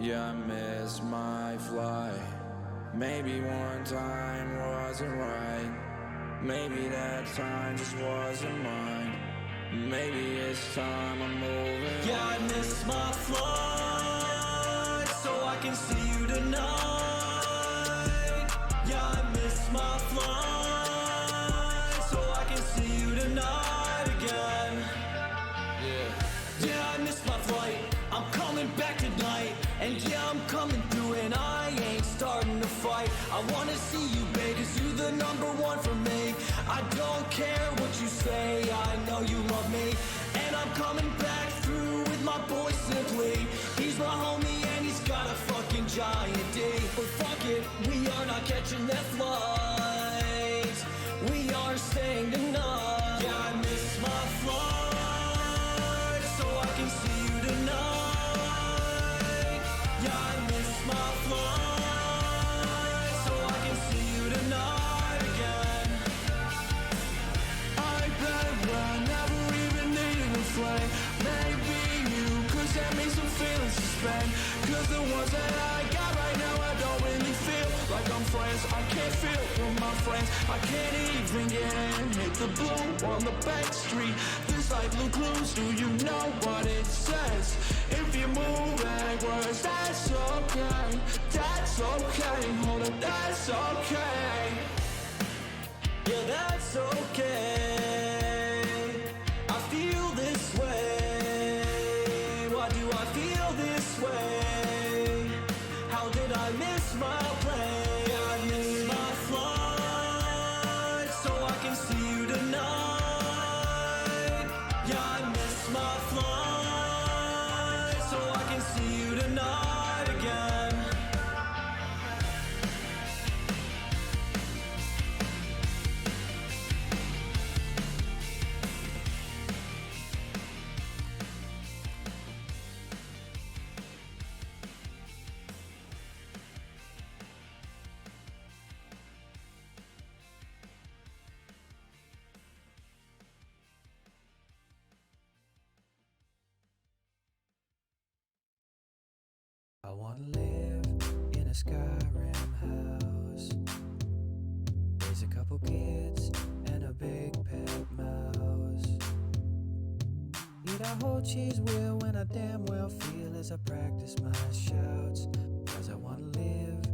Yeah, I missed my flight. Maybe one time wasn't right. Maybe that time just wasn't mine. Maybe it's time I'm moving. Yeah, I missed my flight, so I can see you tonight. Yeah, I missed my flight, so I can see you tonight again. Yeah, I missed my flight, I'm coming back tonight. And yeah, I'm coming through and I ain't starting to fight. I wanna see you, babe, cause you the number one for me. I don't care what you say, I know you love me. And I'm coming back through with my boy Simply. He's my homie and he's got a fucking giant D. But fuck it, we are not catching that flight. We are staying tonight. Yeah, I missed my flight, so I can see you tonight. Yeah, I missed my flight, so I can see you tonight again. I bet I never even needed a flame. Maybe you could send me some feelings to spend. Cause the ones that I got right now I don't really feel like I'm friends. I can't feel with my friends. I can't even get in. Hit the blue on the back street. This light blue clues, do you know what it says? If you move backwards, that's okay. That's okay, hold up, that's okay. Yeah, that's okay. I feel this way. Why do I feel this way? How did I miss my plane? Yeah, I missed my flight, so I can see you tonight. Yeah, I missed my flight, so I can see you tonight again. I wanna live in a Skyrim house. Raise a couple kids and a big pet mouse. Eat a whole cheese wheel when I damn well feel as I practice my shouts. Cause I wanna live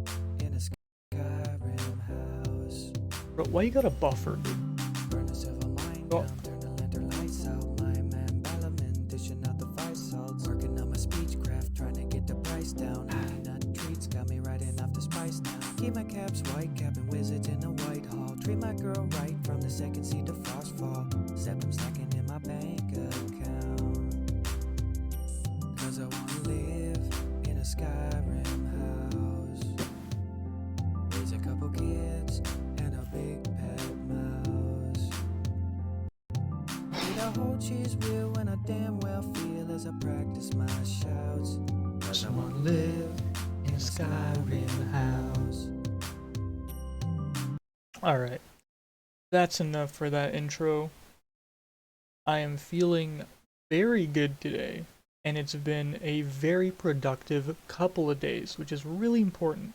in a Skyrim house. Bro, why you got a buffer, dude? Burn a silver mine Oh. down, turn the lantern lights out. My man Ballerman dishing out the five salts. Working on my speechcraft, trying to get the price down. Honey nut treats got me writing off the spice now. Keep my caps white, capping wizards in a white hall. Treat my girl right from the second seat to frost fall. Except I'm stacking in my bank account. Cause I wanna live in a Skyrim house. Raise a couple kids and a big pet mouse. Eat a whole cheese wheel when I damn well feel as I practice my shouts. Cause I wanna live in a Skyrim house. Alright. That's enough for that intro. I am feeling very good today, and it's been a very productive couple of days, which is really important.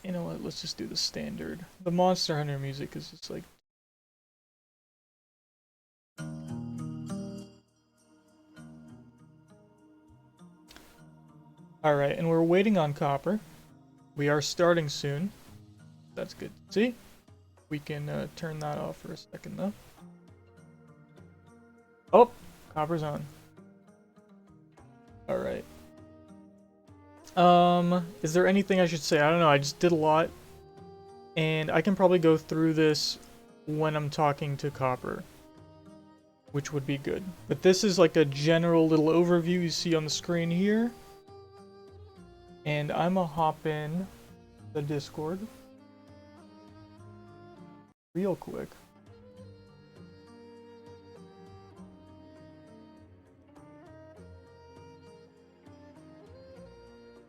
You know what, let's just do the standard. The Monster Hunter music is just like... Alright, and we're waiting on Copper. We are starting soon. That's good to see. We can turn that off for a second though. Oh! Copper's on. Alright. Is there anything I should say? I don't know, I just did a lot. And I can probably go through this when I'm talking to Copper, which would be good. But this is like a general little overview you see on the screen here. And I'ma hop in the Discord real quick.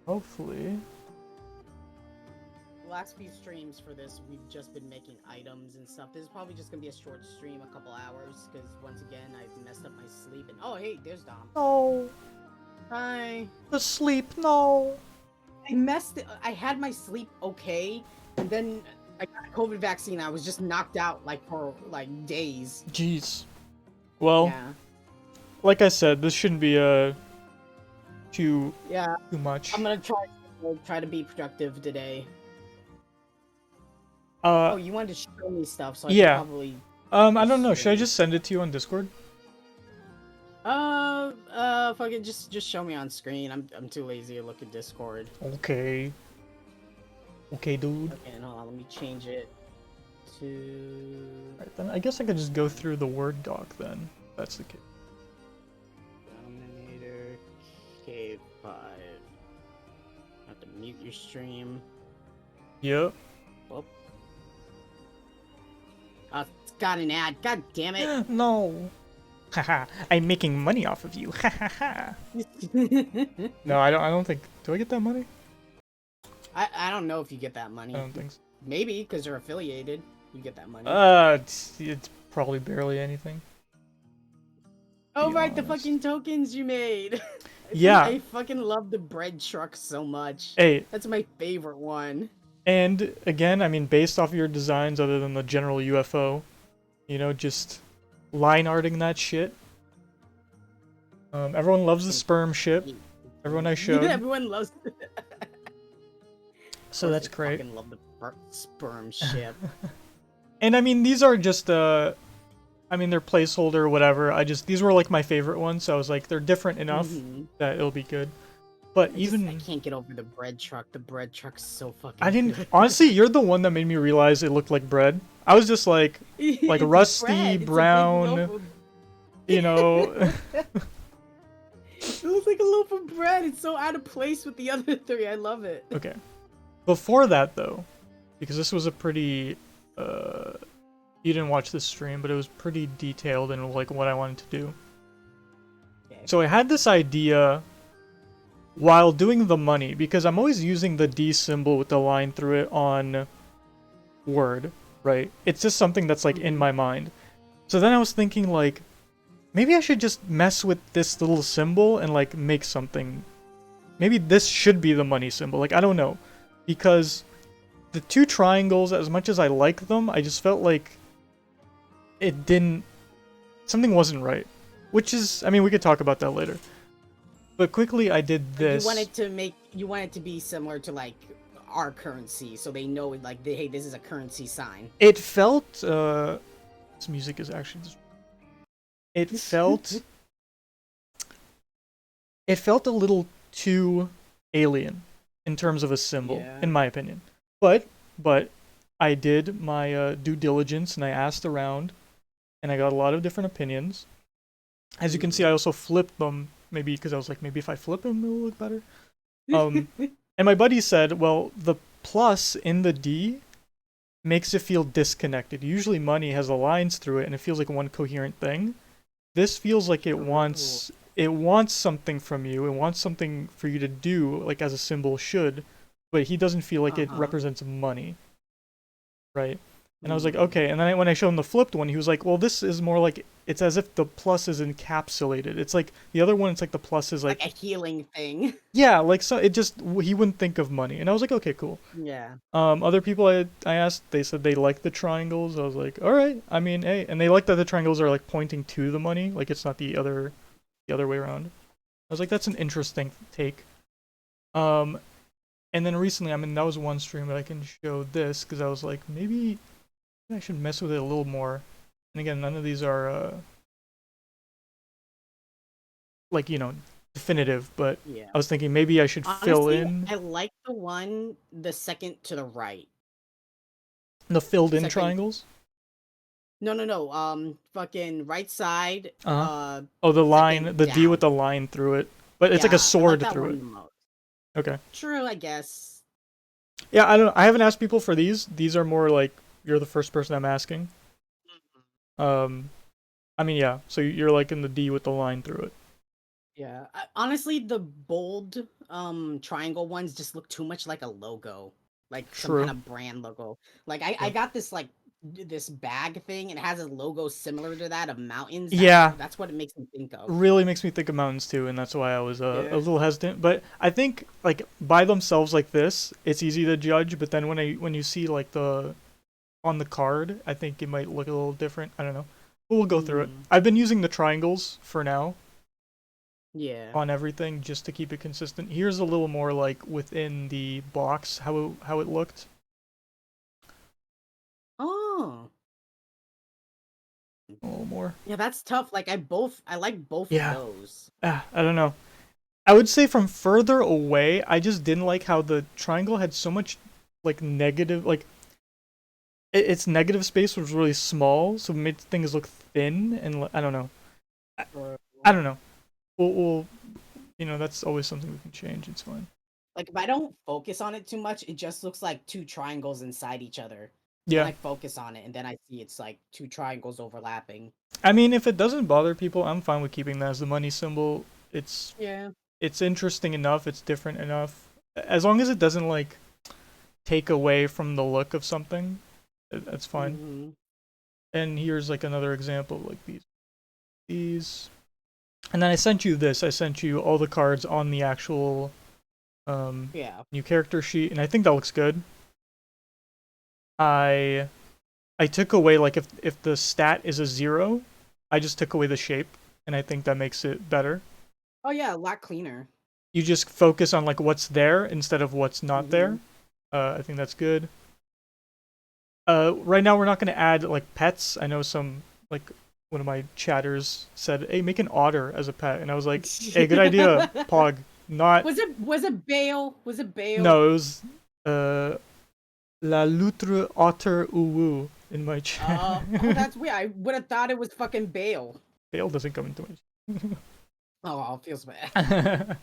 Hopefully. last few streams for this, we've just been making items and stuff. This is probably just gonna be a short stream, a couple hours, because once again, I've messed up my sleep. And oh, hey, there's Dom. No. Hi. The sleep, no. I had my sleep okay, and then I got a COVID vaccine. I was just knocked out like for like days. Jeez. Well, Yeah. like I said, this shouldn't be too Yeah. much. I'm gonna try to be productive today. Oh, you wanted to show me stuff, so I yeah. should probably. I don't know. Should I just send it to you on Discord? Fucking just show me on screen. I'm too lazy to look at Discord. Okay. Okay, dude. Okay, hold on. Let me change it to. Alright, then I guess I could just go through the Word doc then. That's the case. Dominator K5. Have to mute your stream. Yep. Oh, it's got an ad. God damn it. No. Haha, I'm making money off of you. Hahaha. No, I don't think. Do I get that money? I don't know if you get that money. I don't think so. Maybe because you're affiliated, you get that money. It's probably barely anything. Oh be right, the honest. fucking tokens you made. Yeah. I fucking love the bread truck so much. Hey, That's my favorite one. and again, I mean, based off of your designs, other than the general UFO, you know, just line arting that shit. Everyone loves the sperm ship. Everyone I showed. Everyone loves it. So that's great. I fucking love the sperm ship. And I mean, these are just I mean, they're placeholder or whatever. These were like my favorite ones, so I was like, they're different enough that it'll be good. But I can't get over the bread truck. The bread truck's so fucking. I didn't good. honestly. You're the one that made me realize it looked like bread. I was just like It's rusty bread. It's a big brown, loaf of- you know. It looks like a loaf of bread. It's so out of place with the other three. I love it. Okay. Before that, though, because this was a pretty, you didn't watch this stream, but it was pretty detailed in like what I wanted to do. Okay. So I had this idea while doing the money, because I'm always using the D symbol with the line through it on Word, right? It's just something that's like in my mind. So then I was thinking like, maybe I should just mess with this little symbol and like make something. Maybe this should be the money symbol. Like, I don't know. Because the two triangles, as much as I like them, I just felt like it didn't... Something wasn't right. Which is... I mean, we could talk about that later. But quickly, I did this. You want it to be similar to like our currency, so they know it. Like, hey, this is a currency sign. It felt... This music is actually just... It felt... It felt a little too alien in terms of a symbol, in my opinion. But I did my due diligence and I asked around, and I got a lot of different opinions. As you can see, I also flipped them, maybe because I was like, maybe if I flip them, it'll look better. And my buddy said, well, the plus in the D makes it feel disconnected. Usually money has the lines through it, and it feels like one coherent thing. This feels like it wants something from you. It wants something for you to do, like as a symbol should, but he doesn't feel like it represents money, right? And I was like, okay. And then when I showed him the flipped one, he was like, well, this is more like, it's as if the plus is encapsulated. It's like, the other one, it's like the plus is like a healing thing. Yeah, like, so it just, he wouldn't think of money. And I was like, okay, cool. Yeah. Other people I asked, they said they liked the triangles. I was like, all right. I mean, hey, and they like that the triangles are like pointing to the money, like it's not the other way around. I was like, that's an interesting take. And then recently, I mean, that was one stream, but I can show this because I was like, maybe I should mess with it a little more. And again, none of these are like, you know, definitive, but Yeah. I was thinking maybe I should fill in I like the second to the right. the filled in triangles. No. Fucking right side. Oh, the line, the D with the line through it, but it's like a sword through it. Okay. True, I guess. Yeah, I don't know. I haven't asked people for these. These are more like you're the first person I'm asking. I mean, yeah. So you're like in the D with the line through it. Yeah. Honestly, the bold triangle ones just look too much like a logo. like some True. kind of brand logo. Like I got this like this bag thing, and it has a logo similar to that of mountains. Yeah. That's what it makes me think of. Really makes me think of mountains too, and that's why I was a Yeah. little hesitant. But I think like by themselves like this, it's easy to judge. But then when you see like the on the card, I think it might look a little different. I don't know. But we'll go through it. I've been using the triangles for now Yeah. on everything just to keep it consistent. Here's a little more like within the box how it looked. Oh. A little more. Yeah, that's tough. Like I like both Yeah. of those. I don't know. I would say from further away, I just didn't like how the triangle had so much like negative like its negative space was really small, so it made things look thin and I don't know. I don't know. We'll you know, that's always something we can change. It's fine. Like if I don't focus on it too much, it just looks like two triangles inside each other. Yeah. Then I focus on it, and then I see it's like two triangles overlapping. I mean, if it doesn't bother people, I'm fine with keeping that as the money symbol. It's interesting enough, it's different enough. As long as it doesn't like take away from the look of something, that's fine. Mm-hmm. And here's like another example of like these. And then I sent you this. I sent you all the cards on the actual new character sheet, and I think that looks good. I took away like if the stat is a 0, I just took away the shape, and I think that makes it better. Oh yeah, a lot cleaner. You just focus on like what's there instead of what's not there. I think that's good. Right now we're not going to add like pets. I know some like one of my chatters said, "Hey, make an otter as a pet," and I was like, "Hey, good idea, Pog." Not was it Bale? Was it Bale? No, it was La Loutre Otter Uwu in my chat. Oh, that's weird. I would have thought it was fucking Bale. Bale doesn't come into my Oh, it feels bad.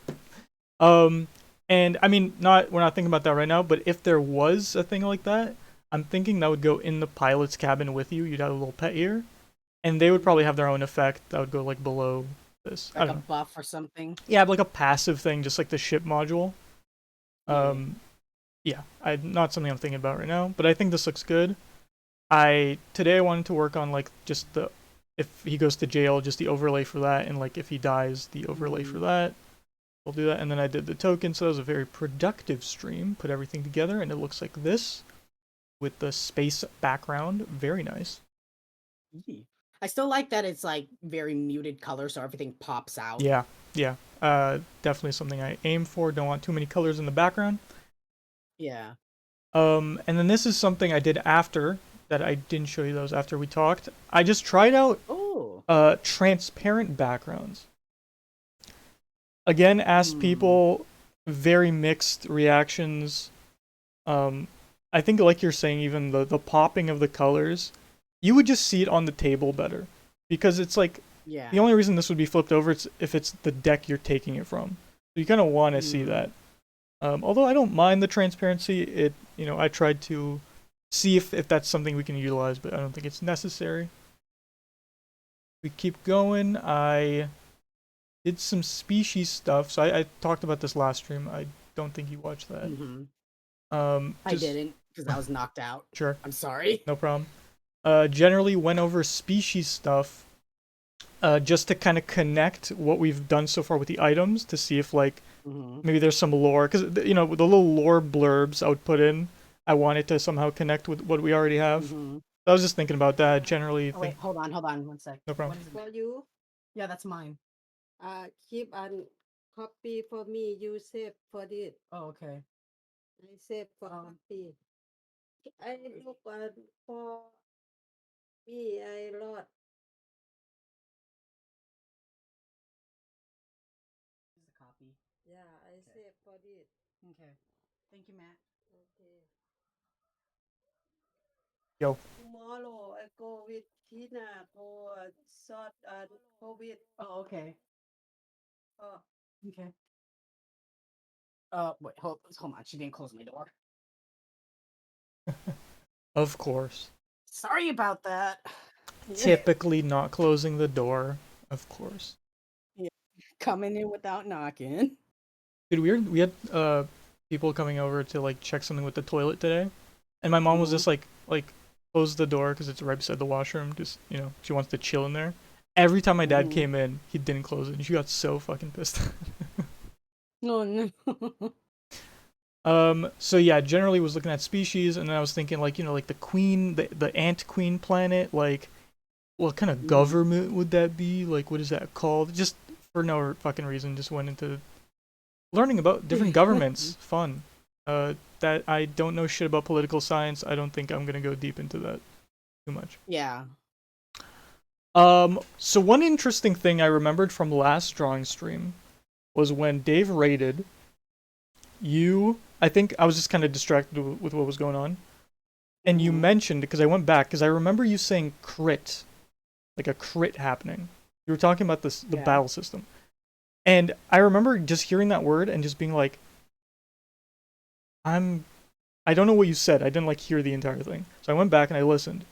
And I mean, we're not thinking about that right now, but if there was a thing like that, I'm thinking that would go in the pilot's cabin with you. You'd have a little pet ear, and they would probably have their own effect that would go like below this. Like a buff or something. Yeah, like a passive thing, just like the ship module. Yeah, not something I'm thinking about right now, but I think this looks good. Today I wanted to work on like just if he goes to jail, just the overlay for that, and like if he dies, the overlay for that. We'll do that, and then I did the token, so it was a very productive stream. Put everything together, and it looks like this with the space background. Very nice. I still like that it's like very muted color, so everything pops out. Yeah. Definitely something I aim for. Don't want too many colors in the background. Yeah. And then this is something I did after that I didn't show you those after we talked. I just tried out transparent backgrounds. Again, asked people, very mixed reactions. I think like you're saying, even the popping of the colors, you would just see it on the table better. Because it's like, the only reason this would be flipped over is if it's the deck you're taking it from. So you kind of want to see that. Although I don't mind the transparency, I tried to see if that's something we can utilize, but I don't think it's necessary. We keep going. I did some species stuff, so I talked about this last stream. I don't think you watched that. I didn't, because I was knocked out. Sure. I'm sorry. No problem. Generally went over species stuff, just to kind of connect what we've done so far with the items to see if like maybe there's some lore, because the little lore blurbs I would put in, I wanted to somehow connect with what we already have. I was just thinking about that. Generally, wait, hold on 1 sec. No problem. For you, Yeah, that's mine. keep and copy for me. You save for it. Oh, okay. I save for copy. I look for me. I lot. This is a copy. Yeah, I save for it. Okay. Thank you, Matt. Okay. Yo. Tomorrow I go with Tina for short and COVID. Oh, okay. Oh, Okay. Wait, hold on. She didn't close my door. Of course. Sorry about that. Typically not closing the door, of course. Coming in without knocking. Dude, we had people coming over to like check something with the toilet today, and my mom was just like close the door because it's right beside the washroom. Just she wants to chill in there. Every time my dad came in, he didn't close it, and she got so fucking pissed. Oh no. So yeah, generally was looking at species, and then I was thinking like like the queen, the ant queen planet, like what kind of government would that be? Like what is that called? Just for no fucking reason, just went into learning about different governments. Fun. That I don't know shit about political science. I don't think I'm gonna go deep into that too much. Yeah. So one interesting thing I remembered from last drawing stream was when Dave raided you. I think I was just kind of distracted with what was going on, and you mentioned, because I went back because I remember you saying crit, like a crit happening. You were talking about the battle system, and I remember just hearing that word and just being like, I don't know what you said. I didn't like hear the entire thing, so I went back and I listened,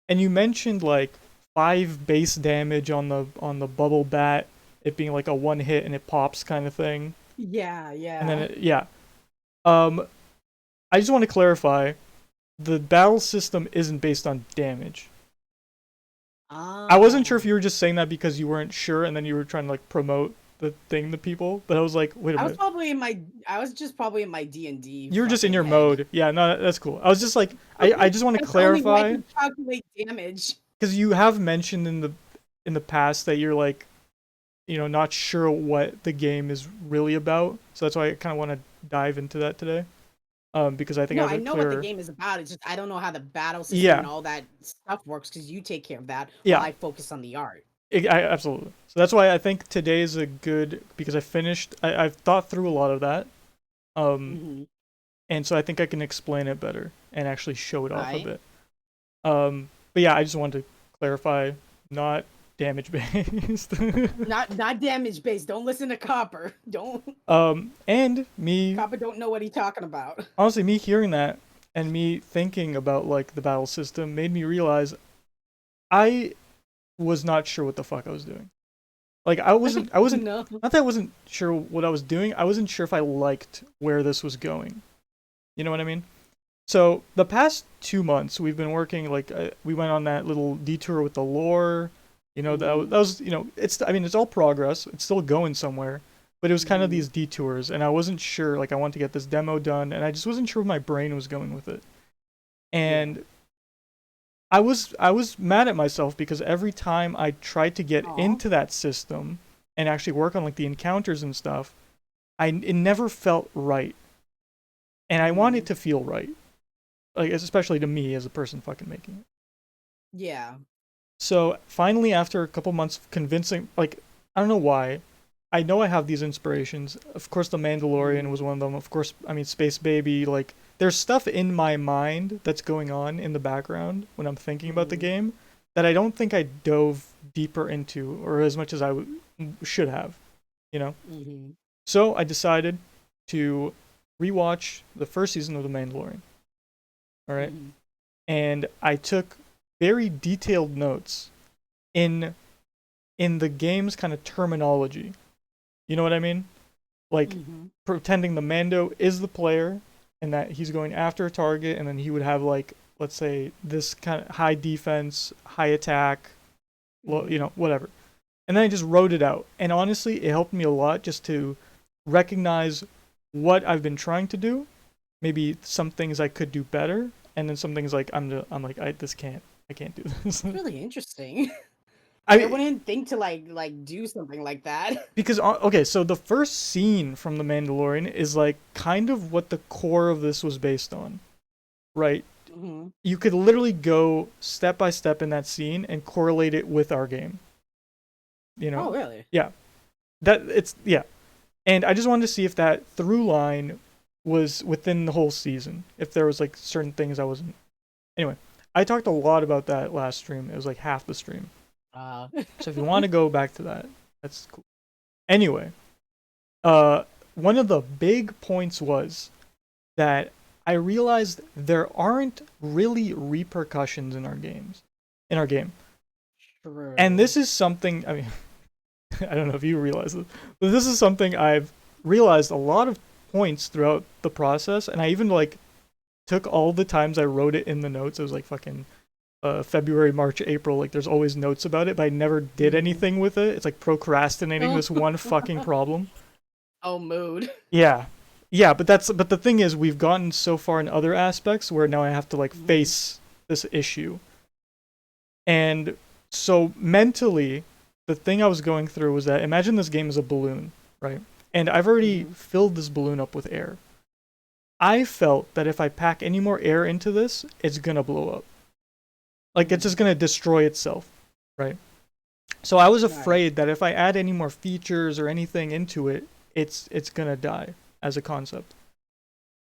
and you mentioned like 5 base damage on the bubble bat, it being like a one hit and it pops kind of thing. Yeah. And then I just want to clarify, the battle system isn't based on damage. I wasn't sure if you were just saying that because you weren't sure and then you were trying to like promote the thing to people, but I was like, wait a minute. I was just probably in my D&D. You were just in your mode. Yeah, no, that's cool. I was just like, I just want to clarify. Only way to calculate damage. Because you have mentioned in the past that you're like, not sure what the game is really about. So that's why I kind of want to dive into that today. Because I think I know what the game is about. It's just I don't know how the battle system and all that stuff works because you take care of that while I focus on the art. Absolutely. So that's why I think today is a good, because I've thought through a lot of that. And so I think I can explain it better and actually show it off a bit. But yeah, I just wanted to clarify, not damage based. not damage based. Don't listen to Copper. Don't. And me. Copper don't know what he's talking about. Honestly, me hearing that and me thinking about like the battle system made me realize I was not sure what the fuck I was doing. Like I wasn't No. Not that I wasn't sure what I was doing. I wasn't sure if I liked where this was going. You know what I mean? So the past 2 months we've been working, like we went on that little detour with the lore. That was it's all progress. It's still going somewhere, but it was kind of these detours, and I wasn't sure. Like I wanted to get this demo done, and I just wasn't sure where my brain was going with it. And I was mad at myself because every time I tried to get into that system and actually work on like the encounters and stuff, it never felt right, and I want it to feel right, like especially to me as a person fucking making it. Yeah. So finally, after a couple months of convincing, like I don't know why, I know I have these inspirations. Of course, The Mandalorian was one of them. Of course, I mean Space Baby. Like there's stuff in my mind that's going on in the background when I'm thinking about the game that I don't think I dove deeper into or as much as I should have. So I decided to rewatch the first season of The Mandalorian. All right, and I took very detailed notes in the game's kind of terminology. You know what I mean? Like pretending the Mando is the player and that he's going after a target, and then he would have like, let's say, this kind of high defense, high attack, whatever. And then I just wrote it out. And honestly, it helped me a lot just to recognize what I've been trying to do, maybe some things I could do better, and then some things like I can't do this. Really interesting. I wouldn't think to like do something like that. Because okay, so the first scene from The Mandalorian is like kind of what the core of this was based on, right? You could literally go step by step in that scene and correlate it with our game. Oh, really? Yeah. And I just wanted to see if that through line was within the whole season. If there was like certain things I wasn't. Anyway. I talked a lot about that last stream. It was like half the stream. So if you want to go back to that, that's cool. Anyway, one of the big points was that I realized there aren't really repercussions in our game. True. And this is something, I mean, I don't know if you realize this, but this is something I've realized a lot of points throughout the process, and I even like took all the times I wrote it in the notes. It was like fucking February, March, April. Like there's always notes about it, but I never did anything with it. It's like procrastinating this one fucking problem. Oh, mood. Yeah. Yeah, but the thing is we've gotten so far in other aspects where now I have to like face this issue. And so mentally, the thing I was going through was that imagine this game is a balloon, right? And I've already filled this balloon up with air. I felt that if I pack any more air into this, it's gonna blow up. Like it's just gonna destroy itself, right? So I was afraid that if I add any more features or anything into it, it's gonna die as a concept.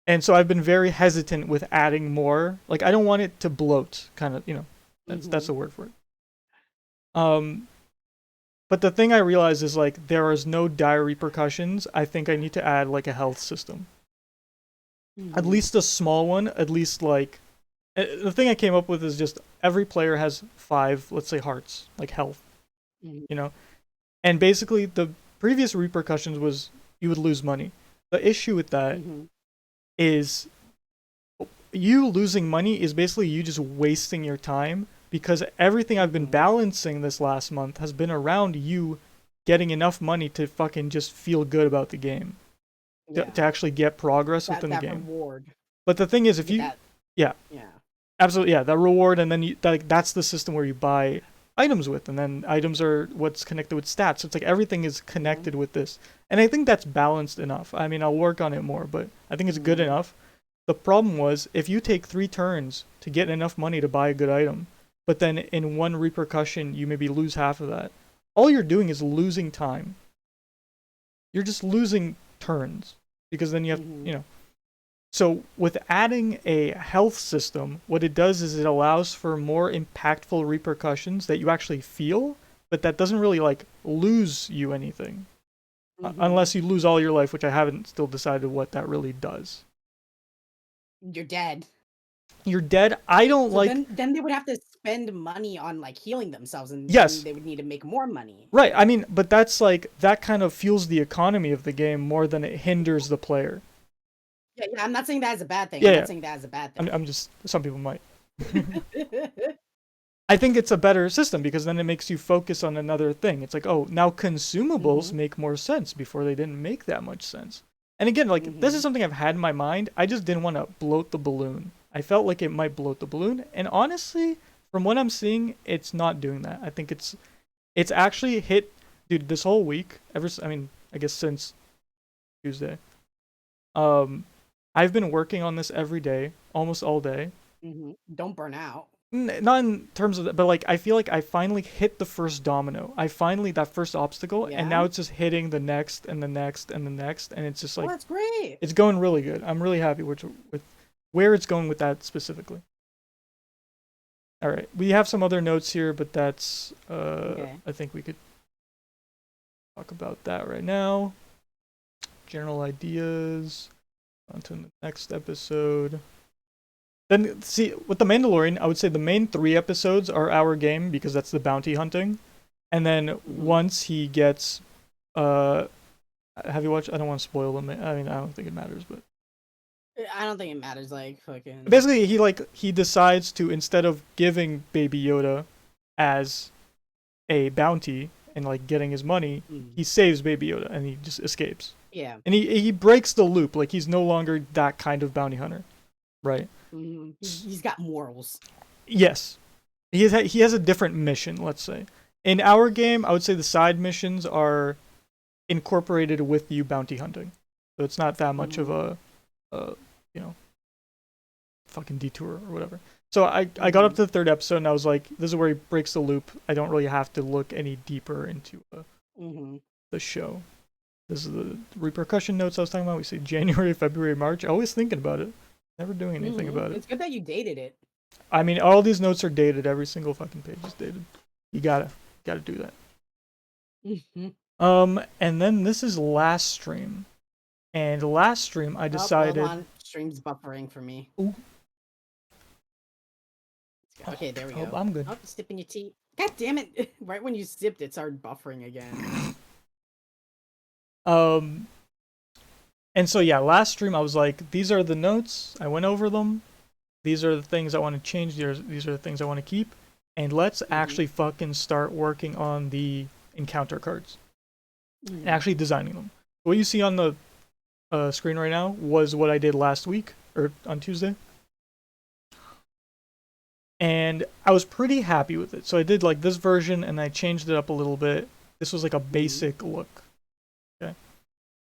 And so I've been very hesitant with adding more. Like I don't want it to bloat, kind of, you know. That's the word for it. But the thing I realized is like there is no dire repercussions. I think I need to add like a health system. At least a small one, at least like the thing I came up with is just every player has 5, let's say hearts, like health. You know? And basically the previous repercussions was you would lose money. The issue with that is you losing money is basically you just wasting your time, because everything I've been balancing this last month has been around you getting enough money to fucking just feel good about the game. To actually get progress within the game. Reward. But the thing is, if you... Yeah. Absolutely, yeah. That reward, and then you, that's the system where you buy items with, and then items are what's connected with stats. So it's like everything is connected with this. And I think that's balanced enough. I mean, I'll work on it more, but I think it's good enough. The problem was, if you take 3 turns to get enough money to buy a good item, but then in one repercussion you maybe lose half of that, all you're doing is losing time. You're just losing turns, because then you have, you know. So with adding a health system, what it does is it allows for more impactful repercussions that you actually feel, but that doesn't really like lose you anything. Unless you lose all your life, which I haven't still decided what that really does. You're dead. You're dead. I don't so like... Then they would have to spend money on like healing themselves, and yes, they would need to make more money. Right. I mean, but that's like that kind of fuels the economy of the game more than it hinders the player. Yeah, I'm not saying that as a bad thing. Yeah, I'm not saying that as a bad thing. I'm just, some people might. I think it's a better system because then it makes you focus on another thing. It's like, oh, now consumables make more sense. Before they didn't make that much sense. And again, like this is something I've had in my mind. I just didn't want to bloat the balloon. I felt like it might bloat the balloon, and honestly, from what I'm seeing, it's not doing that. I think it's actually hit, dude, this whole week, I guess since Tuesday. I've been working on this every day, almost all day. Don't burn out. Not in terms of that, but like I feel like I finally hit the first domino. That first obstacle, and now it's just hitting the next and the next and the next, and it's just like, that's great. It's going really good. I'm really happy with where it's going with that specifically. All right, we have some other notes here, but that's I think we could talk about that right now. General ideas. On to the next episode. Then, see, with The Mandalorian, I would say the main 3 episodes are our game, because that's the bounty hunting. And then once he gets... have you watched... I don't want to spoil them. I mean, I don't think it matters, but... I don't think it matters, like, fucking... Basically, he decides to, instead of giving Baby Yoda as a bounty and, like, getting his money, he saves Baby Yoda, and he just escapes. Yeah. And he breaks the loop. Like, he's no longer that kind of bounty hunter. Right? He's got morals. Yes. He has a different mission, let's say. In our game, I would say the side missions are incorporated with you bounty hunting. So it's not that much of a fucking detour or whatever. So I got up to the 3rd episode, and I was like, this is where he breaks the loop. I don't really have to look any deeper into the show. This is the repercussion notes I was talking about. We say January, February, March. Always thinking about it. Never doing anything about it. It's good that you dated it. I mean, all these notes are dated. Every single fucking page is dated. You gotta do that. And then this is last stream. And last stream, I decided... Hold on. Stream's buffering for me. Ooh. Okay, there we go. I'm good. Oh, sipping your tea. God damn it. Right when you sipped, it started buffering again. And so yeah, last stream I was like, these are the notes. I went over them. These are the things I want to change. These are the things I want to keep. And let's actually fucking start working on the encounter cards. And actually designing them. What you see on the screen right now was what I did last week, or on Tuesday. And I was pretty happy with it. So I did like this version and I changed it up a little bit. This was like a basic look. Okay.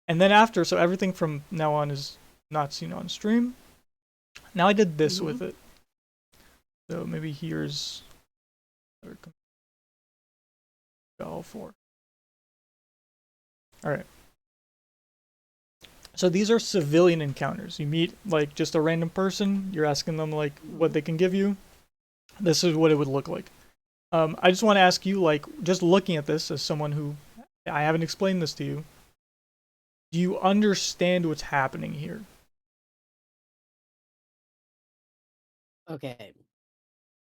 And then after, so everything from now on is not seen on stream. Now I did this with it. So maybe here's all four. Alright. So these are civilian encounters. You meet like just a random person, you're asking them like what they can give you. This is what it would look like. I just want to ask you, like, just looking at this as someone who, I haven't explained this to you, do you understand what's happening here? Okay.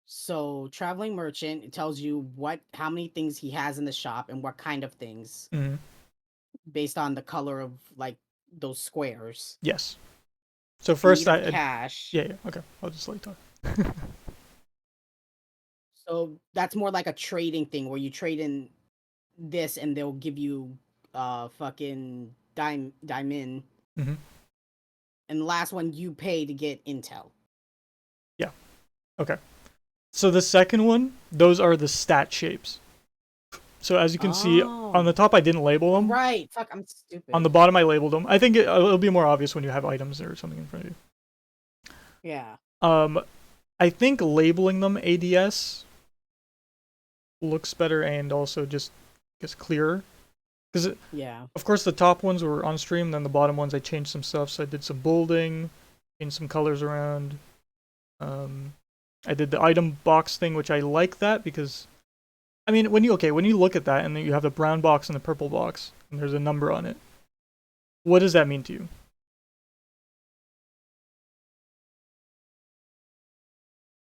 So traveling merchant, it tells you how many things he has in the shop and what kind of things based on the color of like those squares. Yes. So first cash. Yeah, okay. I'll just let you talk. So that's more like a trading thing where you trade in this and they'll give you fucking diamond. And the last one you pay to get intel. Yeah. Okay. So the second one, those are the stat shapes. So as you can see, on the top I didn't label them. Right. Fuck, I'm stupid. On the bottom I labeled them. I think it'll be more obvious when you have items or something in front of you. Yeah. I think labeling them ADS looks better and also just gets clearer. Because of course the top ones were on stream, then the bottom ones I changed some stuff. So I did some bolding, changed some colors around. I did the item box thing, which I like that because, I mean, when you look at that and then you have the brown box and the purple box and there's a number on it, what does that mean to you?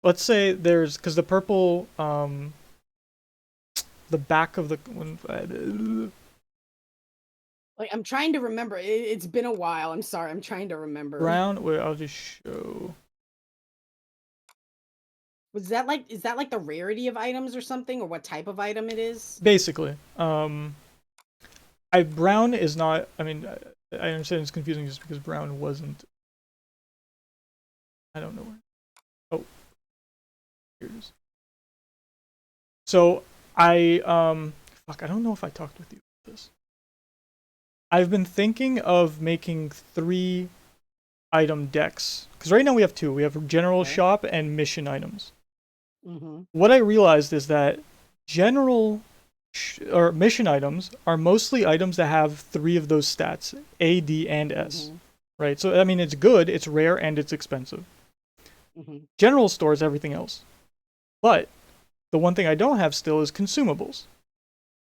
Let's say there's, because the purple, the back of the one. Like, I'm trying to remember. It's been a while. I'm sorry. I'm trying to remember. Brown. Wait, I'll just show. Is that like the rarity of items or something, or what type of item it is? Basically, brown is not. I mean, I understand it's confusing just because brown wasn't. I don't know where. Oh, here it is. So I fuck. I don't know if I talked with you about this. I've been thinking of making 3 item decks because right now we have 2. We have general shop and mission items. What I realized is that general or mission items are mostly items that have 3 of those stats, A, D, and S. Right? So I mean, it's good, it's rare, and it's expensive. General stores everything else. But the one thing I don't have still is consumables.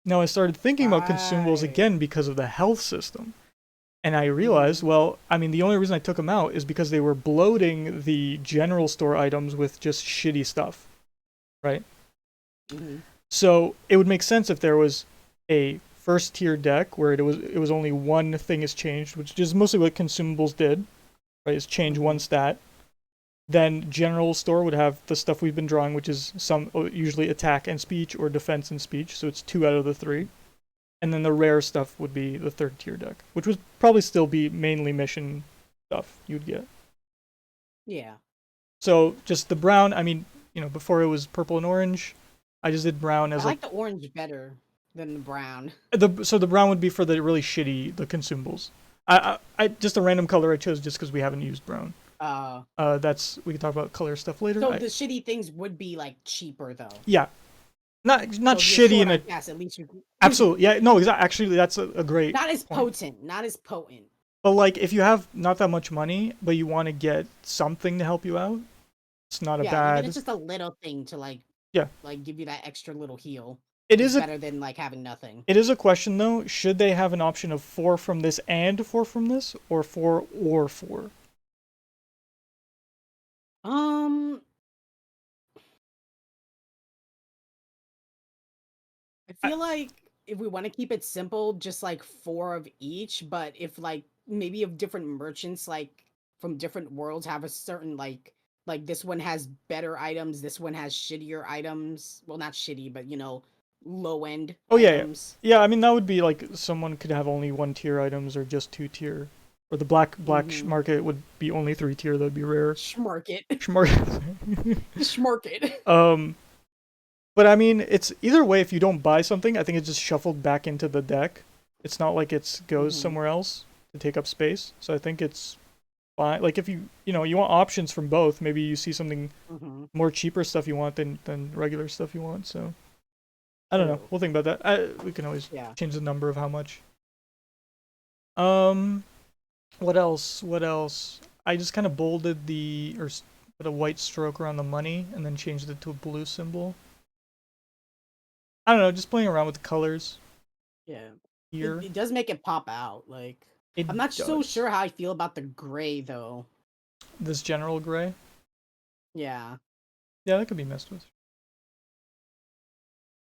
Now I started thinking about consumables again because of the health system. And I realized, well, I mean, the only reason I took them out is because they were bloating the general store items with just shitty stuff. Right? So it would make sense if there was a first tier deck where it was only one thing is changed, which is mostly what consumables did, right? Is change one stat. Then general store would have the stuff we've been drawing, which is usually attack and speech or defense and speech, so it's 2 out of the 3. And then the rare stuff would be the 3rd tier deck, which would probably still be mainly mission stuff you'd get. Yeah. So just the brown, I mean, you know, before it was purple and orange, I just did brown as I like the orange better than the brown. So the brown would be for the really shitty, the consumables. I just a random color I chose just because we haven't used brown. That's, we can talk about color stuff later. So the shitty things would be like cheaper though. Yeah, not shitty in a. Yes, at least you. Absolutely, yeah. No, exactly. Actually, that's a great. Not as point. potent. Not as potent. But like, if you have not that much money, but you want to get something to help you out, it's not a bad. It's just a little thing to like. Yeah. Like give you that extra little heal. It is better than like having nothing. It is a question though. Should they have an option of 4 from this and 4 from this, or 4 or 4? I feel like if we want to keep it simple, just like 4 of each, but if like maybe of different merchants, like from different worlds, have a certain like this one has better items, this one has shittier items. Well, not shitty, but low end Oh yeah, yeah. items. Yeah, I mean that would be like someone could have only 1 tier items or just 2 tier. Or the black market would be only 3 tier, that'd be rare. Schmarket. Schmarket. Schmarket. But I mean, it's either way. If you don't buy something, I think it's just shuffled back into the deck. It's not like it goes somewhere else to take up space. So I think it's fine. Like if you want options from both, maybe you see something more cheaper stuff you want than regular stuff you want. So I don't know. We'll think about that. We can always change the number of how much. What else? What else? I just kind of bolded put a white stroke around the money and then changed it to a blue symbol. I don't know, just playing around with the colors. Yeah. Here. It does make it pop out. Like I'm not so sure how I feel about the gray though. This general gray? Yeah. Yeah, that could be messed with.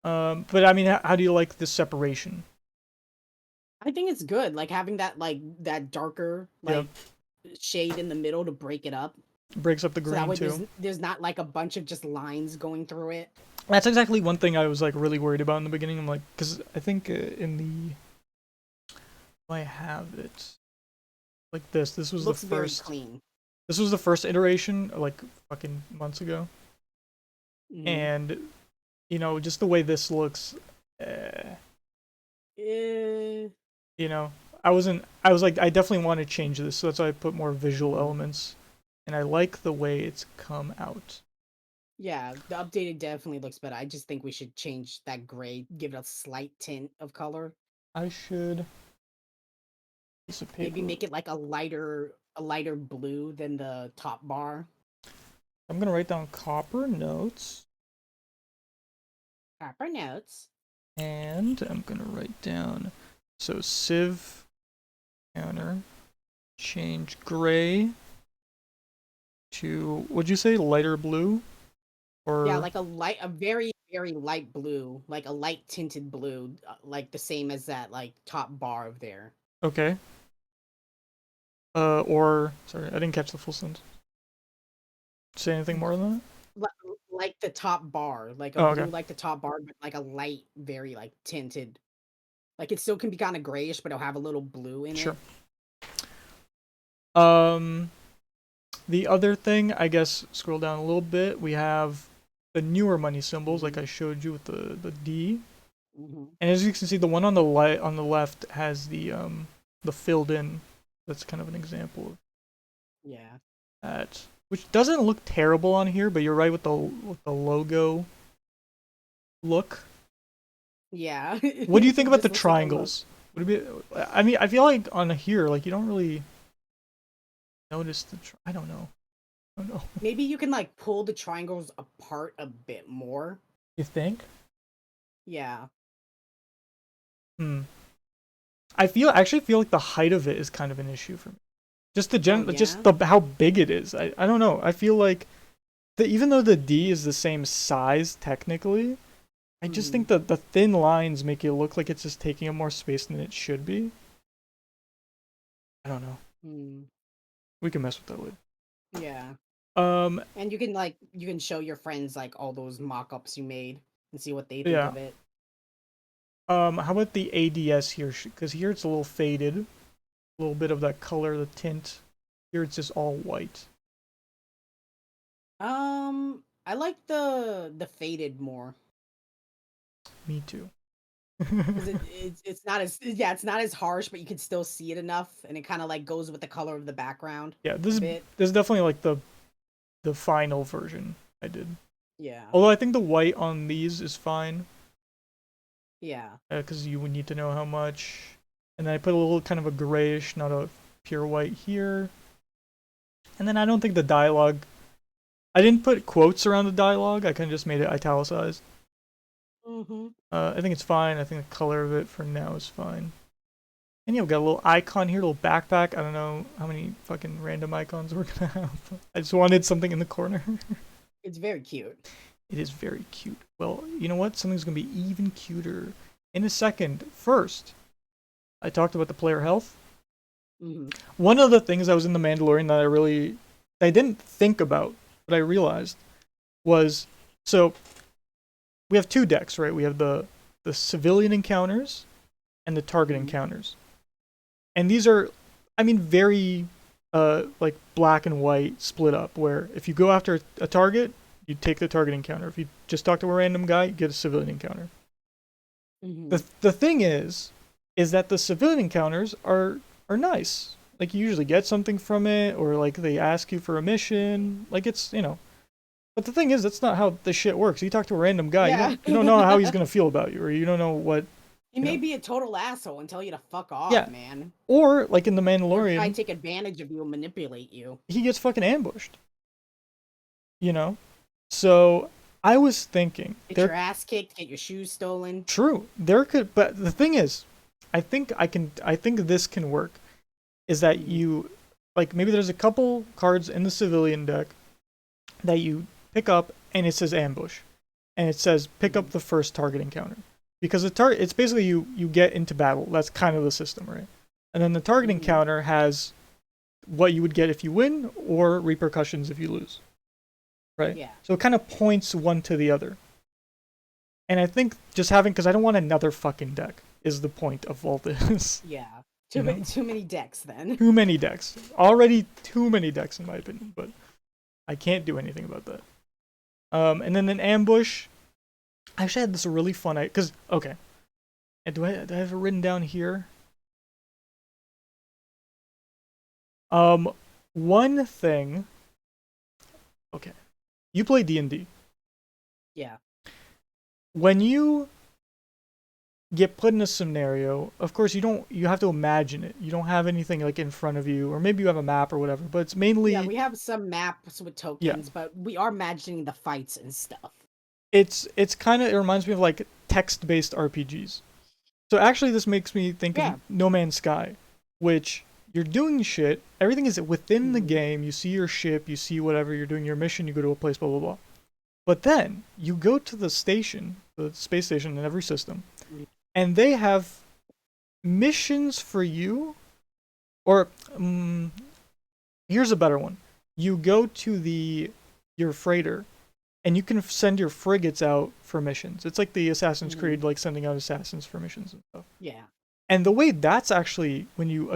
But I mean, how do you like this separation? I think it's good, like having that darker shade in the middle to break it up. Breaks up the green, so that way too. There's not like a bunch of just lines going through it. That's exactly one thing I was like really worried about in the beginning. I'm like, because I think in the I have it like this. This was Looks the very first. clean. This was the first iteration, like fucking months ago, and just the way this looks. I was like, I definitely want to change this, so that's why I put more visual elements, and I like the way it's come out. Yeah, the updated definitely looks better. I just think we should change that gray, give it a slight tint of color. I should. Piece of paper. Maybe make it like a lighter blue than the top bar. I'm gonna write down copper notes. Copper notes. And I'm gonna write down Civ counter change gray to, would you say lighter blue? Or yeah, like a very very light blue, like a light tinted blue, like the same as that like top bar of there. Okay. Or sorry, I didn't catch the full sentence. Say anything more than that? Like the top bar, like a blue, like the top bar, but like a light, very like tinted. Like it still can be kind of grayish, but it'll have a little blue in it. Sure. The other thing, I guess, scroll down a little bit. We have the newer money symbols, like I showed you with the D. And as you can see, the one on the left has the filled in. That's kind of an example of that, which doesn't look terrible on here, but you're right with the logo look. Yeah. What do you think about the triangles? Would it be? I mean, I feel like on here, like you don't really notice I don't know. I don't know. Maybe you can like pull the triangles apart a bit more. You think? Yeah. I actually feel like the height of it is kind of an issue for me. Just how big it is. I don't know. I feel like even though the D is the same size technically, I just think that the thin lines make it look like it's just taking up more space than it should be. I don't know. We can mess with that later. Yeah. And you can show your friends like all those mock-ups you made and see what they think of it. How about the ADS here? Because here it's a little faded. A little bit of that color, the tint. Here it's just all white. I like the faded more. Me too. it's not as harsh, but you can still see it enough, and it kind of like goes with the color of the background. Yeah, this is definitely like the final version I did. Yeah. Although I think the white on these is fine. Yeah. Because you would need to know how much. And then I put a little kind of a grayish, not a pure white here. And then I don't think the dialogue... I didn't put quotes around the dialogue. I kind of just made it italicized. I think it's fine. I think the color of it for now is fine. And yeah, we got a little icon here, a little backpack. I don't know how many fucking random icons we're gonna have. I just wanted something in the corner. It's very cute. It is very cute. Well, you know what? Something's gonna be even cuter in a second. First, I talked about the player health. One of the things that was in The Mandalorian that I didn't think about, but I realized was, so we have 2 decks, right? We have the civilian encounters and the target encounters. And these are, I mean, very like black and white split up, where if you go after a target, you take the target encounter. If you just talk to a random guy, you get a civilian encounter. The thing is that the civilian encounters are nice. Like, you usually get something from it, or like they ask you for a mission. Like, it's, you know. But the thing is, that's not how this shit works. You talk to a random guy, you don't know how he's gonna feel about you, or you don't know what. He may be a total asshole and tell you to fuck off, man. Or, like in The Mandalorian, try to take advantage of you and manipulate you. He gets fucking ambushed. You know? So, I was thinking... Get your ass kicked, get your shoes stolen. True. But the thing is, I think this can work. Is that you... Like, maybe there's a couple cards in the civilian deck that you pick up, and it says ambush. And it says, pick up the first target encounter. Because it's basically you get into battle. That's kind of the system, right? And then the target encounter has what you would get if you win, or repercussions if you lose. Right? Yeah. So it kind of points one to the other. And I think just having, because I don't want another fucking deck, is the point of all this. Yeah. Too many decks then. Too many decks. Already too many decks in my opinion, but I can't do anything about that. And then an ambush. I actually had this really fun idea, because, okay. And do I have it written down here? One thing. Okay. You play D&D. Yeah. When you get put in a scenario, of course you have to imagine it. You don't have anything like in front of you, or maybe you have a map or whatever, but it's mainly... Yeah, we have some maps with tokens, but we are imagining the fights and stuff. It's kind of, it reminds me of like text-based RPGs. So actually this makes me think of No Man's Sky, which you're doing shit, everything is within the game, you see your ship, you see whatever, you're doing your mission, you go to a place, blah, blah, blah. But then, you go to the station, the space station in every system, and they have missions for you, or, here's a better one. You go to your freighter, and you can send your frigates out for missions. It's like the Assassin's Creed, like sending out assassins for missions and stuff. Yeah. And the way that's actually, when you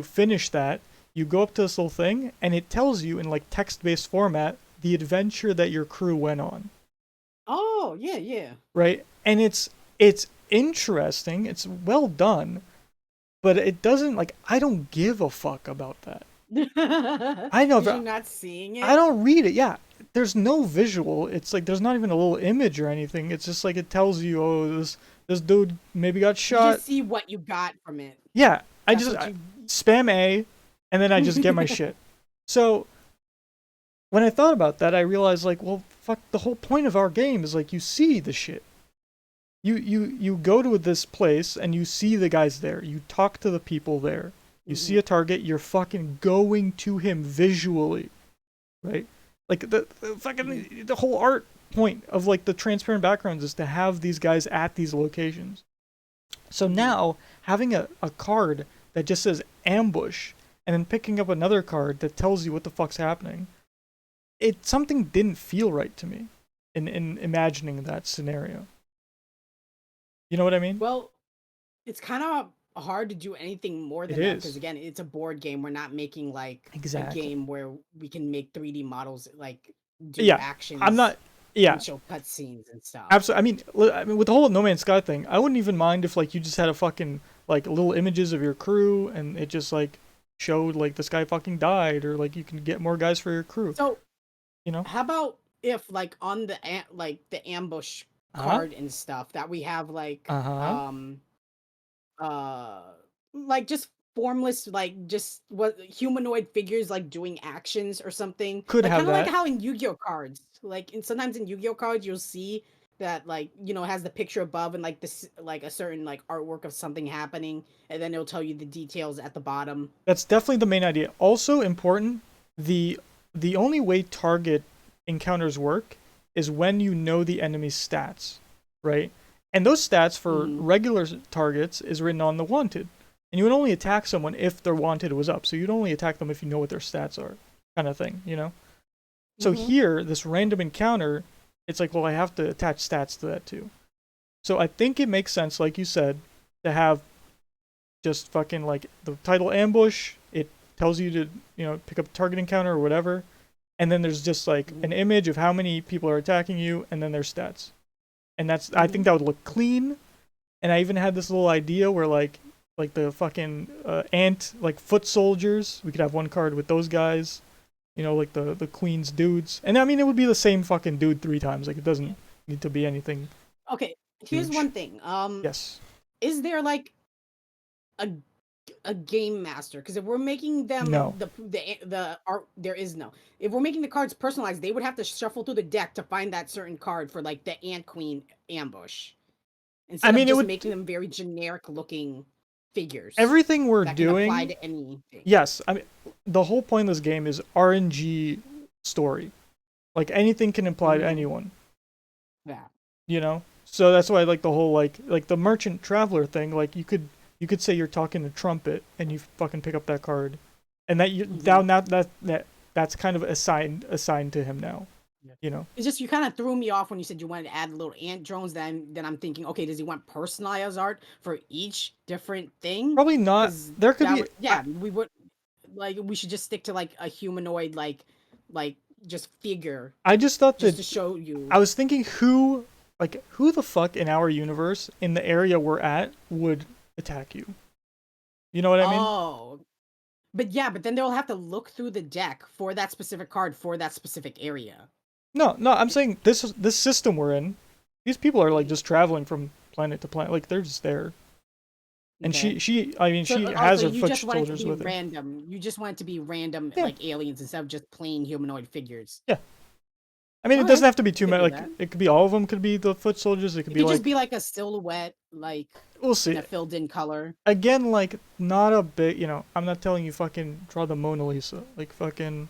finish that, you go up to this little thing, and it tells you in like text-based format the adventure that your crew went on. Oh, yeah. Right? And it's interesting, it's well done, but it doesn't, like, I don't give a fuck about that. I know. You're not seeing it? I don't read it, yeah. There's no visual. It's like, there's not even a little image or anything. It's just like, it tells you, oh, this dude maybe got shot. You just see what you got from it. Yeah, I spam A, and then I just get my shit. So, when I thought about that, I realized, like, well, fuck, the whole point of our game is, like, you see the shit. You go to this place, and you see the guys there. You talk to the people there. You see a target, you're fucking going to him visually, right? Like, the whole art point of, like, the transparent backgrounds is to have these guys at these locations. So now, having a card that just says ambush, and then picking up another card that tells you what the fuck's happening, something didn't feel right to me in imagining that scenario. You know what I mean? Well, it's kind of hard to do anything more than that, because again, it's a board game. We're not making like a game where we can make 3D models, like do actions. I'm not. Yeah. And show cutscenes and stuff. Absolutely. I mean, with the whole No Man's Sky thing, I wouldn't even mind if like you just had a fucking like little images of your crew, and it just like showed like this guy fucking died, or like you can get more guys for your crew. So, you know, how about if like on the the ambush card and stuff that we have like like just formless, like just what humanoid figures like doing actions or something. Could like, have kind of that. like how in Yu-Gi-Oh cards, like sometimes in Yu-Gi-Oh cards you'll see that like, you know, has the picture above and like this like a certain like artwork of something happening, and then it'll tell you the details at the bottom. That's definitely the main idea. Also important, the only way target encounters work is when you know the enemy's stats, right? And those stats for regular targets is written on the wanted. And you would only attack someone if their wanted was up. So you'd only attack them if you know what their stats are, kind of thing, you know? So here, this random encounter, it's like, well, I have to attach stats to that too. So I think it makes sense, like you said, to have just fucking like the title ambush. It tells you to, you know, pick up a target encounter or whatever. And then there's just like an image of how many people are attacking you and then their stats. And that's, I think that would look clean. And I even had this little idea where like the fucking ant, like foot soldiers, we could have one card with those guys. You know, like the queen's dudes. And I mean, it would be the same fucking dude 3 times. Like, it doesn't need to be anything. Okay, here's huge. one thing. Yes. Is there like a game master? Because if we're making them No. the art, there is no. If we're making the cards personalized, they would have to shuffle through the deck to find that certain card for like the ant queen ambush. Instead of just making them very generic looking figures. Everything we're that doing. Can apply to anything. Yes, I mean, the whole point of this game is RNG story. Like, anything can apply to anyone. Yeah. You know? So that's why I like the whole like the merchant traveler thing. Like, you could say you're talking to Trumpet and you fucking pick up that card, and that you that's kind of assigned to him now. Yeah. You know, it's just you kind of threw me off when you said you wanted to add little ant drones. Then I'm thinking, okay, does he want personalized art for each different thing? Probably not. There could be. We would like we should just stick to like a humanoid like just figure. I just thought just to show you. I was thinking who the fuck in our universe in the area we're at would attack you. You know what I mean? Oh. But then they'll have to look through the deck for that specific card for that specific area. No, I'm saying this system we're in, these people are like just traveling from planet to planet, like they're just there. And she has her foot soldiers with her. Random. You just want it to be random, like aliens instead of just plain humanoid figures. Yeah. I mean, it doesn't have to be too many. Like, it could be all of them. Could be the foot soldiers. It could just be like a silhouette, like we'll see, in a filled-in color. Again, like not a big. You know, I'm not telling you fucking draw the Mona Lisa. Like fucking.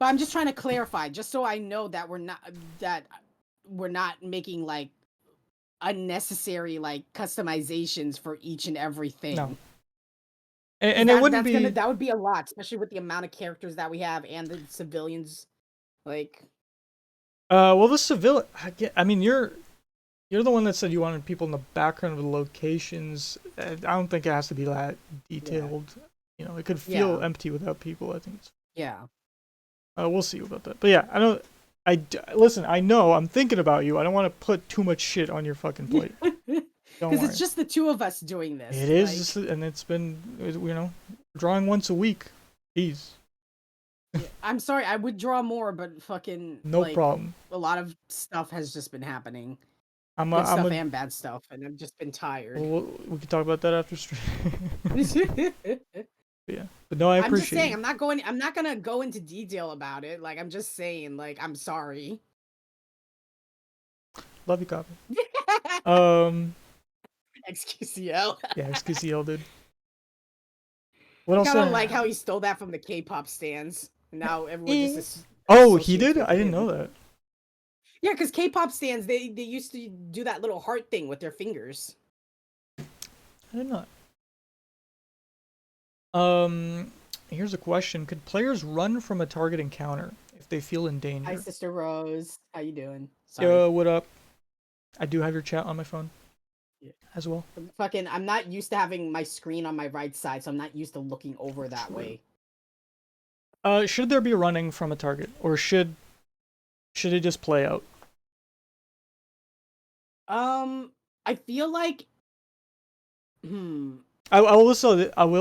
But I'm just trying to clarify, just so I know that we're not making like unnecessary like customizations for each and everything. No. And it wouldn't be. That would be a lot, especially with the amount of characters that we have and the civilians. Like. Well, the civilian. I mean, you're the one that said you wanted people in the background of the locations. I don't think it has to be that detailed. Yeah. You know, it could feel empty without people. I think. Yeah. We'll see about that. But yeah, listen, I know I'm thinking about you. I don't want to put too much shit on your fucking plate. Because it's just the two of us doing this. It is, and it's been, you know, drawing once a week. Jeez. I'm sorry, I would draw more, but fucking no problem. A lot of stuff has just been happening. Good stuff and bad stuff, and I've just been tired. Well, we can talk about that after stream. Yeah, but no, I appreciate. I'm just saying, I'm not gonna go into detail about it. Like, I'm just saying, like, I'm sorry. Love you, Copper. XQCL. Yeah, XQCL, dude. What else? I kind of like how he stole that from the K-pop stands. Now everyone just. Oh, he did? I didn't know that. Yeah, because K-pop stands, they used to do that little heart thing with their fingers. I did not. Here's a question. Could players run from a target encounter if they feel in danger? Hi, Sister Rose. How you doing? Sorry. What up? I do have your chat on my phone as well. I'm not used to having my screen on my right side, so I'm not used to looking over that way. Should there be running from a target, or should it just play out? I feel like I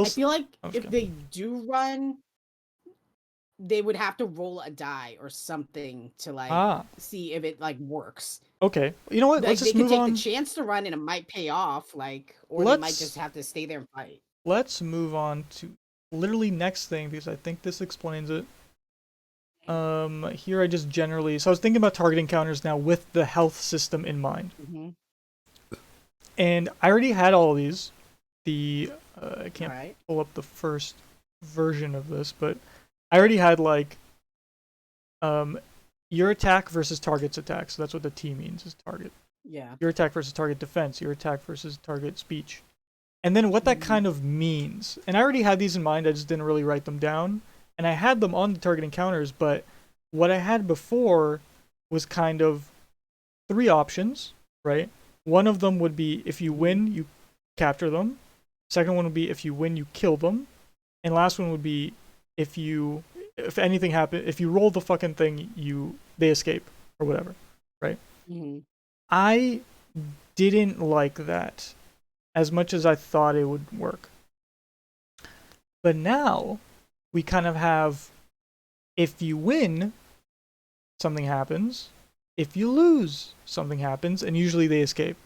feel like if they do run, they would have to roll a die or something to like see if it like works. Okay, you know what? Like, let's just move on. They could take the chance to run, and it might pay off. Like, or they might just have to stay there and fight. Let's move on to literally next thing because I think this explains it. Here I just generally. So I was thinking about target encounters now with the health system in mind. Mm-hmm. And I already had all of these. I can't pull up the first version of this, but I already had like your attack versus target's attack. So that's what the T means, is target. Yeah. Your attack versus target defense. Your attack versus target speech. And then what that kind of means. And I already had these in mind, I just didn't really write them down. And I had them on the target encounters, but what I had before was kind of 3 options, right? One of them would be if you win, you capture them. Second one would be if you win, you kill them. And last one would be if anything happens, if you roll the fucking thing, they escape or whatever, right? Mm-hmm. I didn't like that as much as I thought it would work. But now we kind of have, if you win, something happens. If you lose, something happens, and usually they escape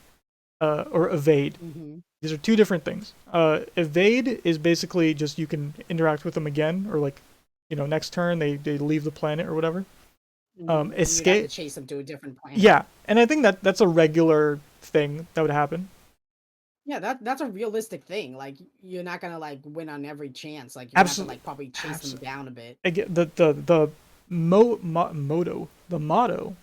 or evade. Mm-hmm. These are 2 different things. Evade is basically just you can interact with them again, or like, next turn they leave the planet or whatever. Escape. You have to chase them to a different planet. Yeah, and I think that's a regular thing that would happen. Yeah, that's a realistic thing. Like, you're not gonna like win on every chance. Like, you're Absolutely. not gonna like probably chase them down a bit. Again, the motto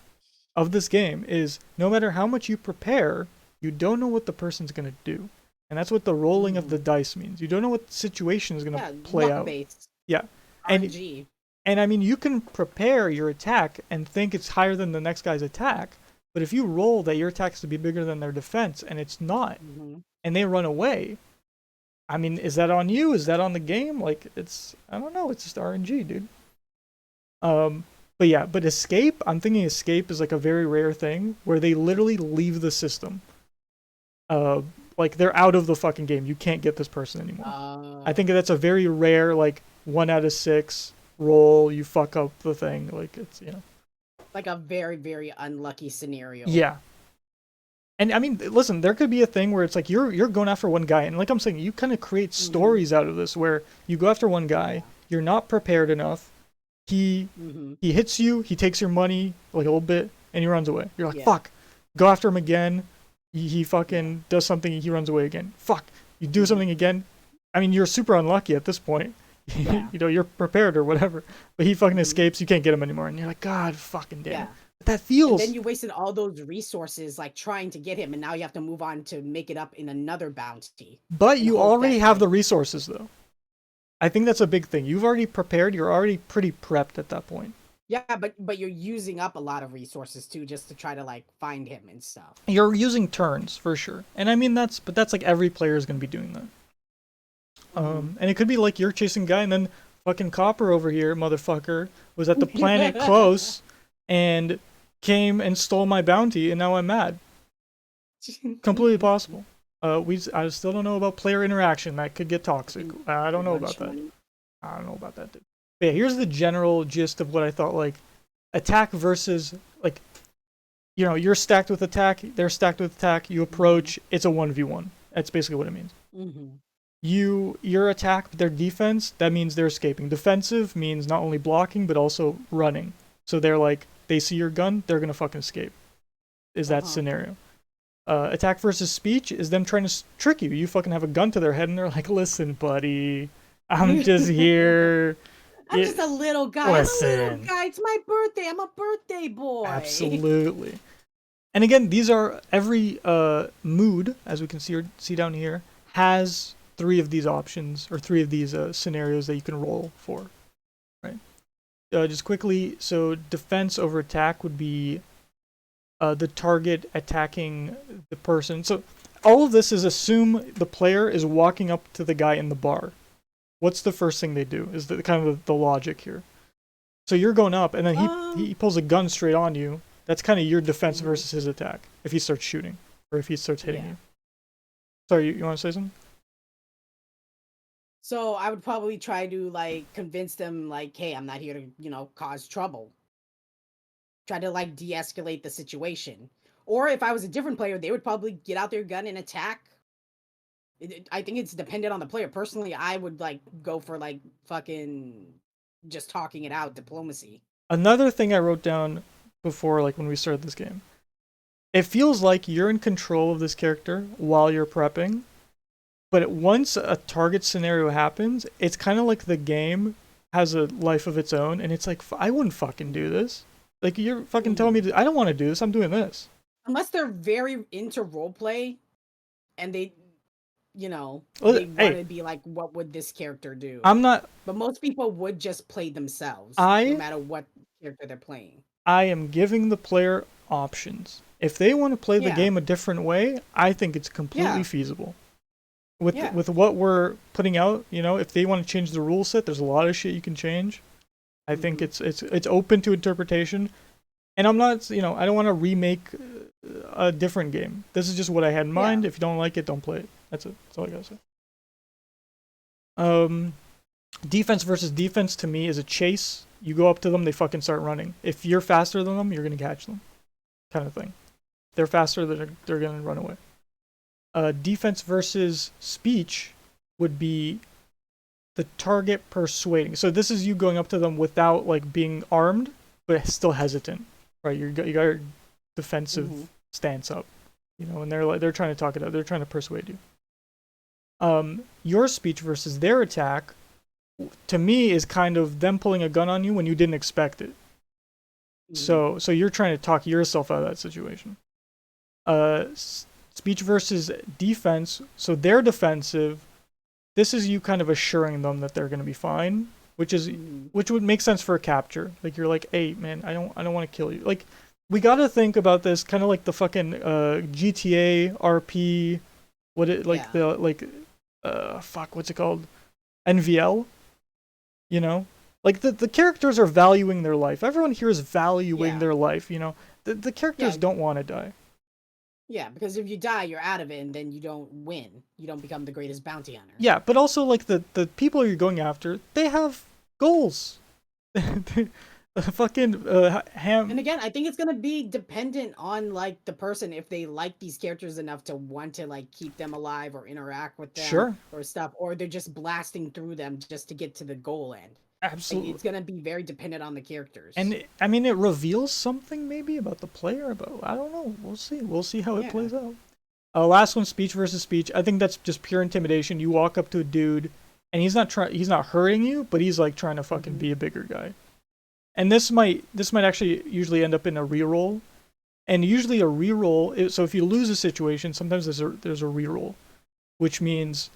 of this game is no matter how much you prepare, you don't know what the person's gonna do, and that's what the rolling of the dice means. You don't know what the situation is gonna play out. Based. Yeah, RNG. And I mean, you can prepare your attack and think it's higher than the next guy's attack, but if you roll that your attack is to be bigger than their defense and it's not, and they run away, I mean, is that on you? Is that on the game? Like, I don't know, it's just RNG, dude. But yeah, but escape, I'm thinking escape is like a very rare thing where they literally leave the system. Like, they're out of the fucking game. You can't get this person anymore. I think that's a very rare, like, 1 out of 6 roll, you fuck up the thing. Like, it's, like a very, very unlucky scenario. Yeah. And I mean, listen, there could be a thing where it's like you're going after one guy, and like I'm saying, you kind of create stories out of this where you go after one guy, you're not prepared enough, he hits you, he takes your money like a little bit, and he runs away. You're like, fuck, go after him again, he fucking does something, he runs away again. Fuck, you do something again. I mean, you're super unlucky at this point. You're prepared or whatever, but he fucking escapes, you can't get him anymore, and you're like, God fucking damn. That feels. And then you wasted all those resources like trying to get him, and now you have to move on to make it up in another bounty. But you already have the resources, though. I think that's a big thing. You've already prepared. You're already pretty prepped at that point. Yeah, but you're using up a lot of resources too, just to try to like find him and stuff. You're using turns for sure, and I mean that's like every player is gonna be doing that. And it could be like you're chasing a guy, and then fucking Copper over here, motherfucker, was at the planet close, and came and stole my bounty, and now I'm mad. Completely possible. I still don't know about player interaction. That could get toxic. I don't know about that. I don't know about that, dude. But yeah, here's the general gist of what I thought. Like, attack versus, like, you're stacked with attack, they're stacked with attack, you approach, it's a 1v1. That's basically what it means. Your attack, their defense, that means they're escaping. Defensive means not only blocking, but also running. So they're like, they see your gun, they're gonna fucking escape. Is that scenario. Attack versus speech is them trying to trick you. You fucking have a gun to their head, and they're like, listen, buddy, I'm just here. I'm just a little guy. Listen. I'm a little guy. It's my birthday. I'm a birthday boy. Absolutely. And again, these are every mood, as we can see down here, has 3 of these options, or 3 of these scenarios that you can roll for. Right. Just quickly, so defense over attack would be the target attacking the person. So all of this is assume the player is walking up to the guy in the bar. What's the first thing they do? Is the kind of the logic here. So you're going up, and then he pulls a gun straight on you. That's kind of your defense versus his attack. If he starts shooting, or if he starts hitting you. Sorry, you want to say something? So I would probably try to like convince them, like, hey, I'm not here to cause trouble. Try to like de-escalate the situation. Or if I was a different player, they would probably get out their gun and attack. I think it's dependent on the player. Personally, I would like go for like fucking just talking it out, diplomacy. Another thing I wrote down before, like when we started this game, it feels like you're in control of this character while you're prepping, but once a target scenario happens, it's kind of like the game has a life of its own, and it's like, I wouldn't fucking do this. Like, you're fucking telling me I don't want to do this, I'm doing this. Unless they're very into roleplay, and Well, they want hey, to be like, what would this character do? I'm not. But most people would just play themselves, no I matter what character they're playing. I am giving the player options. If they want to play the Yeah. game a different way, I think it's completely Yeah. feasible. With Yeah. with what we're putting out, if they want to change the rule set, there's a lot of shit you can change. I think it's open to interpretation. And I'm not, I don't want to remake a different game. This is just what I had in mind. If you don't like it, don't play it. That's it. That's all I gotta say. Defense versus defense to me is a chase. You go up to them, they fucking start running. If you're faster than them, you're gonna catch them, kind of thing. If they're faster, they're gonna run away. Defense versus speech would be the target persuading. So this is you going up to them without like being armed, but still hesitant, right? You got your defensive stance up, and they're trying to talk it out. They're trying to persuade you. Your speech versus their attack, to me, is kind of them pulling a gun on you when you didn't expect it. So you're trying to talk yourself out of that situation. Speech versus defense, so they're defensive. This is you kind of assuring them that they're going to be fine, which would make sense for a capture. Like you're like, hey man, I don't want to kill you. Like we got to think about this kind of like the fucking GTA RP, what's it called? NVL. Like the characters are valuing their life. Everyone here is valuing their life. The characters don't want to die. Yeah, because if you die, you're out of it, and then you don't win. You don't become the greatest bounty hunter. Yeah, but also like the people you're going after, they have goals. Fucking And again, I think it's gonna be dependent on like the person, if they like these characters enough to want to like keep them alive or interact with them, or stuff, or they're just blasting through them just to get to the goal end. Absolutely. It's gonna be very dependent on the characters. And I mean, it reveals something maybe about the player, but I don't know. We'll see. We'll see how it plays out. Last one, speech versus speech. I think that's just pure intimidation. You walk up to a dude, and he's not hurting you, but he's like trying to fucking be a bigger guy. And this might actually usually end up in a reroll, and usually a reroll. So if you lose a situation, sometimes there's a reroll, which means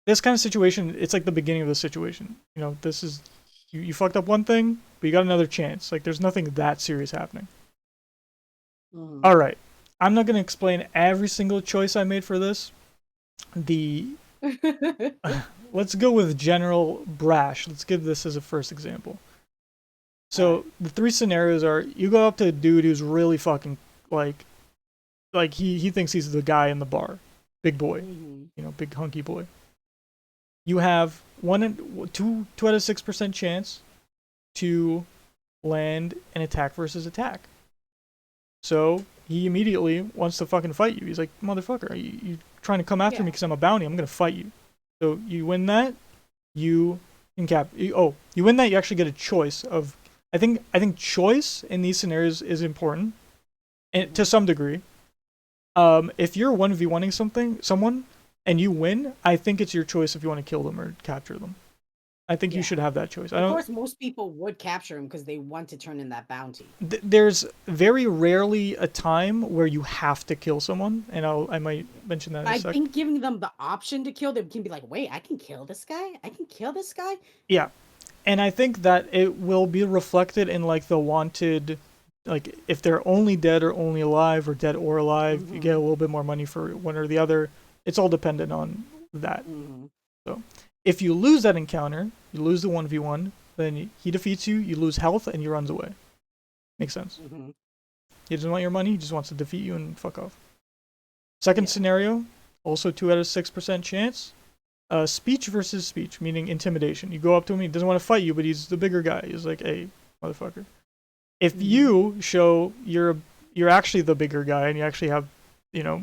this kind of situation, it's like the beginning of the situation. This is. You fucked up one thing, but you got another chance. Like, there's nothing that serious happening. All right. I'm not going to explain every single choice I made for this. Let's go with general brash. Let's give this as a first example. So, the three scenarios are, you go up to a dude who's really fucking, like he thinks he's the guy in the bar. Big boy. Big hunky boy. You have 2 out of 6% chance to land an attack versus attack. So he immediately wants to fucking fight you. He's like, motherfucker, you trying to come after me because I'm a bounty? I'm gonna fight you. So you win that, you win that. You actually get a choice of. I think choice in these scenarios is important, and to some degree. If you're 1v1ing someone. And you win, I think it's your choice if you want to kill them or capture them. I think you should have that choice. Of course, most people would capture them because they want to turn in that bounty. There's very rarely a time where you have to kill someone, and I might mention that in a second. I think giving them the option to kill, they can be like, wait, I can kill this guy? I can kill this guy? Yeah. And I think that it will be reflected in like the wanted, like if they're only dead or only alive, or dead or alive, you get a little bit more money for one or the other. It's all dependent on that. So if you lose that encounter, you lose the 1v1, then he defeats you, you lose health, and he runs away. Makes sense. He doesn't want your money, he just wants to defeat you and fuck off. Second scenario, also 2 out of 6% chance. Speech versus speech, meaning intimidation. You go up to him, he doesn't want to fight you, but he's the bigger guy. He's like, hey, motherfucker. If you show you're actually the bigger guy, and you actually have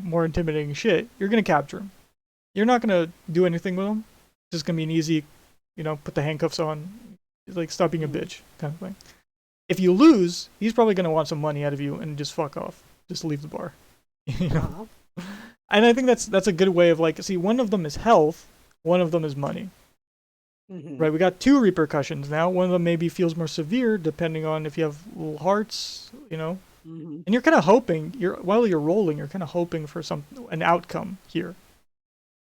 more intimidating shit, you're going to capture him. You're not going to do anything with him. It's just going to be an easy, put the handcuffs on, like stop being a bitch kind of thing. If you lose, he's probably going to want some money out of you and just fuck off. Just leave the bar. And I think that's a good way of like, see, one of them is health, one of them is money. Right, we got 2 repercussions now. One of them maybe feels more severe depending on if you have little hearts, And you're kind of hoping, while you're rolling, you're kind of hoping for an outcome here.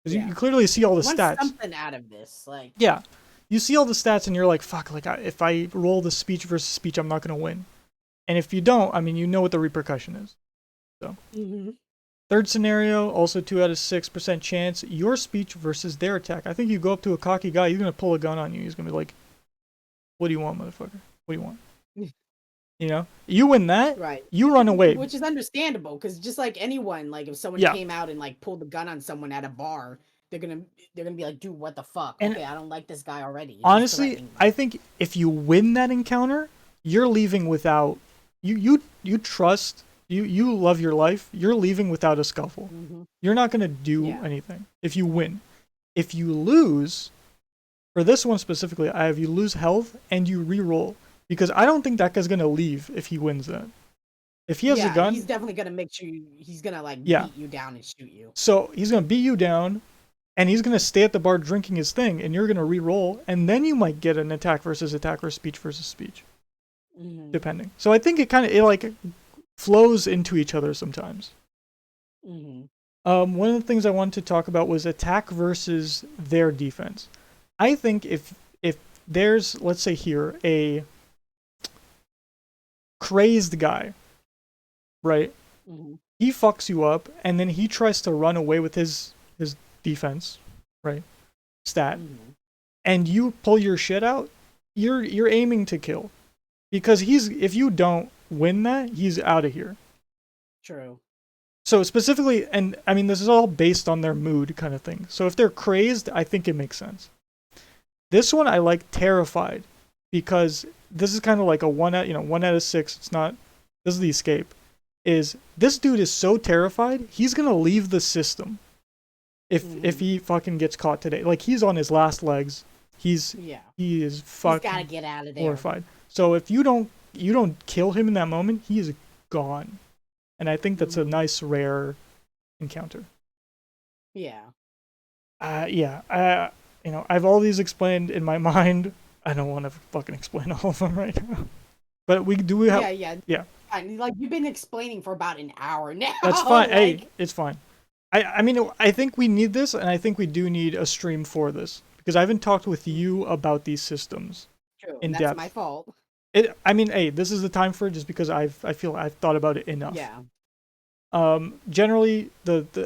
Because Yeah. you clearly see all the Want stats. something out of this, like. Yeah, you see all the stats and you're like, fuck, like if I roll the speech versus speech, I'm not gonna win. And if you don't, I mean, you know what the repercussion is. So. Third scenario, also 2 out of 6% chance, your speech versus their attack. I think you go up to a cocky guy, he's gonna pull a gun on you. He's gonna be like, "What do you want, motherfucker? What do you want?" You know, you win that, Right. you run away. Which is understandable, because just like anyone, like if someone Yeah. came out and like pulled a gun on someone at a bar, they're gonna be like, dude, what the fuck? And okay, I don't like this guy already. He's honestly, threatening me. I think if you win that encounter, you're leaving without you trust. You love your life. You're leaving without a scuffle. You're not gonna do anything if you win. If you lose, for this one specifically, I have you lose health and you re-roll, because I don't think that guy's gonna leave if he wins that. If he has a gun, he's definitely gonna make sure he's gonna like Yeah. beat you down and shoot you. so he's gonna beat you down, and he's gonna stay at the bar drinking his thing, and you're gonna re-roll, and then you might get an attack versus attack or speech versus speech, depending. So I think it like flows into each other sometimes. One of the things I wanted to talk about was attack versus their defense. I think if there's, let's say here, a crazed guy, right? He fucks you up, and then he tries to run away with his defense, right? Stat. And you pull your shit out, you're aiming to kill. Because if you don't win that, he's out of here. True. So specifically, and I mean, this is all based on their mood kind of thing. So if they're crazed, I think it makes sense. This one I like terrified, because this is kind of like a 1 out of 6. It's not, this is the escape. Is this dude is so terrified, he's gonna leave the system if he fucking gets caught today. Like, he's on his last legs. He is fucking He's gotta get out of there. horrified. So if you don't kill him in that moment, he is gone. And I think that's a nice rare encounter. Yeah. I've all these explained in my mind. I don't want to fucking explain all of them right now. But we have Yeah. Like, you've been explaining for about an hour now. That's fine. Like, Hey, it's fine. I mean, I think we need this, and I think we do need a stream for this, because I haven't talked with you about these systems true. in That's depth. my fault. I mean, hey, this is the time for it, just because I feel I've thought about it enough. Yeah. Generally,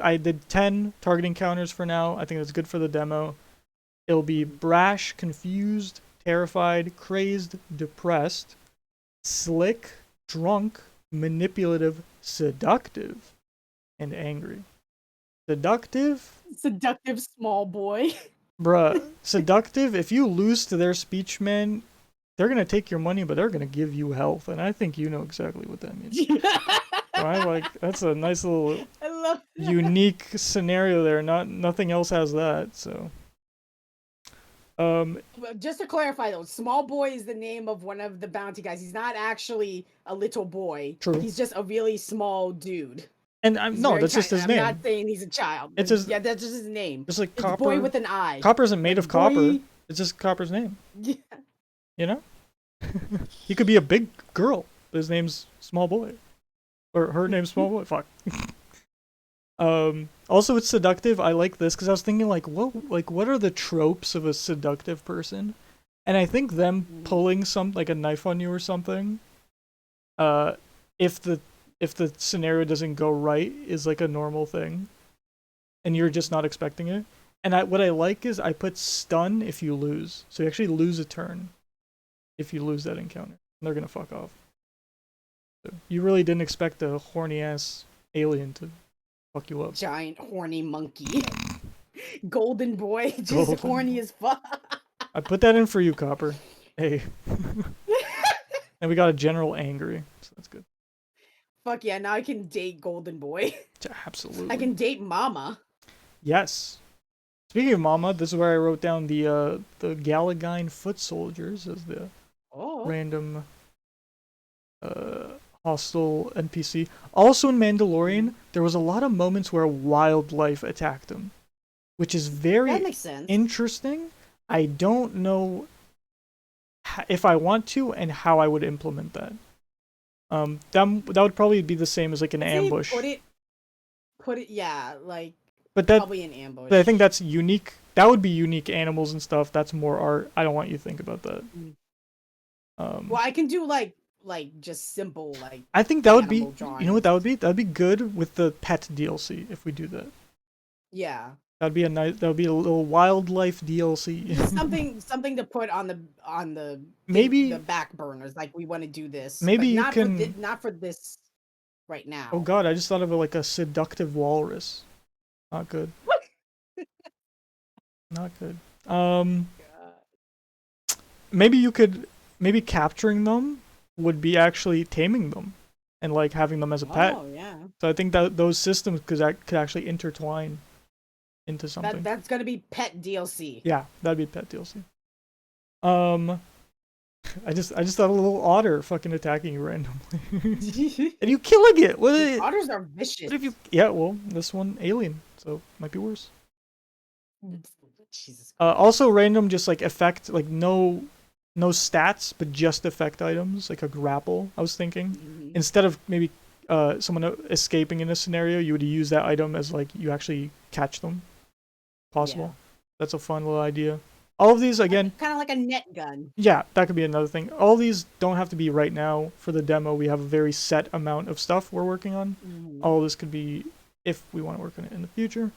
I did 10 targeting counters for now. I think that's good for the demo. It'll be brash, confused, terrified, crazed, depressed, slick, drunk, manipulative, seductive, and angry. Seductive small boy. Bruh, seductive, if you lose to their speech, man, they're gonna take your money, but they're gonna give you health, and I think you know exactly what that means. So that's a nice little I love that. unique scenario there. Nothing else has that, so. Just to clarify though, small boy is the name of one of the bounty guys. He's not actually a little boy. True. He's just a really small dude. And that's just his name. I'm not saying he's a child. It's his, yeah, that's just his name. Just like it's Copper. Boy with an eye. Copper isn't made of boy... copper. It's just Copper's name. Yeah. You know? He could be a big girl, but his name's Small Boy. Or her name's Small Boy. Fuck. Also, it's seductive. I like this because I was thinking, what are the tropes of a seductive person? And I think them pulling a knife on you or something, if the scenario doesn't go right, is like a normal thing, and you're just not expecting it. And what I like is I put stun if you lose, so you actually lose a turn if you lose that encounter. They're gonna fuck off. So you really didn't expect a horny ass alien to fuck you up. Giant horny monkey. Golden boy, just horny as fuck. I put that in for you, Copper. Hey. And we got a general angry, so that's good. Fuck yeah, now I can date Golden Boy. Absolutely. I can date Mama. Yes. Speaking of Mama, this is where I wrote down the Galagine foot soldiers as the random hostile NPC. Also in Mandalorian, there was a lot of moments where wildlife attacked him, which is very that makes sense. interesting. I don't know if I want to and how I would implement that. That would probably be the same as like an ambush. Put it, yeah, like But that, Probably an ambush. but I think that's unique. That would be unique animals and stuff. That's more art. I don't want you to think about that. Well, I can do like just simple like. I think that would be. animal You know what drawings. that would be? That'd be good with the pet DLC if we do that. Yeah. That'd be a nice. That would be a little wildlife DLC. something to put on the Maybe- the back burners. Like we want to do this. Maybe but you not can- not for this right now. Oh god, I just thought of like a seductive walrus. Not good. Not good. Maybe you could. Maybe capturing them would be actually taming them, and like having them as a pet. Oh yeah. So I think that those systems could actually intertwine into something. That's gonna be pet DLC. Yeah, that'd be pet DLC. I just thought a little otter fucking attacking you randomly, and you killing it. Otters are vicious. What if you? Yeah, well, this one alien, so might be worse. Jesus. Also random, just like effect, like no stats, but just effect items, like a grapple. I was thinking Mhm. instead of maybe someone escaping in a scenario, you would use that item as like you actually catch them. Possible. That's a fun little idea. All of these again. Kind of like a net gun. Yeah, that could be another thing. All these don't have to be right now for the demo. We have a very set amount of stuff we're working on. Mhm. All of this could be if we want to work on it in the future.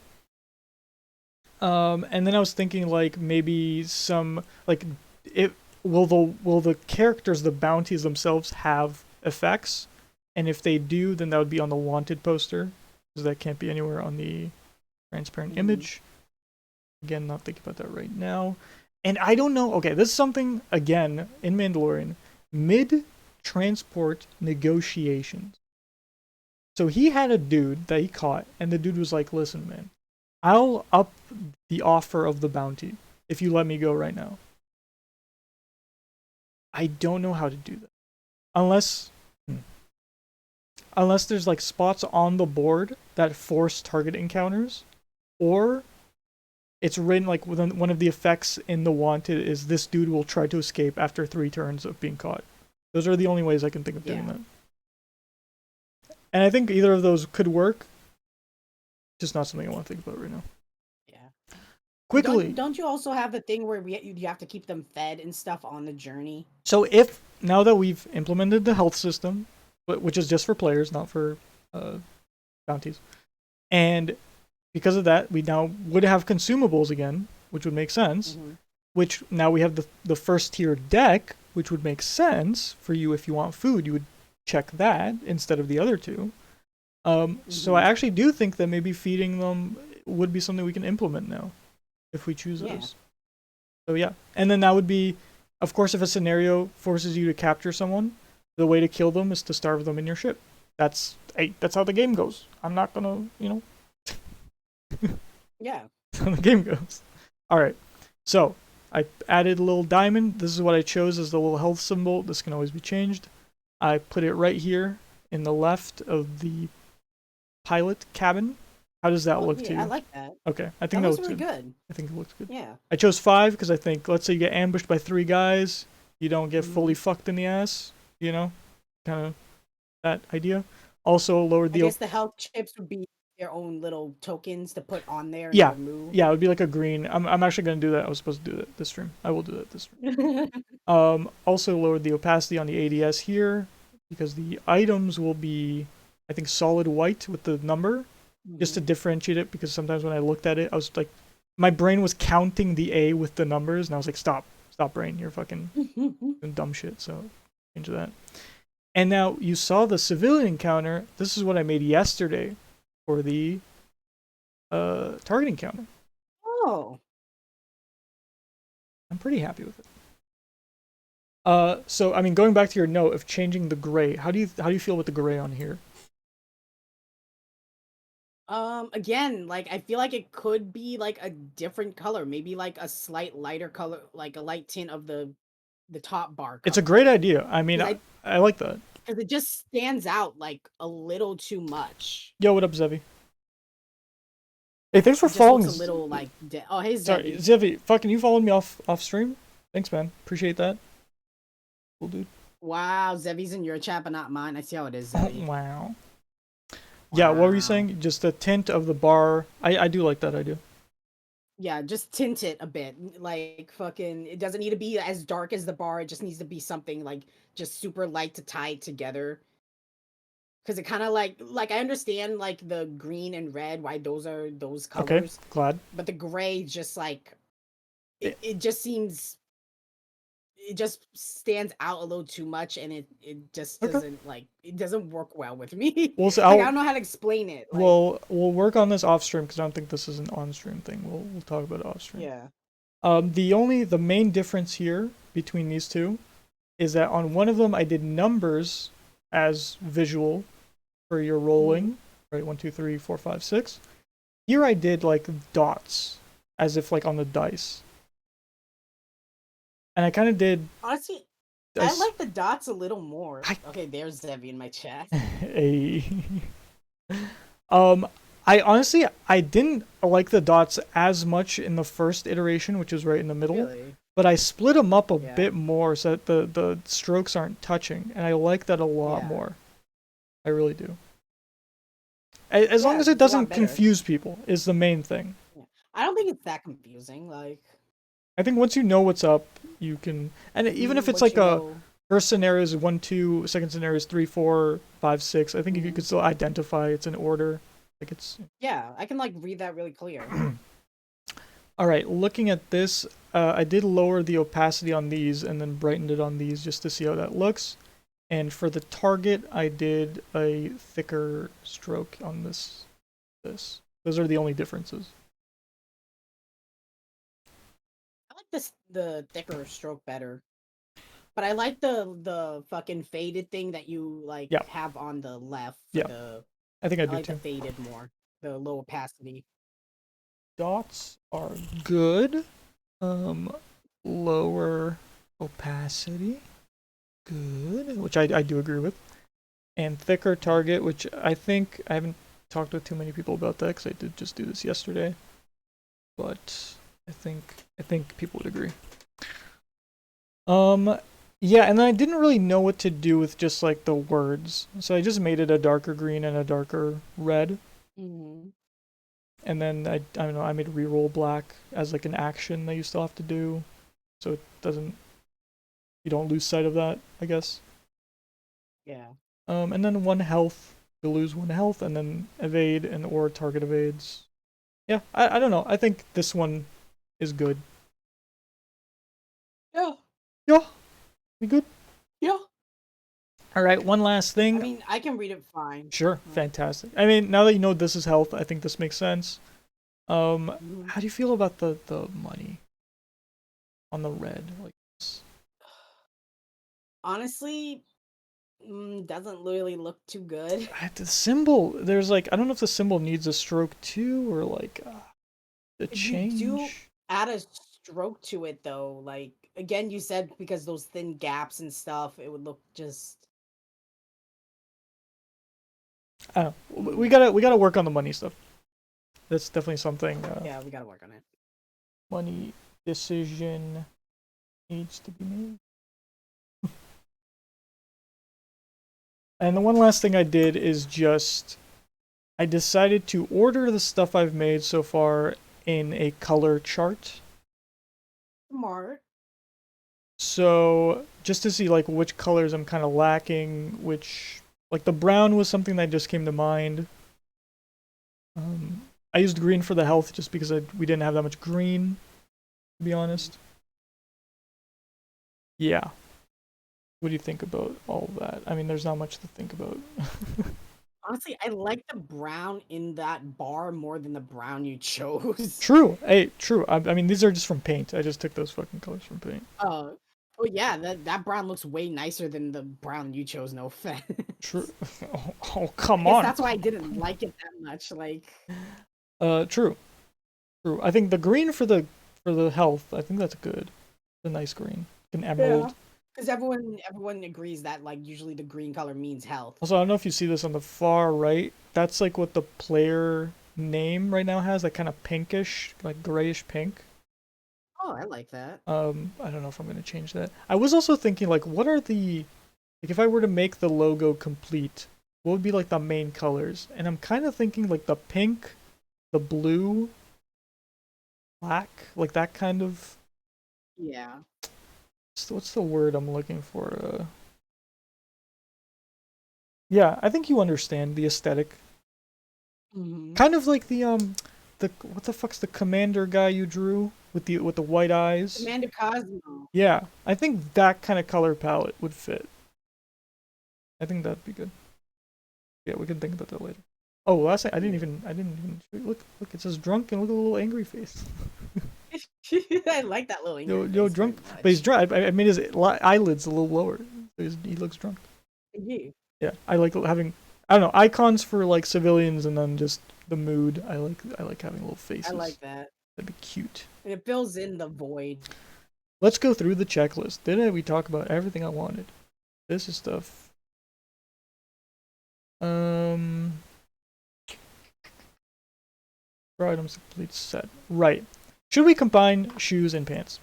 And then I was thinking like maybe some like will the characters, the bounties themselves have effects? And if they do, then that would be on the wanted poster, because that can't be anywhere on the transparent image. Again, not thinking about that right now. And I don't know. Okay, this is something, again, in Mandalorian. Mid-transport negotiations. So he had a dude that he caught, and the dude was like, listen, man, I'll up the offer of the bounty if you let me go right now. I don't know how to do that. Unless there's like spots on the board that force target encounters, or it's written like one of the effects in the wanted is this dude will try to escape after 3 turns of being caught. Those are the only ways I can think of doing that. And I think either of those could work. Just not something I want to think about right now. Yeah. Quickly. Don't you also have the thing where you have to keep them fed and stuff on the journey? So if now that we've implemented the health system, which is just for players, not for bounties, and because of that, we now would have consumables again, which would make sense. Mm-hmm. Which now we have the first tier deck, which would make sense for you if you want food. You would check that instead of the other two. So I actually do think that maybe feeding them would be something we can implement now, if we choose those. So yeah, and then that would be, of course, if a scenario forces you to capture someone, the way to kill them is to starve them in your ship. That's how the game goes. I'm not gonna, Yeah. That's how the game goes. All right, so I added a little diamond. This is what I chose as the little health symbol. This can always be changed. I put it right here in the left of the pilot cabin. How does that look to you? I like that. Okay, I think That that looks really good. good. I think it looks good. Yeah. I chose 5 because I think, let's say you get ambushed by 3 guys, you don't get fully fucked in the ass, kind of that idea. Also lowered I the... guess the health chips would be their own little tokens to put on there. And Yeah, remove. yeah, it would be like a green. I'm actually going to do that. I was supposed to do that this stream. I will do that this stream. Also lowered the opacity on the ADS here, because the items will be, I think, solid white with the number, just to differentiate it, because sometimes when I looked at it, I was like, my brain was counting the A with the numbers, and I was like, stop brain, you're fucking doing dumb shit, so change that. And now you saw the civilian encounter. This is what I made yesterday for the target encounter. Oh. I'm pretty happy with it. So I mean, going back to your note of changing the gray, how do you feel with the gray on here? Again, like I feel like it could be like a different color, maybe like a slight lighter color, like a light tint of the top bar color. It's a great idea. I mean, I like that. Because it just stands out like a little too much. Yo, what up, Zevi? Hey, thanks for It just following. looks a little like oh, hey, Zevi. Sorry, Zevi. Fucking, you followed me off stream. Thanks, man. Appreciate that. Cool, dude. Wow, Zevi's in your chat, but not mine. I see how it is, Zevi. Wow. Yeah, what were you Wow. saying? Just the tint of the bar. I do like that, I do. Yeah, just tint it a bit. Like fucking it doesn't need to be as dark as the bar. It just needs to be something like just super light to tie it together. Cause it kind of like I understand like the green and red, why those are those Okay, colors, glad. but the gray just like Eh, it just seems it just stands out a little too much, and it just Okay. doesn't like it doesn't work well with me. We'll see. Like I don't know how to explain it. Like We'll work on this off stream because I don't think this is an on stream thing. We'll talk about it off stream. yeah. The main difference here between these two is that on one of them I did numbers as visual for your rolling, right? 1, 2, 3, 4, 5, 6. Here I did like dots, as if like on the dice, and I kind of did Honestly, I dice. like the dots a little more. Okay, there's Zevi in my chat. a I honestly I didn't like the dots as much in the first iteration, which is right in the middle. Really? But I split them up a Yeah. bit more so that the strokes aren't touching, and I like that a lot Yeah. more. I really do. As long Yeah, as it it's a lot doesn't better. confuse people is the main thing. I don't think it's that confusing. Like I think once you know what's up, you can, and even if it's once like you a know- first scenario is 1, 2, second scenario is 3, 4, 5, 6. I think you Mhm. could still identify it's in order. Like it's yeah, I can like read that really clear. all right. Looking at this, I did lower the opacity on these and then brightened it on these just to see how that looks. And for the target, I did a thicker stroke on this. Those are the only differences. I like the thicker stroke better. But I like the fucking faded thing that you like Yeah. have on the left for Yeah. the I think I I do like too. the faded more. The low opacity. Dots are good. Lower opacity, good, which I do agree with. And thicker target, which I think I haven't talked with too many people about that because I did just do this yesterday. But I think people would agree. Yeah, and then I didn't really know what to do with just like the words, so I just made it a darker green and a darker red. Mm-hmm. And then I don't know, I made reroll black as like an action that you still have to do, so it doesn't, you don't lose sight of that, I guess. Yeah. And then 1 health, you lose 1 health, and then evade and or target evades. Yeah, I don't know. I think this one is good. Yeah. Yeah, we good. Yeah. All right, one last thing. I mean, I can read it fine. Sure, fantastic. I mean, now that you know this is health, I think this makes sense. How do you feel about the money on the red? Like, Honestly, doesn't really look too good. the symbol, there's like, I don't know if the symbol needs a stroke too or like the change. You do add a stroke to it though. Like again, you said because those thin gaps and stuff, it would look just. I don't know. We gotta work on the money stuff. That's definitely something. Yeah, we gotta work on it. Money decision needs to be made. And the one last thing I did is just I decided to order the stuff I've made so far in a color chart. Smart. So just to see like which colors I'm kind of lacking, which like the brown was something that just came to mind. I used green for the health just because we didn't have that much green, to be honest. Yeah. What do you think about all of that? I mean, there's not much to think about. Honestly, I like the brown in that bar more than the brown you chose. True. Hey, true. I mean, these are just from paint. I just took those fucking colors from paint. Oh yeah, that brown looks way nicer than the brown you chose. No offense. True. Oh, come I guess on. that's why I didn't like it that much. Like, True. True. I think the green for the health, I think that's good. It's a nice green. An emerald. because everyone agrees that like usually the green color means health. Also, I don't know if you see this on the far right. That's like what the player name right now has, like kind of pinkish, like grayish pink. Oh, I like that. I don't know if I'm gonna change that. I was also thinking like what are the, like if I were to make the logo complete, what would be like the main colors? And I'm kind of thinking like the pink, the blue, black, like that kind of. Yeah. What's the word I'm looking for? Yeah, I think you understand the aesthetic. Mm-hmm. Kind of like the what the fuck's the commander guy you drew with the white eyes? Commander Cosmo. Yeah, I think that kind of color palette would fit. I think that'd be good. Yeah, we can think about that later. Oh, last night I didn't even look, it says drunk and look at the little angry face. I like that little angry Yo, face drunk, very much. but he's drunk. I made his eyelids a little lower. So he looks drunk. Yeah. Yeah, I like having, I don't know, icons for like civilians and then just the mood. I like having little faces. I like that. That'd be cute. And it fills in the void. Let's go through the checklist. Didn't we talk about everything I wanted? This is stuff. For items complete set. Right. Should we combine shoes and pants?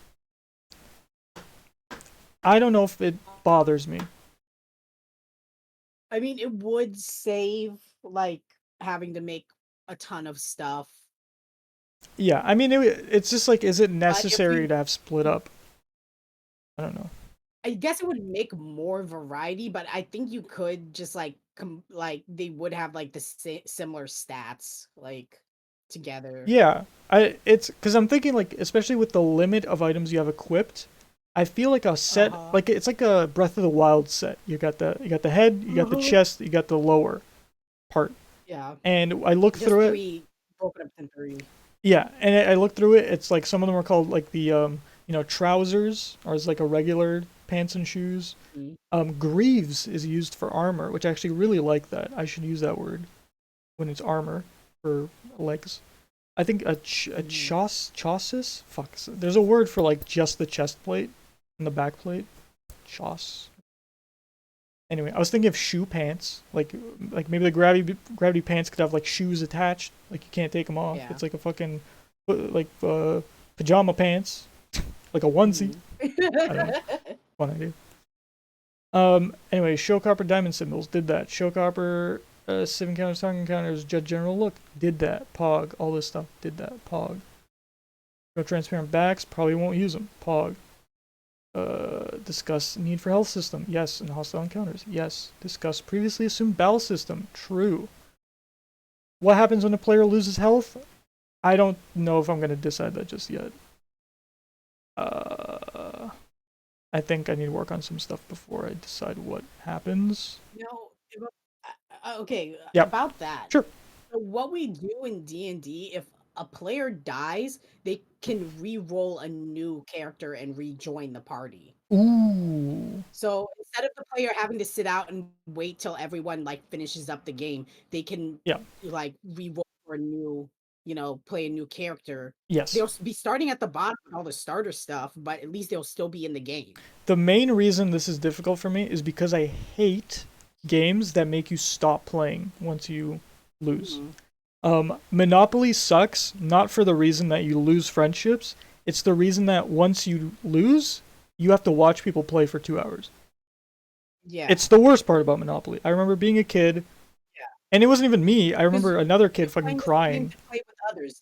I don't know if it bothers me. I mean, it would save like having to make a ton of stuff. Yeah, I mean, it's just like, is it necessary we- to have split up? I don't know. I guess it would make more variety, but I think you could just like like they would have like the similar stats like together. Yeah, it's because I'm thinking like, especially with the limit of items you have equipped, I feel like a set like it's like a Breath of the Wild set. You got the head, you got the chest, you got the lower part. Yeah. And I looked Just through three, broken up in three. Yeah, and I looked through it. It's like some of them are called like the trousers, or it's like a regular pants and shoes. Greaves is used for armor, which I actually really like that. I should use that word when it's armor for legs. I think a chassis? Fuck. There's a word for like just the chest plate and the back plate. Chas. Anyway, I was thinking of shoe pants. Like maybe the gravity pants could have like shoes attached. Like you can't take them off. Yeah. It's like a fucking like pajama pants, like a onesie. I don't know. Fun idea. Anyway, show copper diamond symbols did that. Show copper civ encounters, talking encounters, judge general look did that. Pog, all this stuff did that. Pog. Show transparent backs, probably won't use them. Pog. Discuss need for health system. Yes, and hostile encounters. Yes. Discuss previously assumed battle system. True. What happens when a player loses health? I don't know if I'm going to decide that just yet. I think I need to work on some stuff before I decide what happens. Okay, Yep. about that. Sure. So what we do in D&D, if a player dies, they can re-roll a new character and rejoin the party. Ooh. So instead of the player having to sit out and wait till everyone like finishes up the game, they can like re-roll for a new, play a new character. Yes. They'll be starting at the bottom with all the starter stuff, but at least they'll still be in the game. The main reason this is difficult for me is because I hate games that make you stop playing once you lose. Monopoly sucks, not for the reason that you lose friendships. It's the reason that once you lose, you have to watch people play for 2 hours. Yeah. It's the worst part about Monopoly. I remember being a kid, and it wasn't even me. I remember another kid fucking crying. To play with others.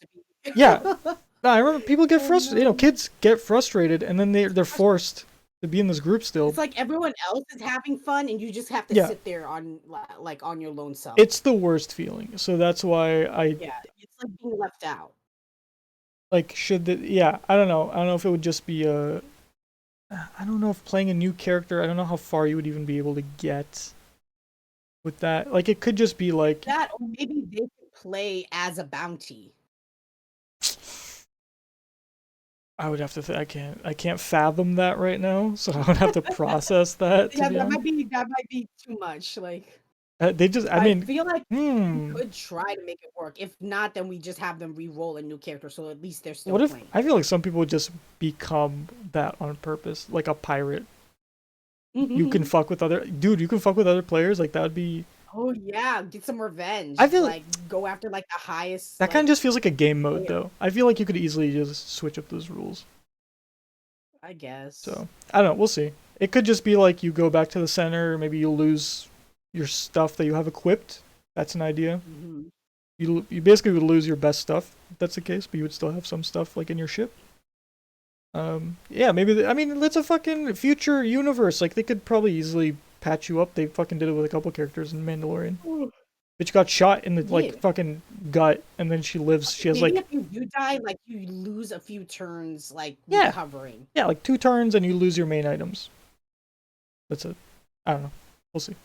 Yeah. No, I remember people get frustrated. No. Kids get frustrated, and then they're forced to be in this group still. It's like everyone else is having fun, and you just have to sit there on your lone self. It's the worst feeling. So that's why it's like being left out. Like, I don't know. I don't know if it would just be I don't know if playing a new character, I don't know how far you would even be able to get with that. Like, it could just be like that, or maybe they could play as a bounty. I would have to I can't fathom that right now, so I would have to process that. That might be too much. Like I feel like we could try to make it work. If not, then we just have them re-roll a new character, so at least they're still playing. I feel like some people would just become that on purpose, like a pirate. You can fuck with other players, like that would be. Oh yeah, get some revenge. I feel like go after like the highest. That kind of just feels like a game mode, though. I feel like you could easily just switch up those rules. I guess. So I don't know. We'll see. It could just be like you go back to the center. Maybe you lose your stuff that you have equipped. That's an idea. Mm-hmm. You basically would lose your best stuff if that's the case, but you would still have some stuff like in your ship. Yeah, maybe I mean, it's a fucking future universe. Like they could probably easily patch you up. They fucking did it with a couple characters in Mandalorian. Bitch got shot in the like Yeah. fucking gut, and then she lives. She has Maybe like if you do die, like you lose a few turns, like Yeah. recovering. yeah, like 2 turns, and you lose your main items. That's it. I don't know. We'll see.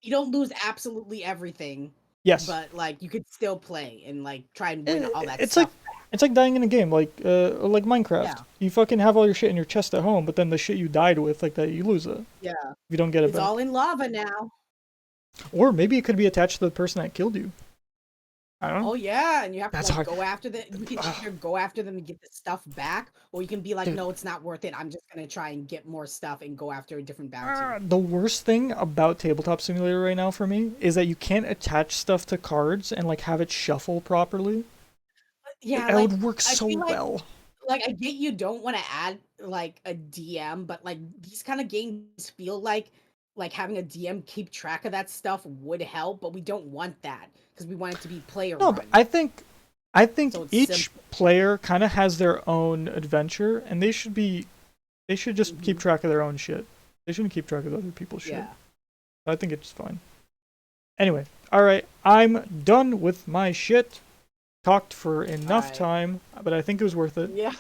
You don't lose absolutely everything, Yes. but like you could still play and like try and win all that It's stuff. It's like dying in a game, like Minecraft. Yeah. You fucking have all your shit in your chest at home, but then the shit you died with, like that, you lose it. Yeah. If you don't get it It's back. all in lava now. Or maybe it could be attached to the person that killed you. I don't know. Oh yeah, and you have That's to like hard. go after them. You can either go after them and get the stuff back, or you can be like, Dude. no, it's not worth it. I'm just gonna try and get more stuff and go after a different bounty. The worst thing about Tabletop Simulator right now for me is that you can't attach stuff to cards and like have it shuffle properly. Yeah, It like would work I so feel like, well. like I get you don't want to add like a DM, but like these kind of games feel like having a DM keep track of that stuff would help, but we don't want that because we want it to be player No, run. but I think So it's each simple. player kind of has their own adventure, and they should just keep Mhm. track of their own shit. They shouldn't keep track of other people's shit. Yeah. I think it's fine. Anyway, all right, I'm done with my shit. Talked for enough Alright. time, but I think it was worth it. Yeah,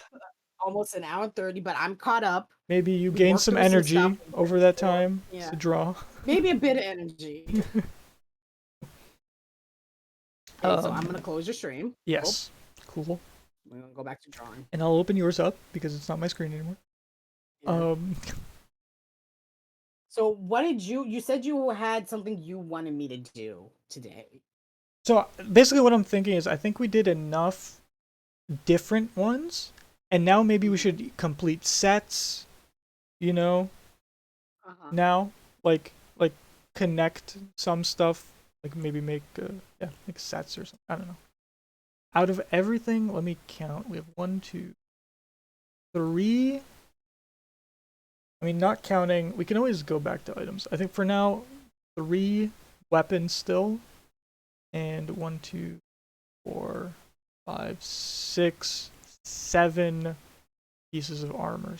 almost an hour and 30, but I'm caught up. Maybe you We gained worked some through some energy stuff over that before. time. Yeah. It's a draw. Maybe a bit of energy. Okay, so I'm gonna close your stream. Yes. Cool. We're gonna go back to drawing. And I'll open yours up because it's not my screen anymore. Yeah. So what did you said you had something you wanted me to do today. So basically what I'm thinking is I think we did enough different ones, and now maybe we should complete sets, you know, Uh-huh. now, like connect some stuff, like maybe make sets or something. I don't know. Out of everything, let me count. We have 1, 2, 3. I mean, not counting. We can always go back to items. I think for now, 3 weapons still, and 1, 2, 4, 5, 6, 7 pieces of armor.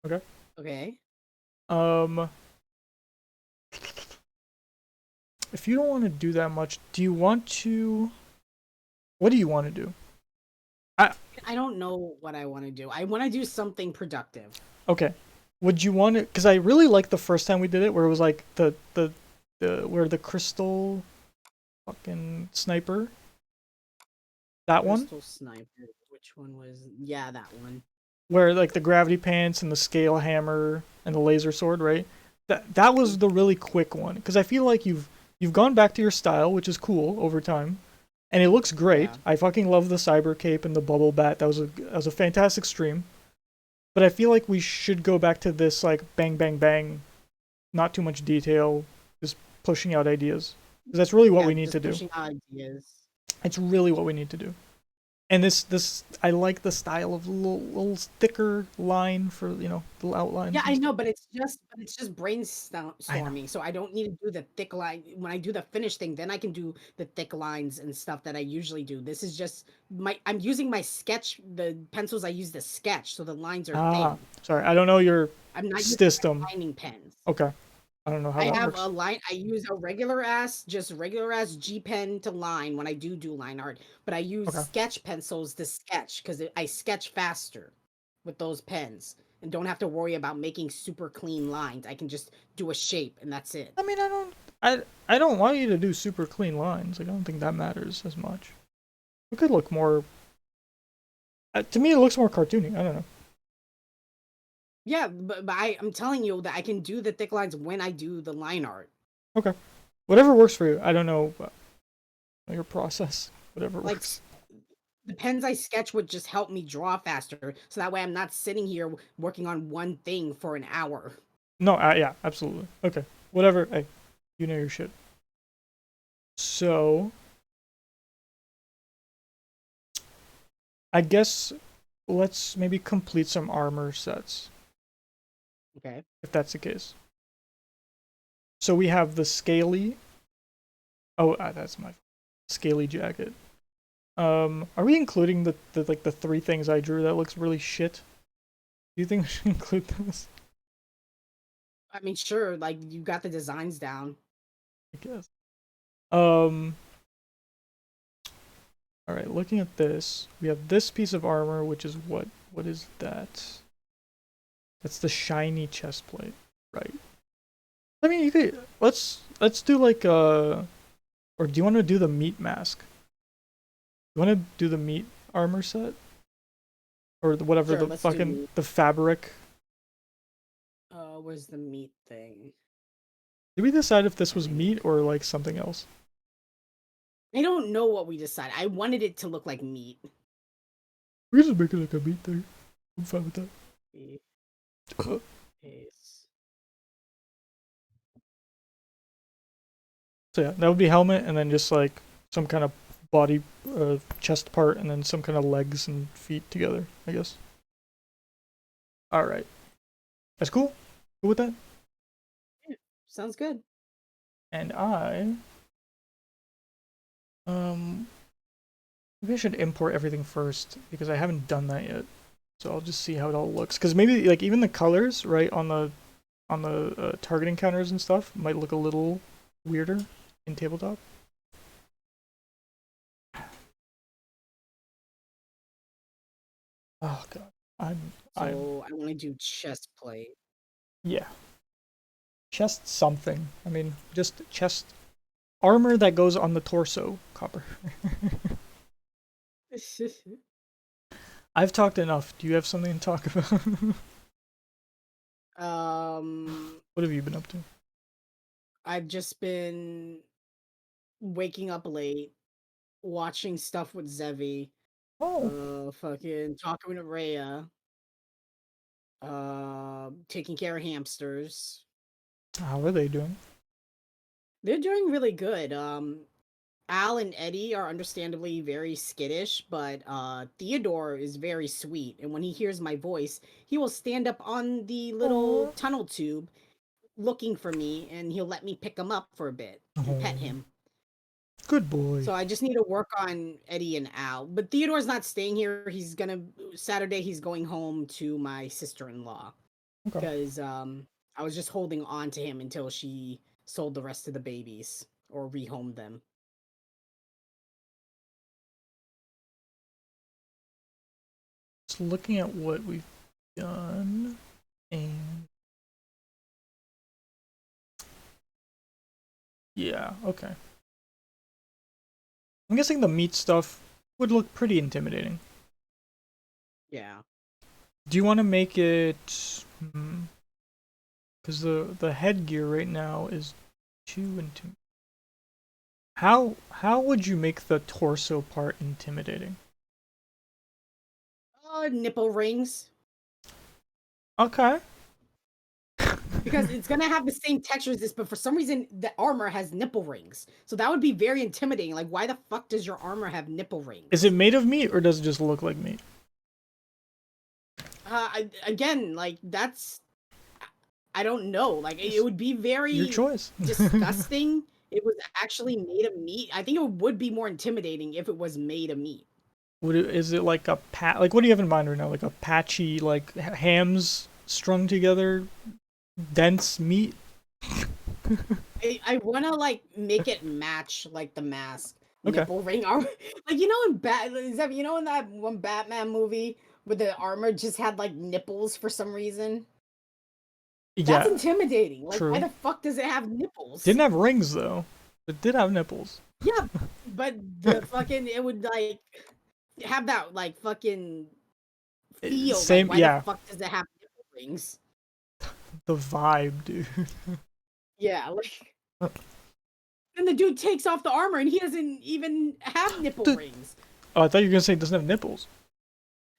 Okay. Okay. If you don't want to do that much, do you want to? What do you want to do? I don't know what I want to do. I want to do something productive. Okay. Would you want to? Because I really liked the first time we did it, where it was like the where the crystal fucking sniper. That one? Crystal Sniper. Which one was? Yeah, that one. Where like the gravity pants and the scale hammer and the laser sword, right? That was the really quick one, because I feel like you've gone back to your style, which is cool over time, and it looks great. Yeah. I fucking love the cyber cape and the bubble bat. That was a fantastic stream. But I feel like we should go back to this like bang bang bang, not too much detail, just pushing out ideas. 'Cause that's really what we need just to do. pushing out ideas. It's really what we need to do. And this I like the style of little thicker line for, you know, little outlines. Yeah, and I stuff. know, but it's just brainstorming. So I don't need to do the thick line. When I do the finished thing, then I can do the thick lines and stuff that I usually do. This is just I'm using my sketch, the pencils I use to sketch, so the lines are thin. Sorry, I don't know your I'm not system. using lining pens. Okay. I don't know how I that have works. a line. I use a regular ass G pen to line when I do line art, but I use Okay. sketch pencils to sketch because I sketch faster with those pens and don't have to worry about making super clean lines. I can just do a shape and that's it. I mean, I don't want you to do super clean lines. Like, I don't think that matters as much. It could look more. To me, it looks more cartoony. I don't know. Yeah, but I'm telling you that I can do the thick lines when I do the line art. Okay. Whatever works for you. I don't know your process. Whatever Like, works. the pens I sketch would just help me draw faster, so that way I'm not sitting here working on one thing for an hour. No, yeah, absolutely. Okay. Whatever. Hey, you know your shit. So, I guess let's maybe complete some armor sets. Okay. if that's the case. So we have the scaly. Oh, that's my scaly jacket. Are we including the like the 3 things I drew that looks really shit? Do you think we should include those? I mean, sure. Like you got the designs down. I guess. All right. Looking at this, we have this piece of armor, which is what? What is that? That's the shiny chest plate, right? I mean, you could let's do like or do you want to do the meat mask? You want to do the meat armor set, or whatever Sure, the let's do fucking meat. the fabric? Where's the meat thing? Did we decide if this was meat or like something else? I don't know what we decided. I wanted it to look like meat. We can just make it like a meat thing. I'm fine with that. Case. So yeah, that would be helmet, and then just like some kind of body, chest part, and then some kind of legs and feet together, I guess. All right, that's cool. Cool with that. Yeah, sounds good. And maybe I should import everything first because I haven't done that yet. So I'll just see how it all looks. Because maybe like even the colors, right, on the targeting counters and stuff might look a little weirder in tabletop. Oh god, I'm I want to do chest plate. yeah, chest something. I mean, just chest armor that goes on the torso. Copper. I've talked enough. Do you have something to talk about? What have you been up to? I've just been waking up late, watching stuff with Zevi, Oh, fucking talking to Rhea, taking care of hamsters. how are they doing? They're doing really good. Al and Eddie are understandably very skittish, but Theodore is very sweet. And when he hears my voice, he will stand up on the little Aw. tunnel tube looking for me, and he'll let me pick him up for a bit and pet Oh. him. Good boy. So I just need to work on Eddie and Al. But Theodore's not staying here. Saturday he's going home to my sister-in-law. Okay. Because I was just holding on to him until she sold the rest of the babies or rehomed them. Just looking at what we've done, and yeah, okay. I'm guessing the meat stuff would look pretty intimidating. Yeah. Do you want to make it? Because the headgear right now is 2 and 2. How would you make the torso part intimidating? Nipple rings. Okay. Because it's gonna have the same texture as this, but for some reason the armor has nipple rings. So that would be very intimidating. Like, why the fuck does your armor have nipple rings? Is it made of meat or does it just look like meat? Again, like that's I don't know. Like it would be very Your choice. disgusting. It was actually made of meat. I think it would be more intimidating if it was made of meat. Is it like a like what do you have in mind right now? Like a patchy, like hams strung together, dense meat? I want to like make it match like the mask. Okay. Nipple ring armor. Like in in that one Batman movie where the armor just had like nipples for some reason? That's Yeah, intimidating. Like true. why the fuck does it have nipples? Didn't have rings though. It did have nipples. Yeah, but the fucking it would like have that like fucking feel. Same, Like, why yeah. the fuck does it have nipple rings? The vibe, dude. Yeah, like. And the dude takes off the armor and he doesn't even have nipple rings. Oh, I thought you were gonna say it doesn't have nipples.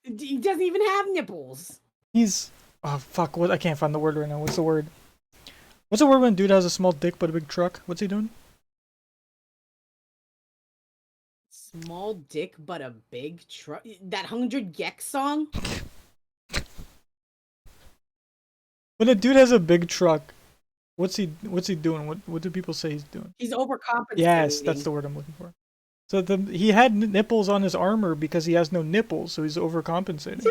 He doesn't even have nipples. He's oh fuck, what I can't find the word right now. What's the word? What's the word when a dude has a small dick but a big truck? What's he doing? Small dick but a big truck. That 100 Gex song? When a dude has a big truck, what's he doing? What do people say he's doing? He's overcompensating. Yes, that's the word I'm looking for. So he had nipples on his armor because he has no nipples, so he's overcompensating.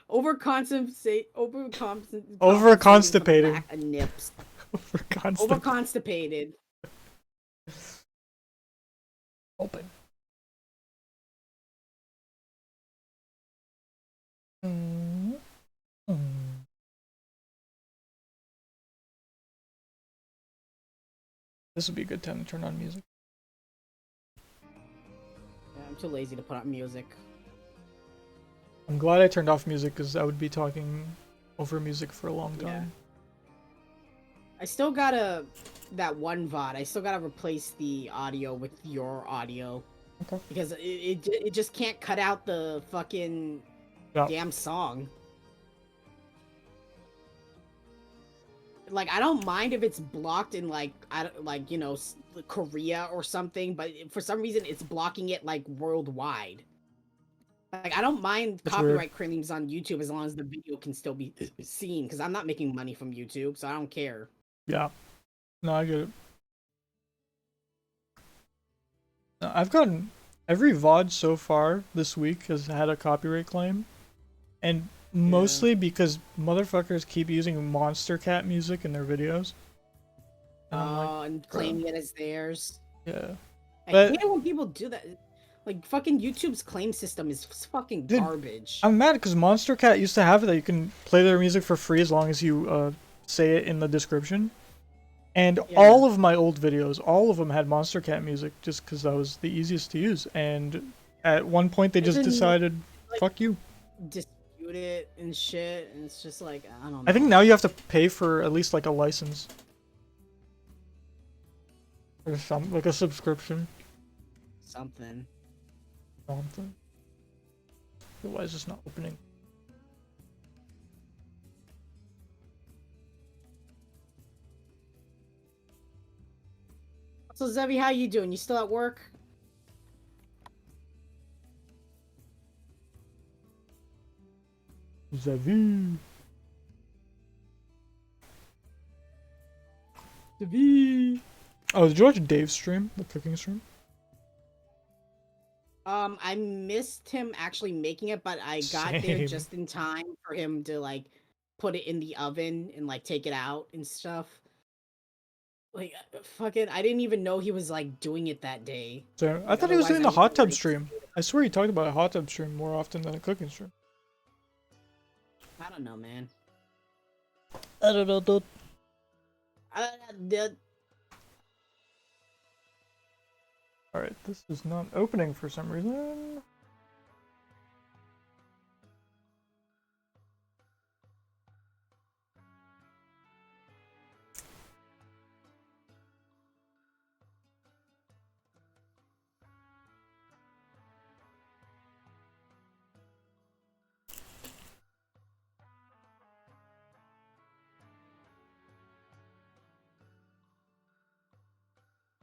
Overconstipating. Nips. Overconstipated. Open. This would be a good time to turn on music. Yeah, I'm too lazy to put on music. I'm glad I turned off music because I would be talking over music for a long time. Yeah. I still gotta that one VOD. I still gotta replace the audio with your audio. Okay. Because it just can't cut out the fucking damn song. Like, I don't mind if it's blocked in like you know, Korea or something, but for some reason it's blocking it like worldwide. Like, I don't mind copyright claims on YouTube as long as the video can still be seen, because I'm not making money from YouTube, so I don't care. Yeah. No, I get it. No, I've gotten every VOD so far this week has had a copyright claim, and mostly because motherfuckers keep using Monster Cat music in their videos. And claiming it as theirs. Yeah. I hate it when people do that. Like, fucking YouTube's claim system is fucking garbage. I'm mad because Monster Cat used to have it that you can play their music for free as long as you say it in the description. And all of my old videos, all of them had Monster Cat music just because that was the easiest to use. And at one point they just decided, like, fuck you. Dispute it and shit, and it's just like, I don't know. I think now you have to pay for at least like a license. Or something, like a subscription. Something. Why is this not opening? So Zevi, how you doing? You still at work? Zevi. Oh, did you watch Dave's stream? The cooking stream? I missed him actually making it, but I got there just in time for him to like put it in the oven and like take it out and stuff. Like, fucking, I didn't even know he was like doing it that day. So I thought he was doing the hot tub stream. I swear he talked about a hot tub stream more often than a cooking stream. I don't know, man. I don't know, dude. Alright, this is not opening for some reason.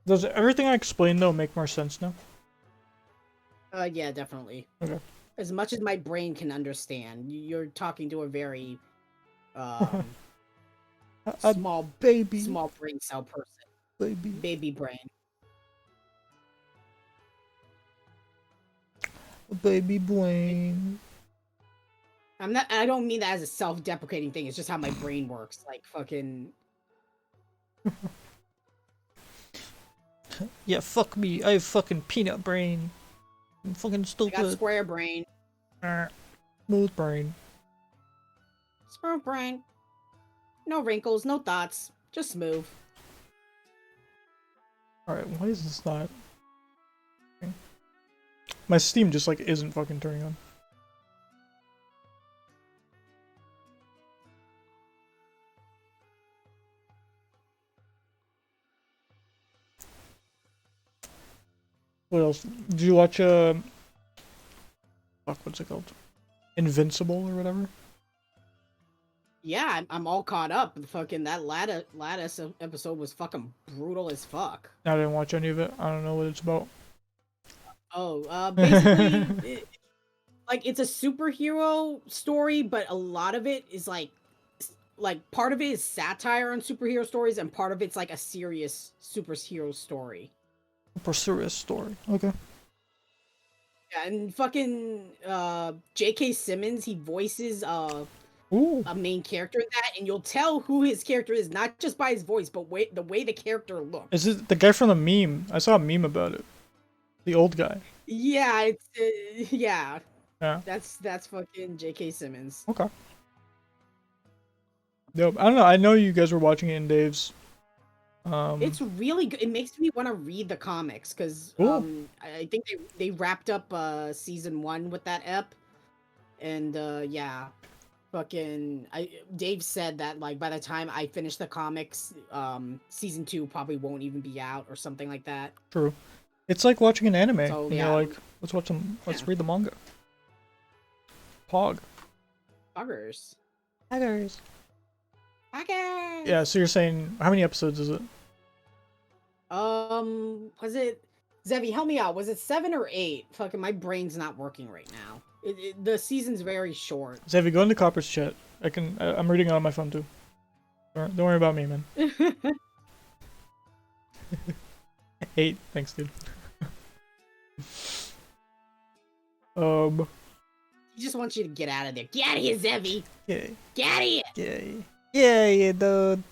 Does everything I explained, though, make more sense now? Yeah, definitely. Okay. As much as my brain can understand, you're talking to a very small brain cell person. Baby brain. Baby brain. I don't mean that as a self-deprecating thing. It's just how my brain works. Like, fucking. Yeah, fuck me. I have fucking peanut brain. I'm fucking stupid. I got square brain. Smooth brain. Smooth brain. No wrinkles, no thoughts. Just smooth. Alright, why is this not... My Steam just, like, isn't fucking turning on. What else? Did you watch, fuck, what's it called? Invincible or whatever? Yeah, I'm all caught up. Fucking that lattice episode was fucking brutal as fuck. I didn't watch any of it. I don't know what it's about. Oh, basically, like, it's a superhero story, but a lot of it is like like part of it is satire on superhero stories, and part of it's like a serious superhero story. For serious story. Okay. Yeah, and fucking J.K. Simmons, he voices Ooh. a main character in that, and you'll tell who his character is not just by his voice, but the way the character looks. Is it the guy from the meme? I saw a meme about it. The old guy. Yeah, it's yeah. Yeah. That's fucking J.K. Simmons. Okay. Dope. I don't know. I know you guys were watching it in Dave's. It's really good. It makes me want to read the comics because I think they wrapped up season 1 with that ep, and yeah, fucking Dave said that like by the time I finish the comics, season 2 probably won't even be out or something like that. True. It's like watching an anime. So, and yeah. you're like, let's read the manga. Pog. Buggers. Buggers. Buggers. Yeah, so you're saying, how many episodes is it? Was it Zevi? Help me out. Was it 7 or 8? Fucking, my brain's not working right now. The season's very short. Zevi, go into Copper's chat. I'm reading it on my phone too. Don't worry about me, man. 8. Thanks, dude. He just wants you to get out of there. Get out of here, Zevi. Yeah. Get out of here. Yeah, dude.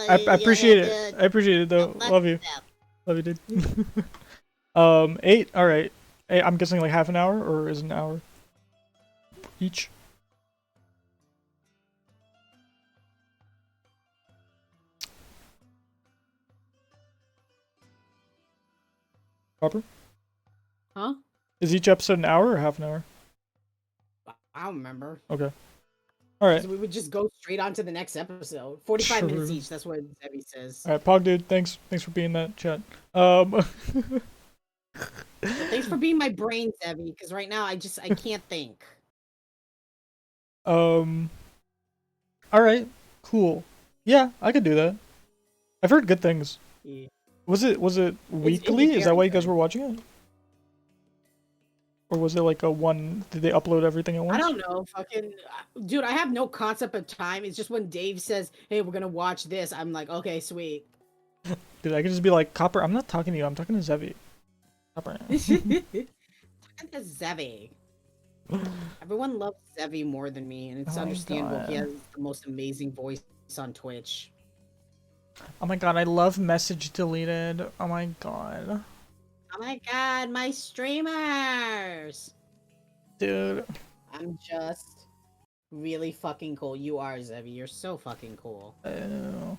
I appreciate it. I appreciate it, though. Love you. Love you, dude. 8. All right. Hey, I'm guessing like half an hour, or is it an hour each? Copper? Huh? Is each episode an hour or half an hour? I don't remember. Okay. All right. So we would just go straight on to the next episode. 45 minutes each. That's what Zevi says. All right, Pog, dude. Thanks for being in that chat. Thanks for being my brain, Zevi, because right now I can't think. All right, cool. Yeah, I could do that. I've heard good things. Yeah. Was it weekly? Is that why you guys were watching it? Or was it like a one? Did they upload everything at once? I don't know. Fucking dude, I have no concept of time. It's just when Dave says, "Hey, we're gonna watch this," I'm like, "Okay, sweet." Dude, I could just be like, Copper, I'm not talking to you. I'm talking to Zevi. Copper. Talking to Zevi. Everyone loves Zevi more than me, and it's understandable. God. He has the most amazing voice on Twitch. Oh my god, I love message deleted. Oh my god. Oh my god, my streamers! Dude. I'm just really fucking cool. You are, Zevi. You're so fucking cool. Oh.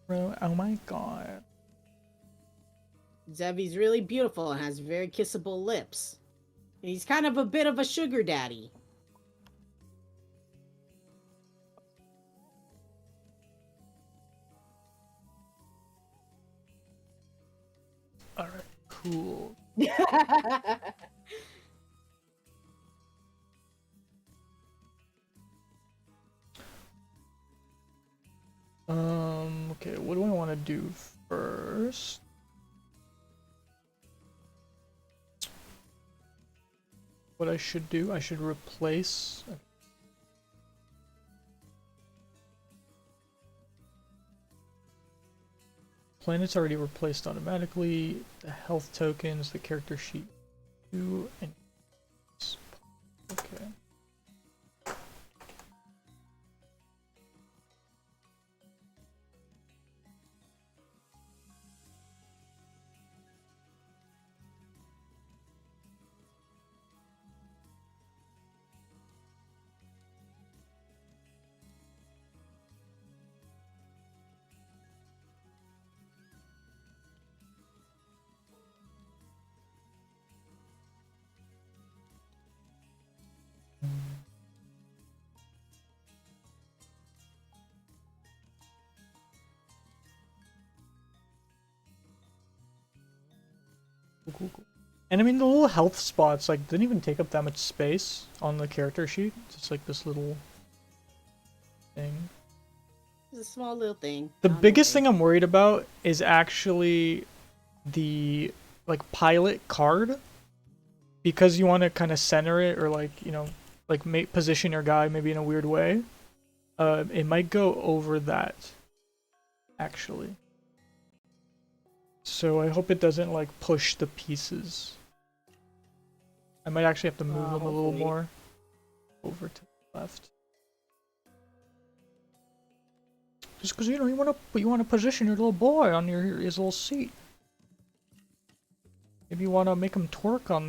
Bro, oh my god. Zevi's really beautiful and has very kissable lips. He's kind of a bit of a sugar daddy. Alright, cool. Okay, what do I want to do first? What I should do, I should replace... Planets already replaced automatically. The health tokens, the character sheet 2, and... Okay. Cool. And I mean, the little health spots, like, didn't even take up that much space on the character sheet. It's just like this little thing. It's a small little thing. The biggest thing I'm worried about is actually the, like, pilot card. Because you want to kind of center it, or, like, you know, like position your guy maybe in a weird way, it might go over that, actually. So I hope it doesn't like push the pieces. I might actually have to move them a little more over to the left. Just because, you know, you want to position your little boy on his little seat. Maybe you want to make him twerk on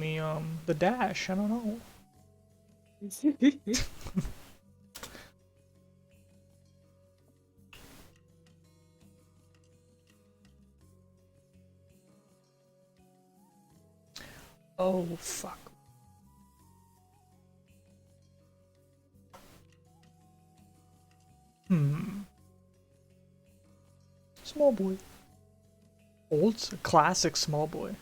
the dash. I don't know. Oh fuck. Small boy. Classic small boy.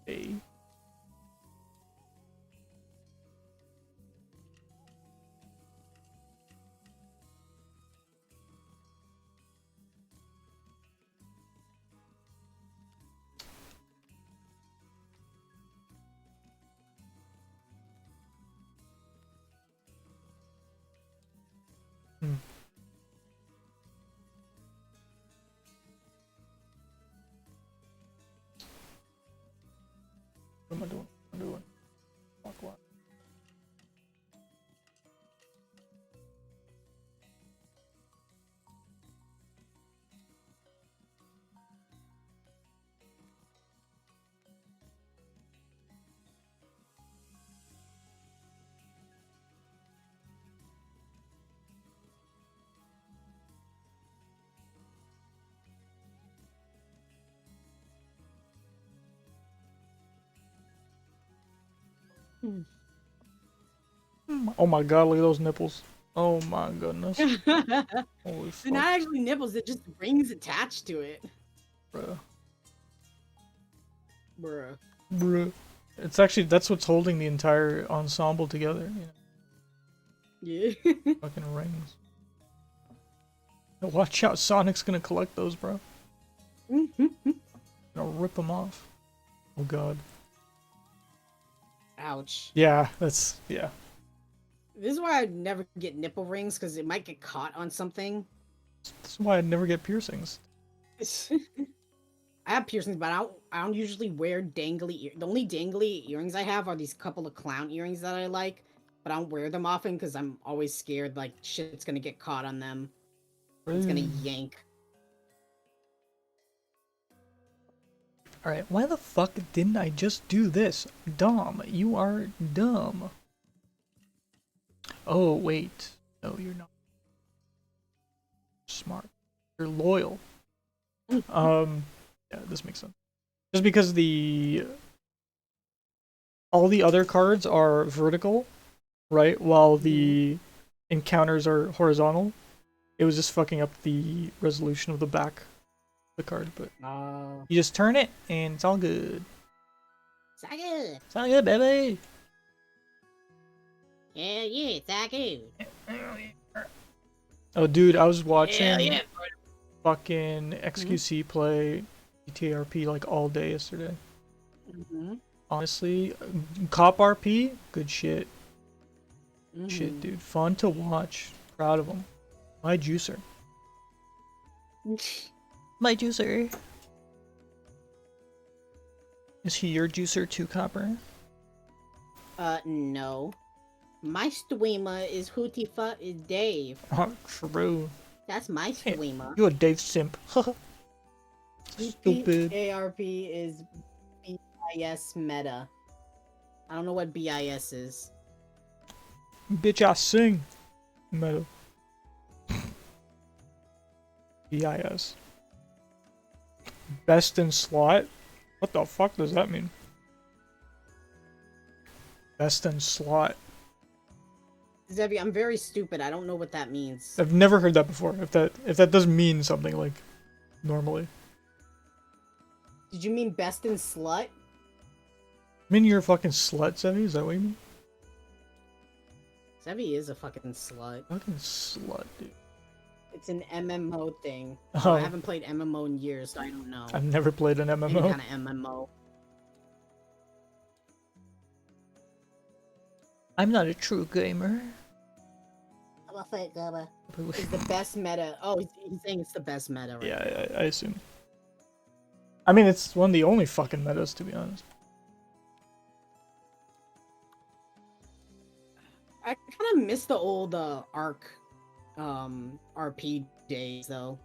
Hey. What am I doing? Fuck what? Oh my god, look at those nipples. Oh my goodness. Holy fuck. They're not actually nipples, they're just rings attached to it. Bruh. Bruh. It's actually, that's what's holding the entire ensemble together. Yeah. Fucking rings. Watch out, Sonic's gonna collect those, bro. Gonna rip them off. Oh god. Ouch. Yeah. This is why I never get nipple rings, because it might get caught on something. That's why I'd never get piercings. I have piercings, but I don't usually wear dangly the only dangly earrings I have are these couple of clown earrings that I like, but I don't wear them often because I'm always scared like shit's gonna get caught on them. It's gonna yank. Alright, why the fuck didn't I just do this? Dumb. You are dumb. Oh, wait. No, you're not. Smart. You're loyal. Yeah, this makes sense. Just because all the other cards are vertical, right? While the encounters are horizontal. It was just fucking up the resolution of the back of the card, but you just turn it and it's all good. It's all good. It's all good, baby. Yeah, it's all good. Oh, dude, I was watching fucking XQC play TRP like all day yesterday. Honestly, Cop RP, good shit. Shit, dude, fun to watch. Proud of him. My juicer. My juicer. Is he your juicer too, Copper? No. My streamer is is Dave. Oh, true. That's my streamer. You're a Dave simp. Stupid. ARP is BIS meta. I don't know what BIS is. Bitch, I sing. Meta. BIS. Best in slot? What the fuck does that mean? Best in slot. Zevi, I'm very stupid. I don't know what that means. I've never heard that before. If that does mean something like normally. Did you mean best in slut? I mean you're a fucking slut, Zevi? Is that what you mean? Zevi is a fucking slut. Fucking slut, dude. It's an MMO thing. Oh. I haven't played MMO in years, so I don't know. I've never played an MMO. Any kind of MMO. I'm not a true gamer. I'm a fake gamer. It's the best meta. Oh, he's saying it's the best meta, right? Yeah, I assume. I mean, it's one of the only fucking metas, to be honest. I kind of miss the old Arc RP days, though.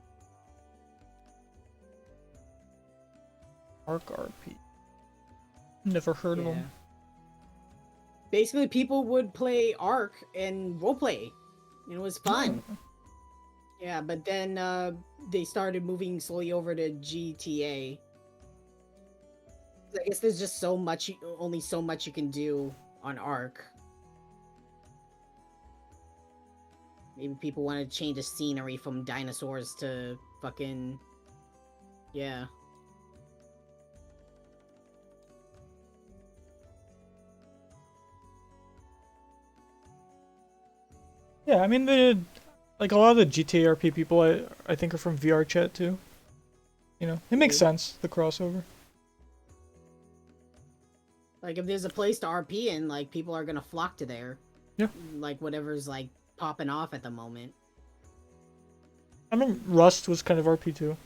Arc RP. Never heard of them. Basically, people would play Arc and roleplay. It was fun. Oh. Yeah, but then they started moving slowly over to GTA. I guess there's just only so much you can do on Arc. Maybe people want to change the scenery from dinosaurs to fucking... Yeah. Yeah, I mean, like a lot of the GTA RP people, I think are from VR chat too. You know, it makes sense, the crossover. Like, if there's a place to RP in, like, people are gonna flock to there. Yeah. Like, whatever's, like, popping off at the moment. I mean, Rust was kind of RP too.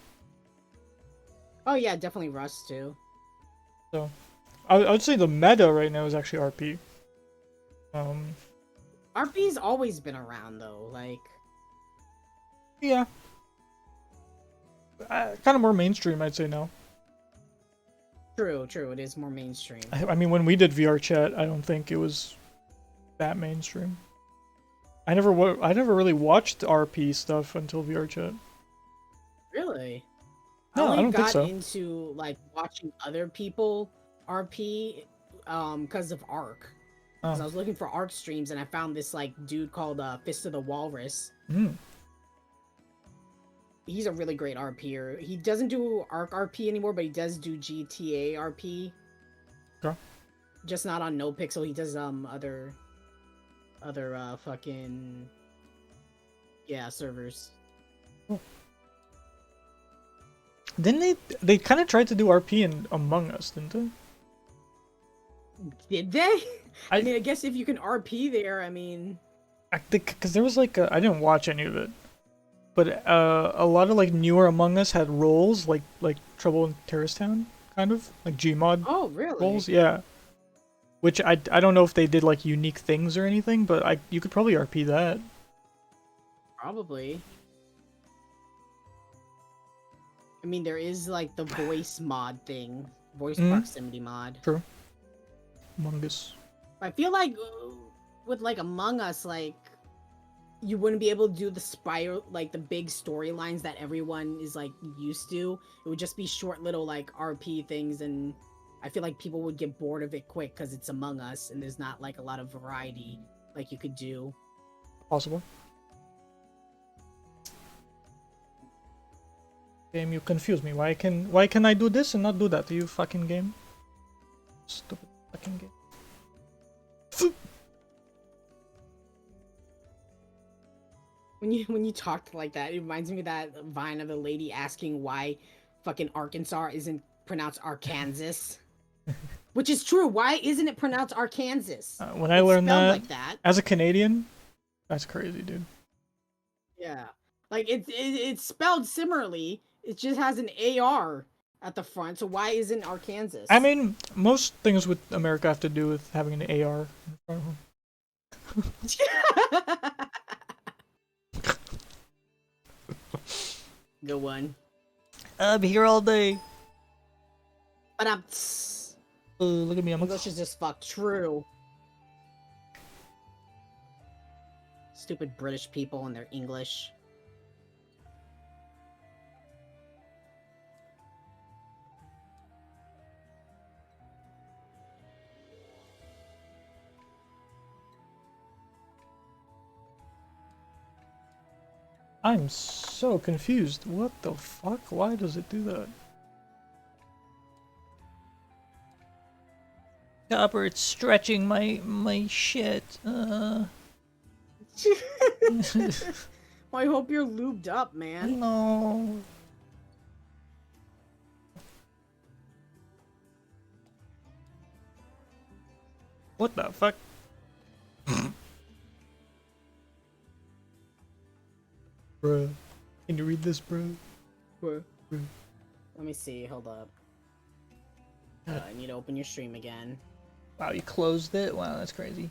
Oh, yeah, definitely Rust, too. So, I would say the meta right now is actually RP. RP's always been around, though, like... Yeah. Kind of more mainstream, I'd say now. True, it is more mainstream. I mean, when we did VR chat, I don't think it was that mainstream. I never really watched RP stuff until VR chat. Really? No, I don't think so. I got into, like, watching other people RP, because of Arc. Because I was looking for Arc streams, and I found this, like, dude called, Fist of the Walrus. He's a really great RPer. He doesn't do Arc RP anymore, but he does do GTA RP. Okay. Just not on NoPixel. He does other fucking servers. Cool. Didn't they kind of tried to do RP in Among Us, didn't they? Did they? I mean, I guess if you can RP there, I mean, I think because there was like I didn't watch any of it. But a lot of like newer Among Us had roles like Trouble in Terrorist Town, kind of like Gmod. Oh, really? Roles, yeah. Which I don't know if they did like unique things or anything, but you could probably RP that. Probably. I mean, there is like the voice mod thing, voice proximity mod. True. Among Us. I feel like with like Among Us, like, you wouldn't be able to do the spiral, like the big storylines that everyone is like used to. It would just be short little like RP things, and I feel like people would get bored of it quick because it's Among Us and there's not like a lot of variety like you could do. Possible. Game, you confuse me. Why can I do this and not do that? You fucking game. Stupid fucking game. When you talk like that, it reminds me of that vine of the lady asking why fucking Arkansas isn't pronounced Arkansas. Which is true. Why isn't it pronounced Arkansas? When I learned that, like that as a Canadian, that's crazy, dude. Yeah. Like, it's spelled similarly. It just has an AR at the front, so why isn't Arkansas? I mean, most things with America have to do with having an AR in front of them. Good one. I'm here all day. But look at me, I'm English is just fuck true. Stupid British people and their English. I'm so confused. What the fuck? Why does it do that? Copper, it's stretching my shit. Well, I hope you're lubed up, man. No. What the fuck? Bruh. Can you read this, bro? Let me see. Hold up. I need to open your stream again. Wow, you closed it? Wow, that's crazy.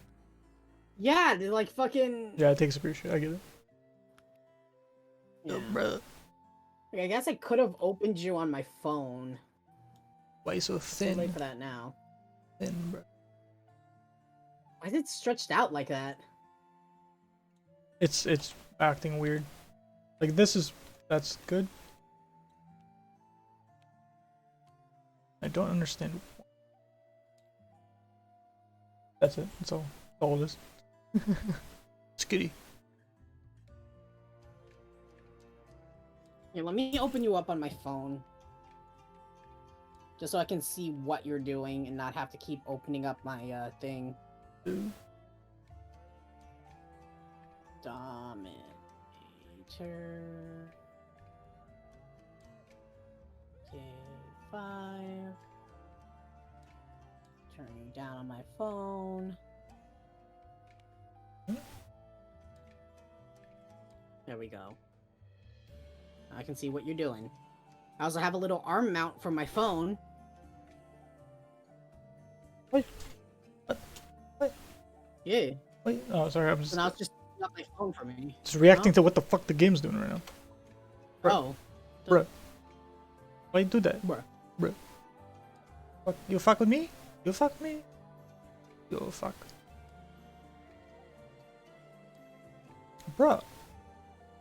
Yeah, they're like fucking. Yeah, it takes a picture. I get it. Yeah. Oh, bro. Like, I guess I could have opened you on my phone. Why you so Too thin? late for that now. Thin, bro. Why is it stretched out like that? It's acting weird. Like that's good. I don't understand. That's it. That's all it is. Skitty. Here, let me open you up on my phone. Just so I can see what you're doing and not have to keep opening up my thing. Dominator. K5. Turning down on my phone. There we go. I can see what you're doing. I also have a little arm mount for my phone. Wait. What? Yeah. Wait. Oh, sorry. I'm So just now it's just up my phone for me. reacting to what the fuck the game's doing right now. Bruh. Oh. Bruh. Why you do that? Bruh. Bruh. Fuck. You fuck with me? You fuck me? You fuck. Bruh.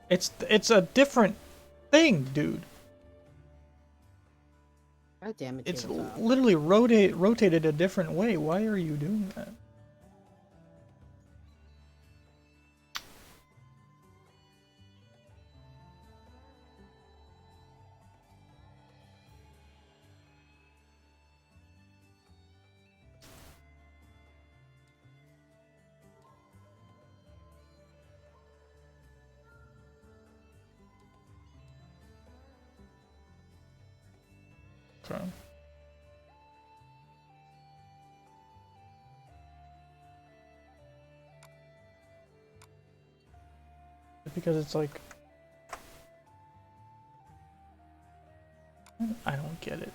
It's a different thing, dude. God damn it. It's tabletop. literally rotated a different way. Why are you doing that? Okay. Because it's like I don't get it.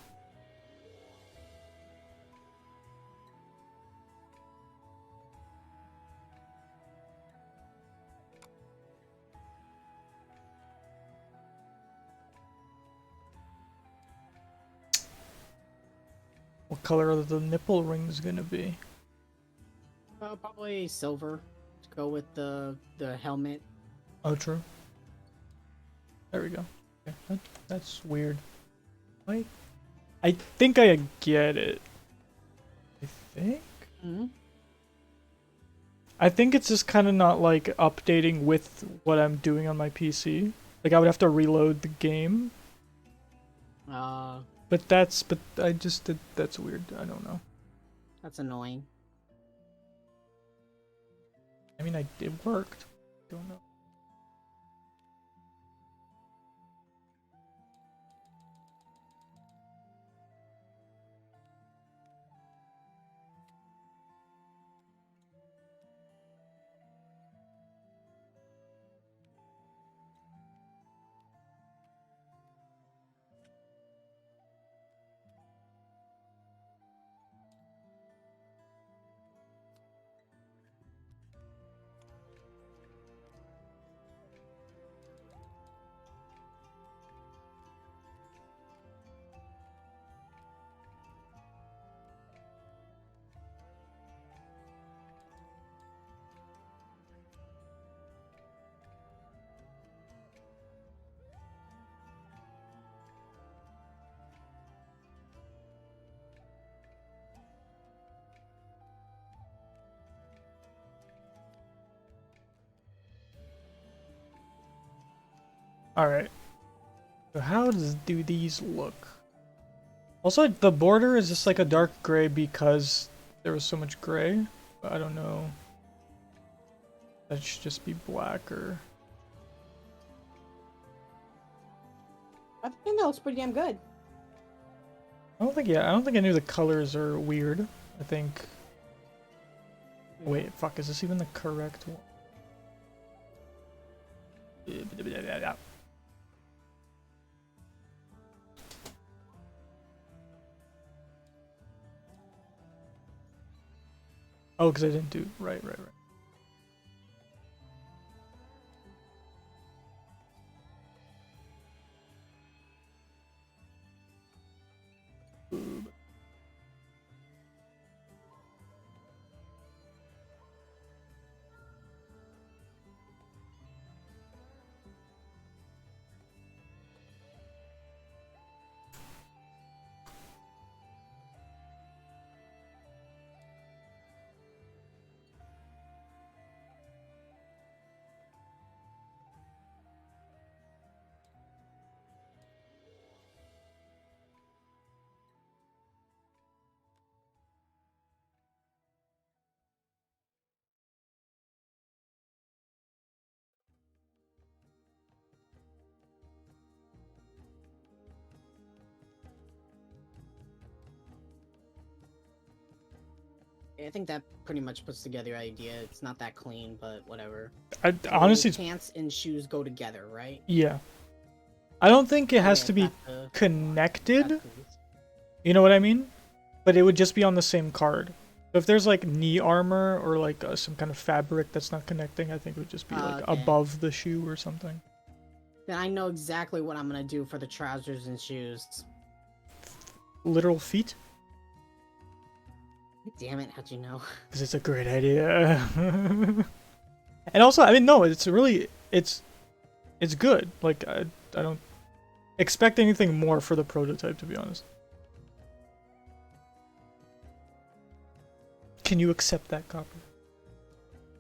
What color are the nipple rings gonna be? Probably silver. To go with the helmet. Oh, true. There we go. Okay, that's weird. Wait, I think I get it. I think. Mm-hmm. I think it's just kind of not like updating with what I'm doing on my PC. Like I would have to reload the game. But I just did. That's weird. I don't know. That's annoying. I mean, it worked. Don't know. Alright. So how do these look? Also, the border is just like a dark gray because there was so much gray. But I don't know. That should just be black or I think that looks pretty damn good. I don't think any of the colors are weird. I think. Wait, fuck, is this even the correct one? Oh, because I didn't do right. I think that pretty much puts together your idea. It's not that clean, but whatever. Honestly, pants and shoes go together, right? yeah. I don't think it has to be connected. You know what I mean? But it would just be on the same card. So if there's like knee armor or like some kind of fabric that's not connecting, I think it would just be like above the shoe or something. Then I know exactly what I'm gonna do for the trousers and shoes. Literal feet? Damn it, how'd you know? Because it's a great idea. And also, I mean, no, it's really, it's good. Like, I don't expect anything more for the prototype, to be honest. Can you accept that, Copper?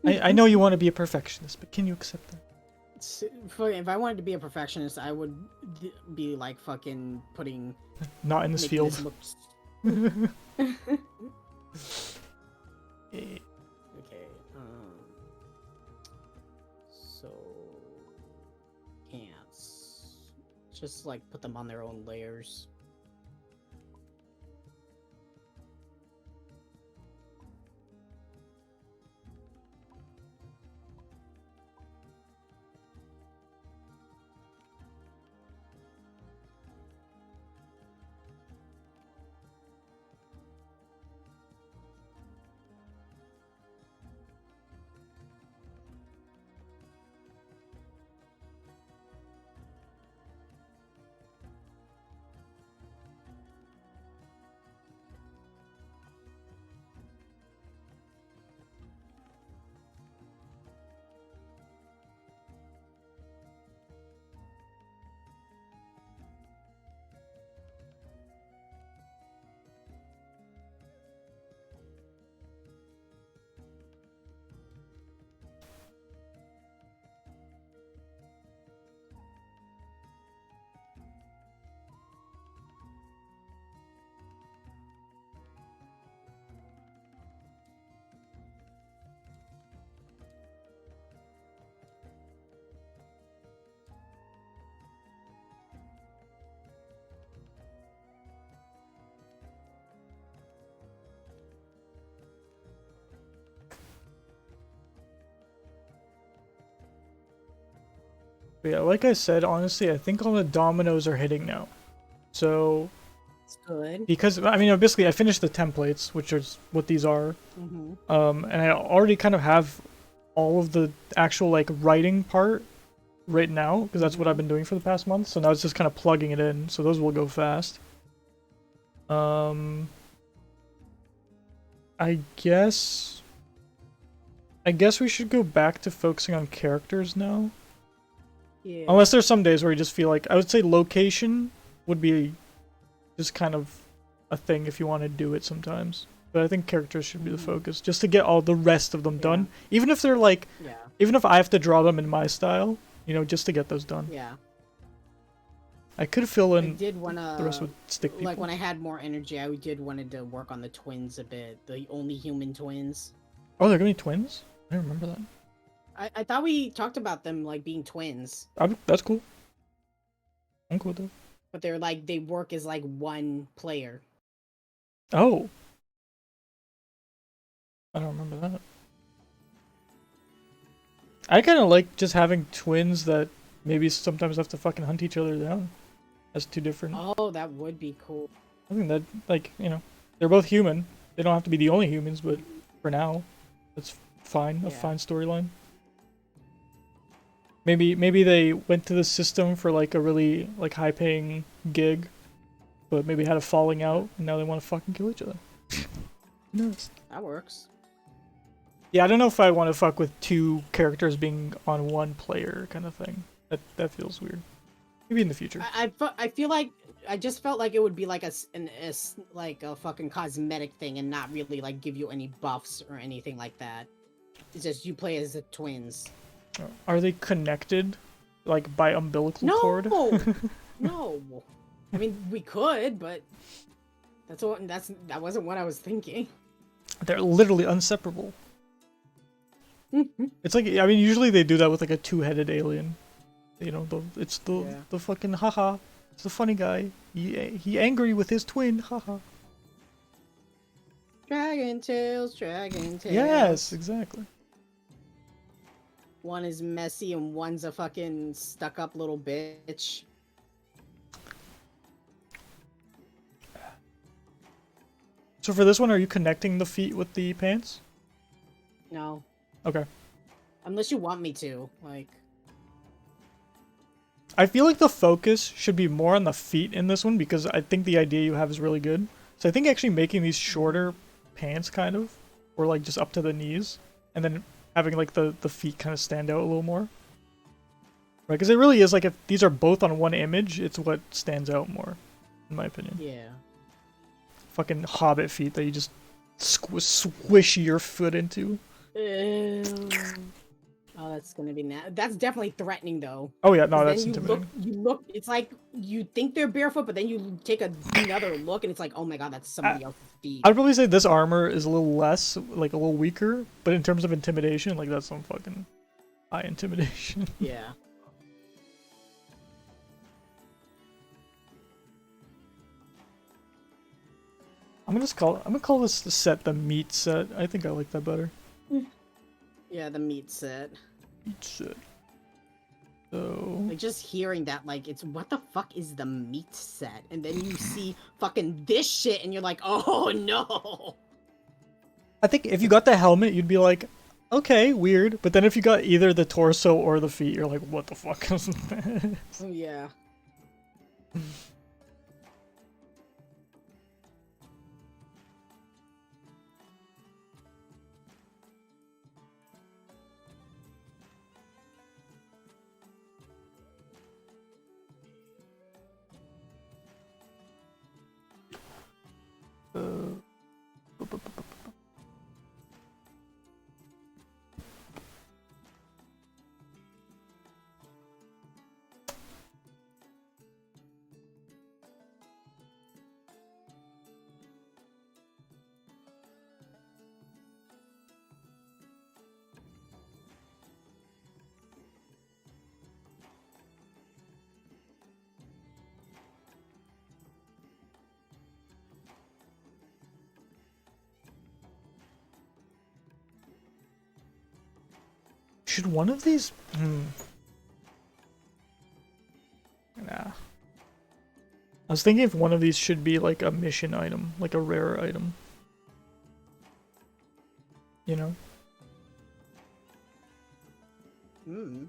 I know you want to be a perfectionist, but can you accept that? If I wanted to be a perfectionist, I would be like fucking putting... Not in this field. Okay, so pants, just like put them on their own layers. But yeah, like I said, honestly, I think all the dominoes are hitting now. So, it's good. Because, I mean, basically, I finished the templates, which is what these are. And I already kind of have all of the actual, like, writing part right now, because that's what I've been doing for the past month. So now it's just kind of plugging it in, so those will go fast. I guess we should go back to focusing on characters now. Yeah. Unless there's some days where you just feel like, I would say location would be just kind of a thing if you want to do it sometimes. But I think characters should be the focus, just to get all the rest of them done. Even if they're like, even if I have to draw them in my style, you know, just to get those done. Yeah. I could fill in the rest with stick people. Like when I had more energy, I wanted to work on the twins a bit. The only human twins. Oh, they're gonna be twins? I don't remember that. I thought we talked about them like being twins. That's cool. I'm cool with that. but they're like they work as like one player. Oh. I don't remember that. I kind of like just having twins that maybe sometimes have to fucking hunt each other down as two different. Oh, that would be cool. I think that, like, you know, they're both human. They don't have to be the only humans, but for now, that's fine. A fine storyline. Maybe they went to the system for like a really like high-paying gig, but maybe had a falling out, and now they want to fucking kill each other. Who knows? That works. Yeah, I don't know if I want to fuck with two characters being on one player kind of thing. That feels weird. Maybe in the future. I feel like I just felt like it would be like like a fucking cosmetic thing and not really like give you any buffs or anything like that. It's just you play as the twins. Are they connected, like by umbilical cord? No. I mean, we could, but that wasn't what I was thinking. They're literally inseparable. It's like, I mean, usually they do that with like a two-headed alien. You know, it's the fucking haha. It's the funny guy. He angry with his twin. Haha. Dragon tails, dragon tails. Yes, exactly. One is messy and one's a fucking stuck-up little bitch. So for this one, are you connecting the feet with the pants? No. Okay. Unless you want me to, like... I feel like the focus should be more on the feet in this one because I think the idea you have is really good. So I think actually making these shorter pants kind of, or like just up to the knees, and then having like the feet kind of stand out a little more. Right, because it really is like if these are both on one image, it's what stands out more, in my opinion. Yeah. Fucking hobbit feet that you just squish your foot into. Ew. Oh, that's gonna be that's definitely threatening, though. Oh yeah, no, that's then intimidating. you look. It's like you think they're barefoot, but then you take another look, and it's like, oh my god, that's somebody else's feet. I'd probably say this armor is a little less, like a little weaker, but in terms of intimidation, like that's some fucking high intimidation. Yeah. I'm gonna call this the set the meat set. I think I like that better. Yeah, the meat set. Meat set. So Like just hearing that, like it's what the fuck is the meat set, and then you see fucking this shit, and you're like, oh no. I think if you got the helmet, you'd be like, okay, weird. But then if you got either the torso or the feet, you're like, what the fuck is this? Oh yeah. Should one of these? Nah. I was thinking if one of these should be like a mission item, like a rare item. You know? Hmm.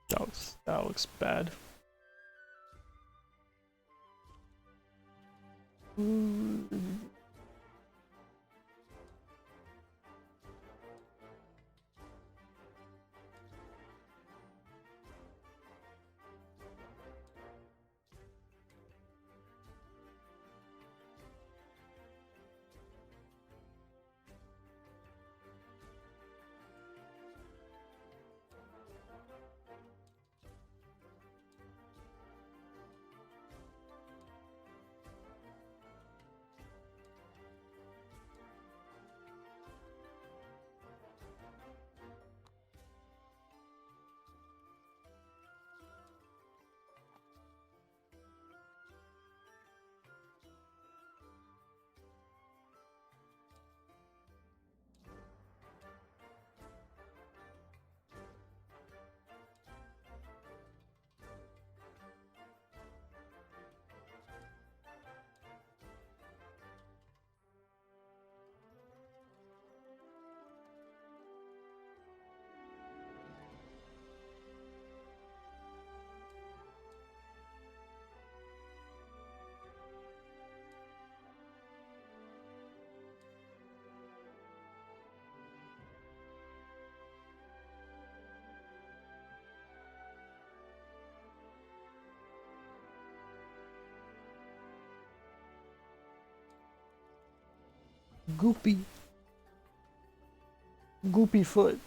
That looks bad. Goopy foot.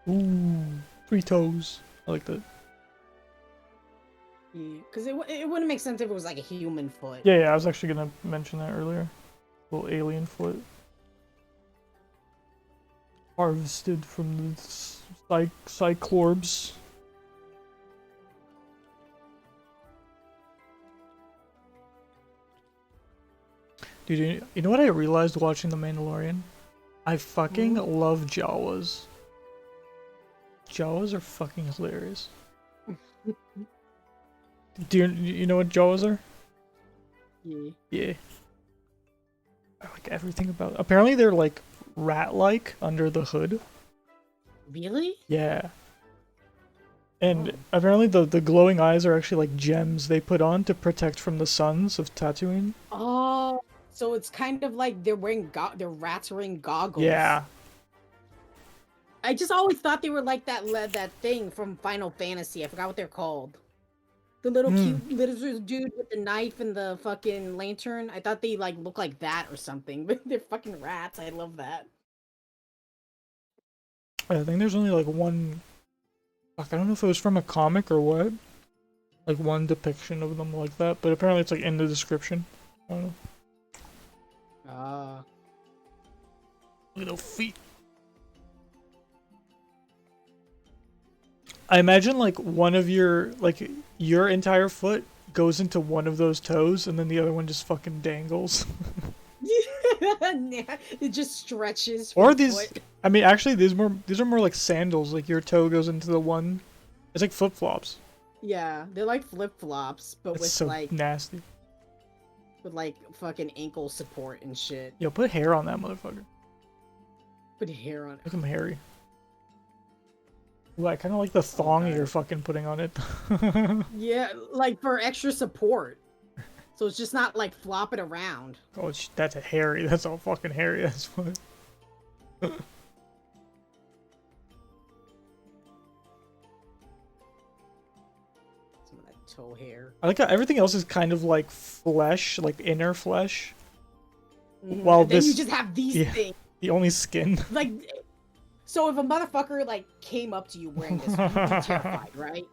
Ooh, 3 toes. I like that. Because it wouldn't make sense if it was like a human foot. Yeah, I was actually gonna mention that earlier. Little alien foot. Harvested from the Cyclorbs. Dude, you know what I realized watching The Mandalorian? I fucking love Jawas. Jawas are fucking hilarious. Do you know what Jawas are? Yeah. Yeah. I like everything about. Apparently they're like rat-like under the hood. Really? Yeah. And apparently the glowing eyes are actually like gems they put on to protect from the suns of Tatooine. Oh, so it's kind of like they're wearing they're rats wearing goggles. Yeah. I just always thought they were like that thing from Final Fantasy. I forgot what they're called. The little cute lizard dude with the knife and the fucking lantern. I thought they like look like that or something, but they're fucking rats. I love that. I think there's only like one. Fuck, I don't know if it was from a comic or what. like one depiction of them like that, but apparently it's like in the description. I don't know. Little feet. I imagine like one of your entire foot goes into one of those toes, and then the other one just fucking dangles. It just stretches. Or from these, foot. I mean, actually, these are more like sandals. Like your toe goes into the one. It's like flip flops. Yeah, they're like flip flops, but It's with so like nasty. with like fucking ankle support and shit. Yo, put hair on that motherfucker. Put hair on it. Look at him hairy. Ooh, I kind of like the thong God. you're fucking putting on it. Yeah, like for extra support. So it's just not like flopping around. Oh, that's a hairy. That's all fucking hairy. That's what. Some of that toe hair. I like how everything else is kind of like flesh, like inner flesh. While And then this, you just have these things. the only skin. Like, so if a motherfucker like came up to you wearing this, you'd be terrified, right?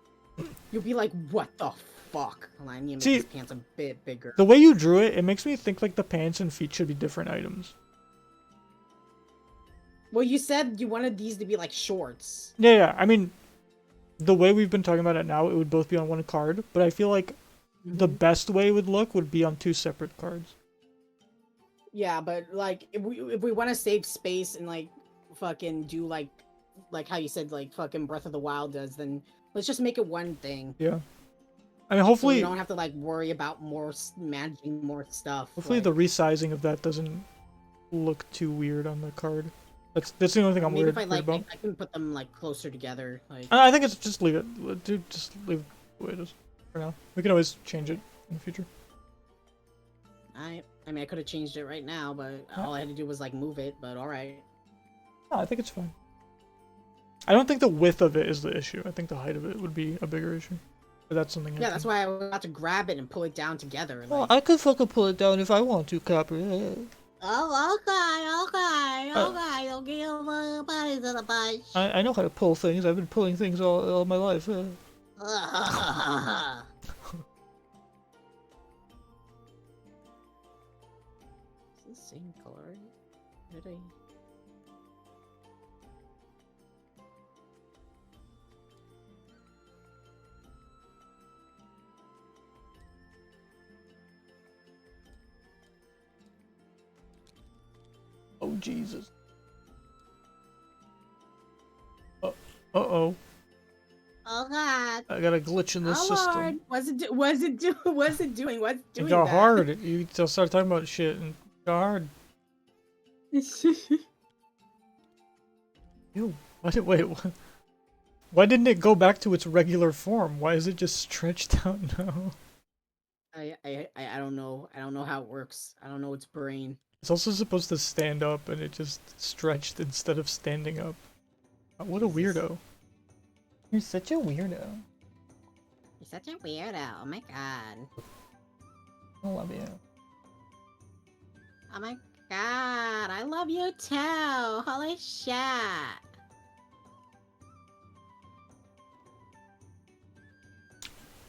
You'll be like, "What the fuck?" Hold on, I need to make See, these pants a bit bigger. The way you drew it, it makes me think like the pants and feet should be different items. Well, you said you wanted these to be like shorts. Yeah. I mean, the way we've been talking about it now, it would both be on one card. But I feel like the best way it would look would be on two separate cards. Yeah, but like if we want to save space and like fucking do like how you said like fucking Breath of the Wild does, then let's just make it one thing. Yeah. I mean, So hopefully, we don't have to like worry about managing more stuff. hopefully like, the resizing of that doesn't look too weird on the card. That's the only thing I'm maybe worried, if I worried like about. I can put them like closer together. Like I think it's just leave it. Dude, just leave it the way it is for now. We can always change it in the future. I mean I could have changed it right now, but all I had to do was like move it. But all right. No, I think it's fine. I don't think the width of it is the issue. I think the height of it would be a bigger issue. But that's something. Yeah, that's why I was about to grab it and pull it down together. Like, I could fucking pull it down if I want to, Copper. oh, okay, I'll give my body to the bunch. I know how to pull things. I've been pulling things all my life. It's the same color. Did I? Oh Jesus. Uh-oh. Oh God. I got a glitch in this system. What's it doing? It got hard. You just started talking about shit and it got hard. Ew. Wait, what? Why didn't it go back to its regular form? Why is it just stretched out now? I don't know. I don't know how it works. I don't know its brain. It's also supposed to stand up and it just stretched instead of standing up. What a weirdo. You're such a weirdo. You're such a weirdo. Oh my God. I love you. Oh my God. I love you too. Holy shit.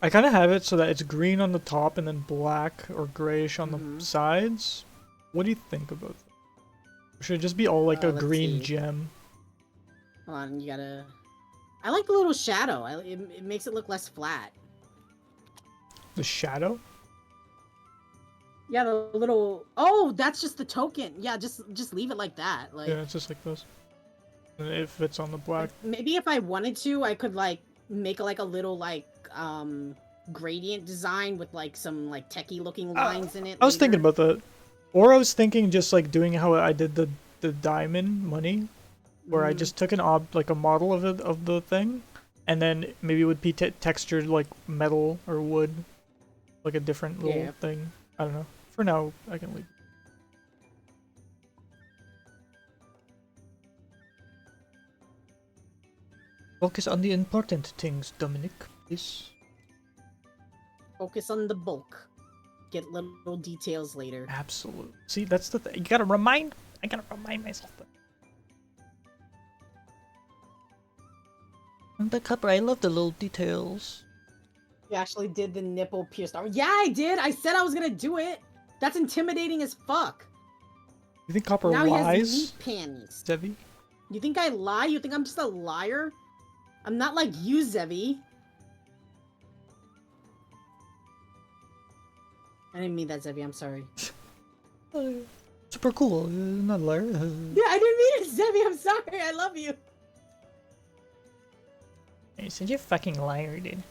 I kind of have it so that it's green on the top and then black or grayish on the sides. What do you think about that? Should it just be all like a let's green see. gem? Hold on, you gotta... I like the little shadow. It makes it look less flat. The shadow? Yeah, the little... Oh, that's just the token. Yeah, just leave it like that. Like, Yeah, it's just like this. And it fits on the black. maybe if I wanted to, I could like make like a little like gradient design with like some like techie looking lines in it. I was thinking later. about that. Or I was thinking just like doing how I did the diamond money, where I just took like a model of it of the thing, and then maybe it would be textured like metal or wood, like a different little thing. I don't know. For now, I can leave. Focus on the important things, Dominic, please. Focus on the bulk. Get little details later. Absolutely. See, that's the thing. I gotta remind myself that. And the copper, I love the little details. You actually did the nipple pierced arm. Yeah, I did. I said I was gonna do it. That's intimidating as fuck. You think Copper Now he has lies, meat panties. Zevi? You think I lie? You think I'm just a liar? I'm not like you, Zevi. I didn't mean that, Zevi. I'm sorry. Super cool. Not a liar. Yeah, I didn't mean it, Zevi. I'm sorry. I love you. You said you're fucking liar, dude.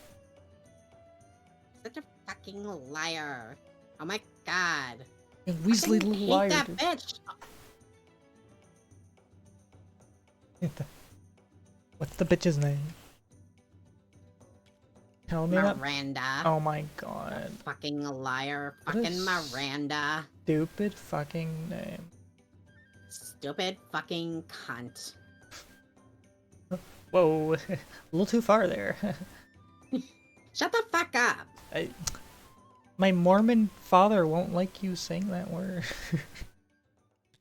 Such a fucking liar. Oh my god. You Weasley I little hate liar, that dude. bitch. What's the bitch's name? Tell me that. Miranda. Oh my god. Fucking liar. What Fucking is- Miranda. Stupid fucking name. Stupid fucking cunt. Whoa, a little too far there. Shut the fuck up. My Mormon father won't like you saying that word.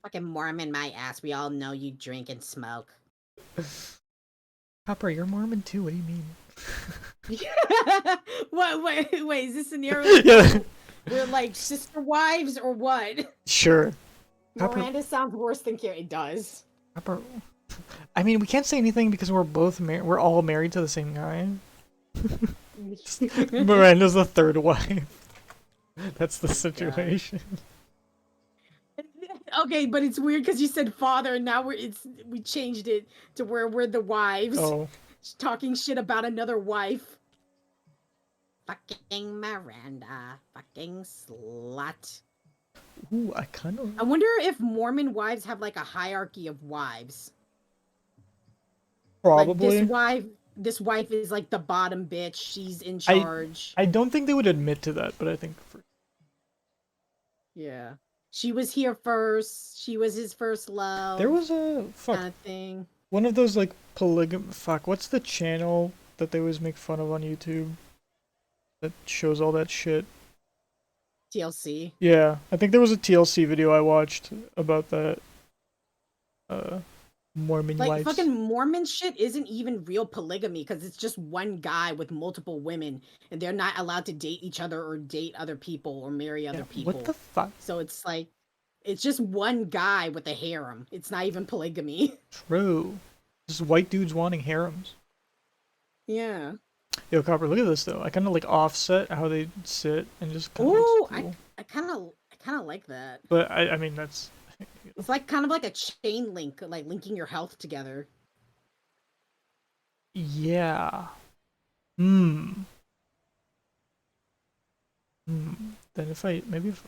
Fucking Mormon my ass. We all know you drink and smoke. Copper, you're Mormon too. What do you mean? What? Wait. Is this scenario Yeah. we're like sister wives or what? Sure. Copper, Miranda sounds worse than Carrie. It does. Copper. I mean, we can't say anything because we're both we're all married to the same guy. Miranda's the third wife. That's the situation. Okay, but it's weird because you said father, and now we changed it to where we're the wives Oh, talking shit about another wife. Fucking Miranda, fucking slut. ooh, I kind of. I wonder if Mormon wives have like a hierarchy of wives. Probably. Like this wife is like the bottom bitch. She's in charge. I don't think they would admit to that, but I think. Yeah. She was here first. She was his first love. There was a kind of thing. one of those like fuck, what's the channel that they always make fun of on YouTube that shows all that shit? TLC. Yeah, I think there was a TLC video I watched about that. Mormon Like wives. fucking Mormon shit isn't even real polygamy because it's just one guy with multiple women and they're not allowed to date each other or date other people or marry other people. What the fuck? So it's like it's just one guy with a harem. It's not even polygamy. True. Just white dudes wanting harems. Yeah. Yo, Copper, look at this though. I kind of like offset how they sit and just kind of Ooh, looks cool. I kind of like that. But I mean that's. It's like kind of like a chain link, like linking your health together. Yeah. Then if I maybe if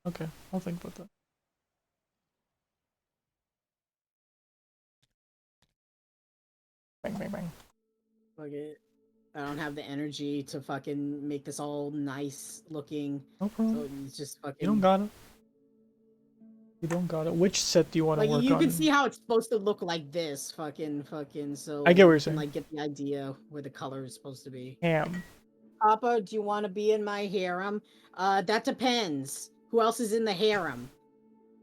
okay, I'll think about that. Bang bang bang. Fuck it. I don't have the energy to fucking make this all nice looking. No problem. So it's just fucking. You don't got it. You don't got it. Which set do you want to Like work you on? can see how it's supposed to look like this, fucking. So I get what you're you can, saying. like get the idea where the color is supposed to be. Ham. Papa, do you want to be in my harem? That depends. Who else is in the harem?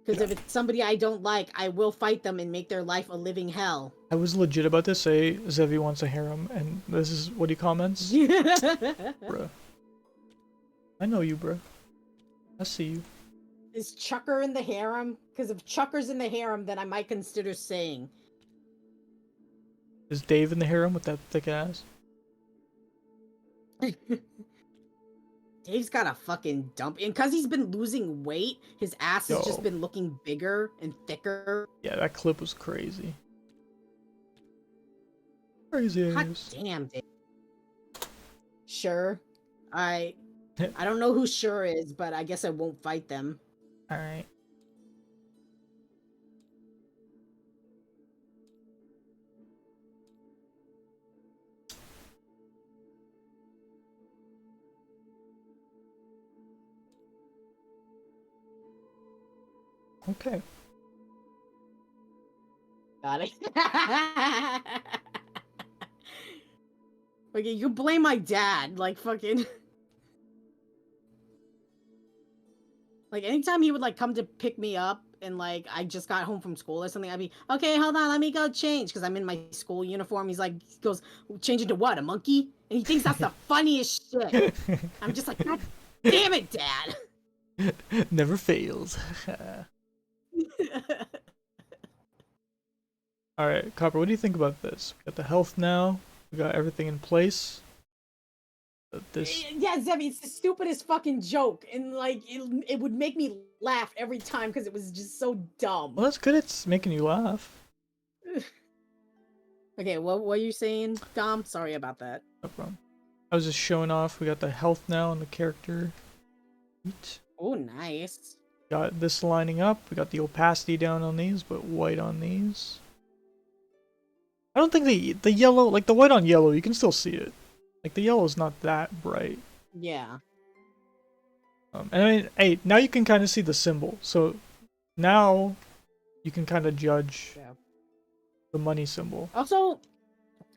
Because if it's somebody I don't like, I will fight them and make their life a living hell. I was legit about to say Zevi wants a harem, and this is what he comments. Bruh. I know you, bruh. I see you. Is Chucker in the harem? Because if Chucker's in the harem, then I might consider saying. Is Dave in the harem with that thick ass? Dave's got a fucking dump. And because he's been losing weight, his ass has Yo. just been looking bigger and thicker. Yeah, that clip was crazy. Crazy God ass. damn, Dave. Sure. I don't know who Sure is, but I guess I won't fight them. Alright. Okay. Got it. Okay, you blame my dad. Like, fucking... Like, anytime he would, like, come to pick me up and like I just got home from school or something, I'd be, okay, hold on, let me go change, because I'm in my school uniform. He goes, change into what, a monkey? And he thinks that's the funniest shit. I'm just like, God damn it, Dad. Never fails. Alright, Copper, what do you think about this? We got the health now. We got everything in place. This... Yeah, Zebby, it's the stupidest fucking joke. And, like, it would make me laugh every time because it was just so dumb. Well, that's good. It's making you laugh. Okay, what are you saying, Dom? Sorry about that. No problem. I was just showing off. We got the health now on the character. Oh, nice. Got this lining up. We got the opacity down on these, but white on these. I don't think the yellow, like the white on yellow, you can still see it. Like the yellow is not that bright. Yeah. And I mean, hey, now you can kind of see the symbol. So now you can kind of judge the money symbol. Also,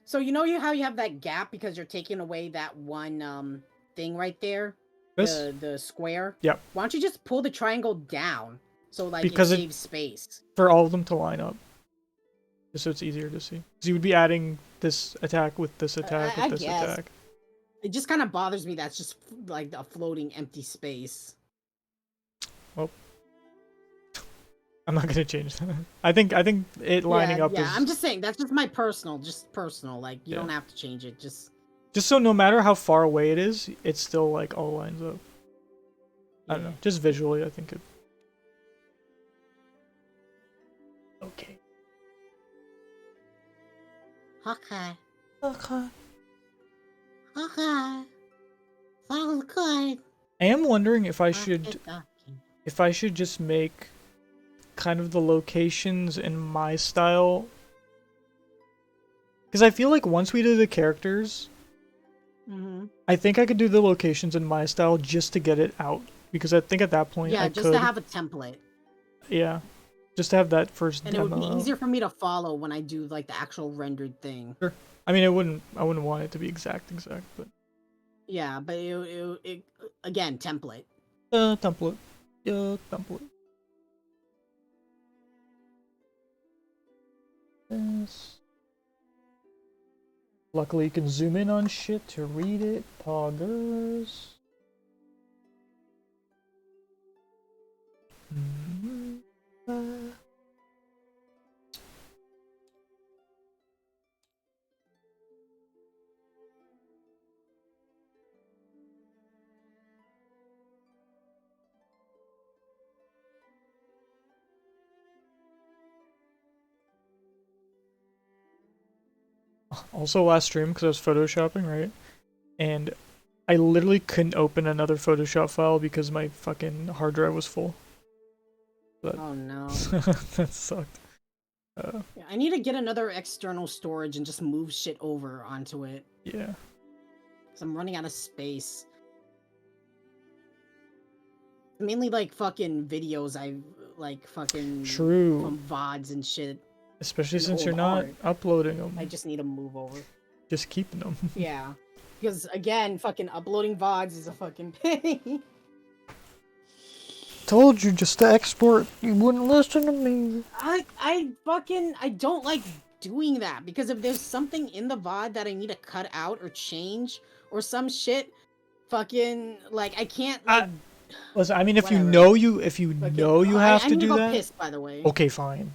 so you know how you have that gap because you're taking away that one thing right there, the square. Yep. Why don't you just pull the triangle down so like because it saves space for all of them to line up, just so it's easier to see. So you would be adding this attack with this attack with this attack. It just kind of bothers me. That's just like a floating empty space. Well, I'm not gonna change that. I think it lining up is... Yeah, I'm just saying, that's just my personal, like, you don't have to change it, just so no matter how far away it is, it's still, like, all lines up. I don't know, just visually, I think it... Okay. Okay. Sounds good. I am wondering if I should just make kind of the locations in my style, because I feel like once we do the characters, I think I could do the locations in my style just to get it out, because I think at that point to have a template. Yeah, just to have that first and demo it would be out. easier for me to follow when I do like the actual rendered thing. Sure. I mean, I wouldn't want it to be exact, but yeah, but it again, template. Template. Yes. Luckily, you can zoom in on shit to read it. Poggers. Also, last stream, because I was photoshopping, right? And I literally couldn't open another Photoshop file because my fucking hard drive was full. But oh no. that sucked. I need to get another external storage and just move shit over onto it. Yeah. Because I'm running out of space. Mainly like fucking videos I like fucking True. From VODs and shit. Especially since you're not uploading them. I just need to move over. Just keeping them. Yeah. Because again, fucking uploading VODs is a fucking pain. Told you just to export. You wouldn't listen to me. I don't like doing that because if there's something in the VOD that I need to cut out or change or some shit, fucking like I can't like listen, I mean if whatever. you know you have to do that. I piss, by the way. Okay, fine.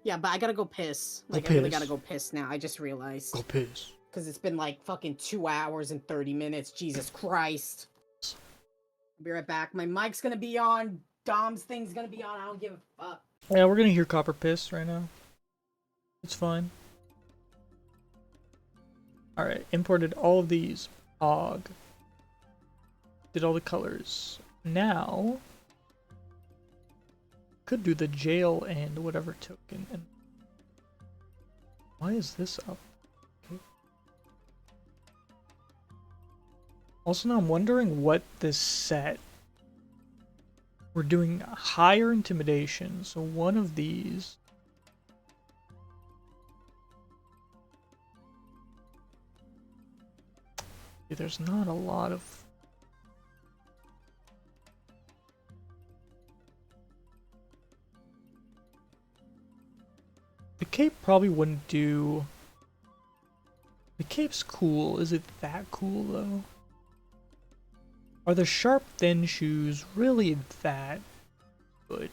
Yeah, but I gotta go piss. Like, I really gotta go piss now. I just realized. Go piss. Because it's been like fucking 2 hours and 30 minutes. Jesus Christ. I'll be right back. My mic's gonna be on. Dom's thing's gonna be on. I don't give a fuck. Yeah, we're gonna hear Copper piss right now. It's fine. Alright, imported all of these. Pog. Did all the colors. Now... could do the jail and whatever token. And why is this up? Okay. Also, now I'm wondering what this set. We're doing higher intimidation, so one of these. There's not a lot of. cape probably wouldn't do. The cape's cool. Is it that cool though? Are the sharp thin shoes really that good?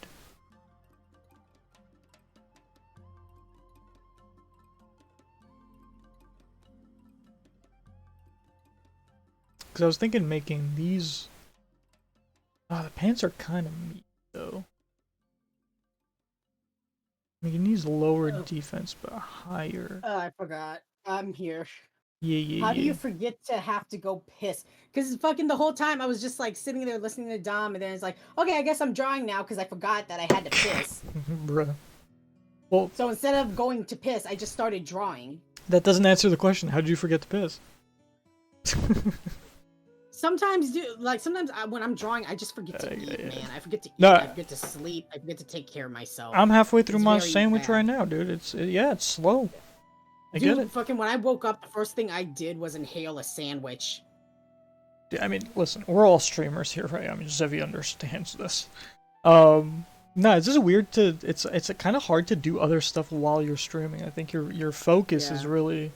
Because I was thinking making these. Oh, the pants are kind of meat though. Making these lower defense but higher. I forgot. I'm here. Yeah. How do you forget to have to go piss? Because fucking the whole time I was just like sitting there listening to Dom, and then it's like, okay, I guess I'm drawing now because I forgot that I had to piss. Bruh. Well, So instead of going to piss, I just started drawing. that doesn't answer the question. How did you forget to piss? Sometimes, when I'm drawing, I just forget to eat, yeah. man. I forget to eat. No. I forget to sleep. I forget to take care of myself. I'm halfway through It's my very sandwich bad. right now, dude. It's slow. I Dude, get it. fucking when I woke up, the first thing I did was inhale a sandwich. I mean, listen, we're all streamers here, right? I mean, Zevi understands this. No, it's just weird to. It's kind of hard to do other stuff while you're streaming. I think your focus is really.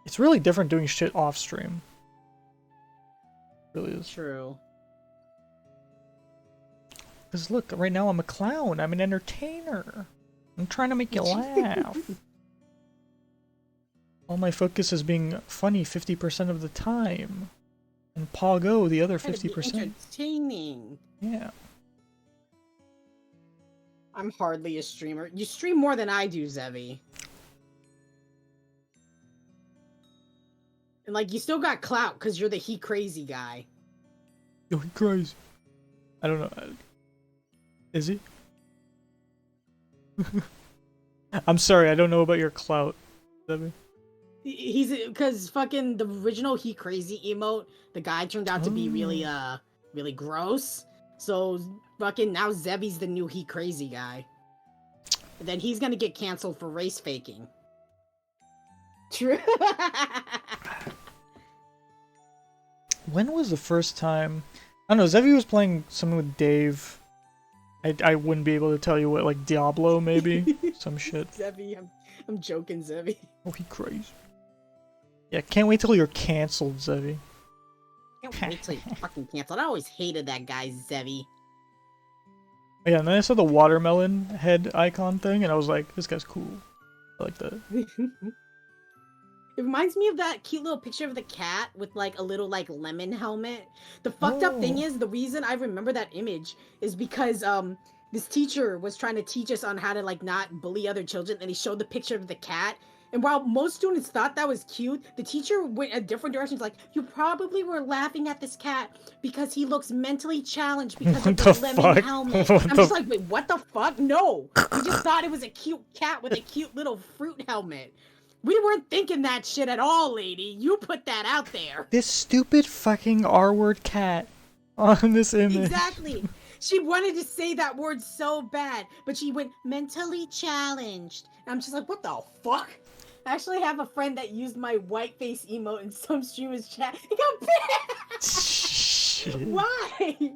It's really different doing shit off stream. It really is. True. Because look, right now I'm a clown. I'm an entertainer. I'm trying to make you laugh. All my focus is being funny 50% of the time. And Pogo the other 50%. Entertaining. Yeah. I'm hardly a streamer. You stream more than I do, Zevi. And like, you still got clout because you're the he crazy guy. Yo, he crazy. I don't know. Is he? I'm sorry, I don't know about your clout, Zevi. He's because fucking the original he crazy emote, the guy turned out to be really really gross. So fucking now Zebi's the new he crazy guy. And then he's gonna get canceled for race faking. True. When was the first time? I don't know. Zevi was playing something with Dave. I wouldn't be able to tell you what, like Diablo maybe, some shit. Zevi, I'm joking, Zevi. Oh, he crazy. Yeah, can't wait till you're canceled, Zevi. Can't wait till you fucking canceled. I always hated that guy, Zevi. Yeah, and then I saw the watermelon head icon thing, and I was like, this guy's cool. I like that. It reminds me of that cute little picture of the cat with like a little like lemon helmet. The fucked up thing is, the reason I remember that image is because this teacher was trying to teach us on how to like not bully other children, and he showed the picture of the cat. And while most students thought that was cute, the teacher went a different direction. It's like, you probably were laughing at this cat because he looks mentally challenged because of the lemon helmet. I'm just like, wait, what the fuck? No, we just thought it was a cute cat with a cute little fruit helmet. We weren't thinking that shit at all, lady. You put that out there. This stupid fucking R-word cat on this image. Exactly. She wanted to say that word so bad, but she went mentally challenged. And I'm just like, what the fuck? I actually have a friend that used my white face emote in some streamer's chat. He got banned. Why?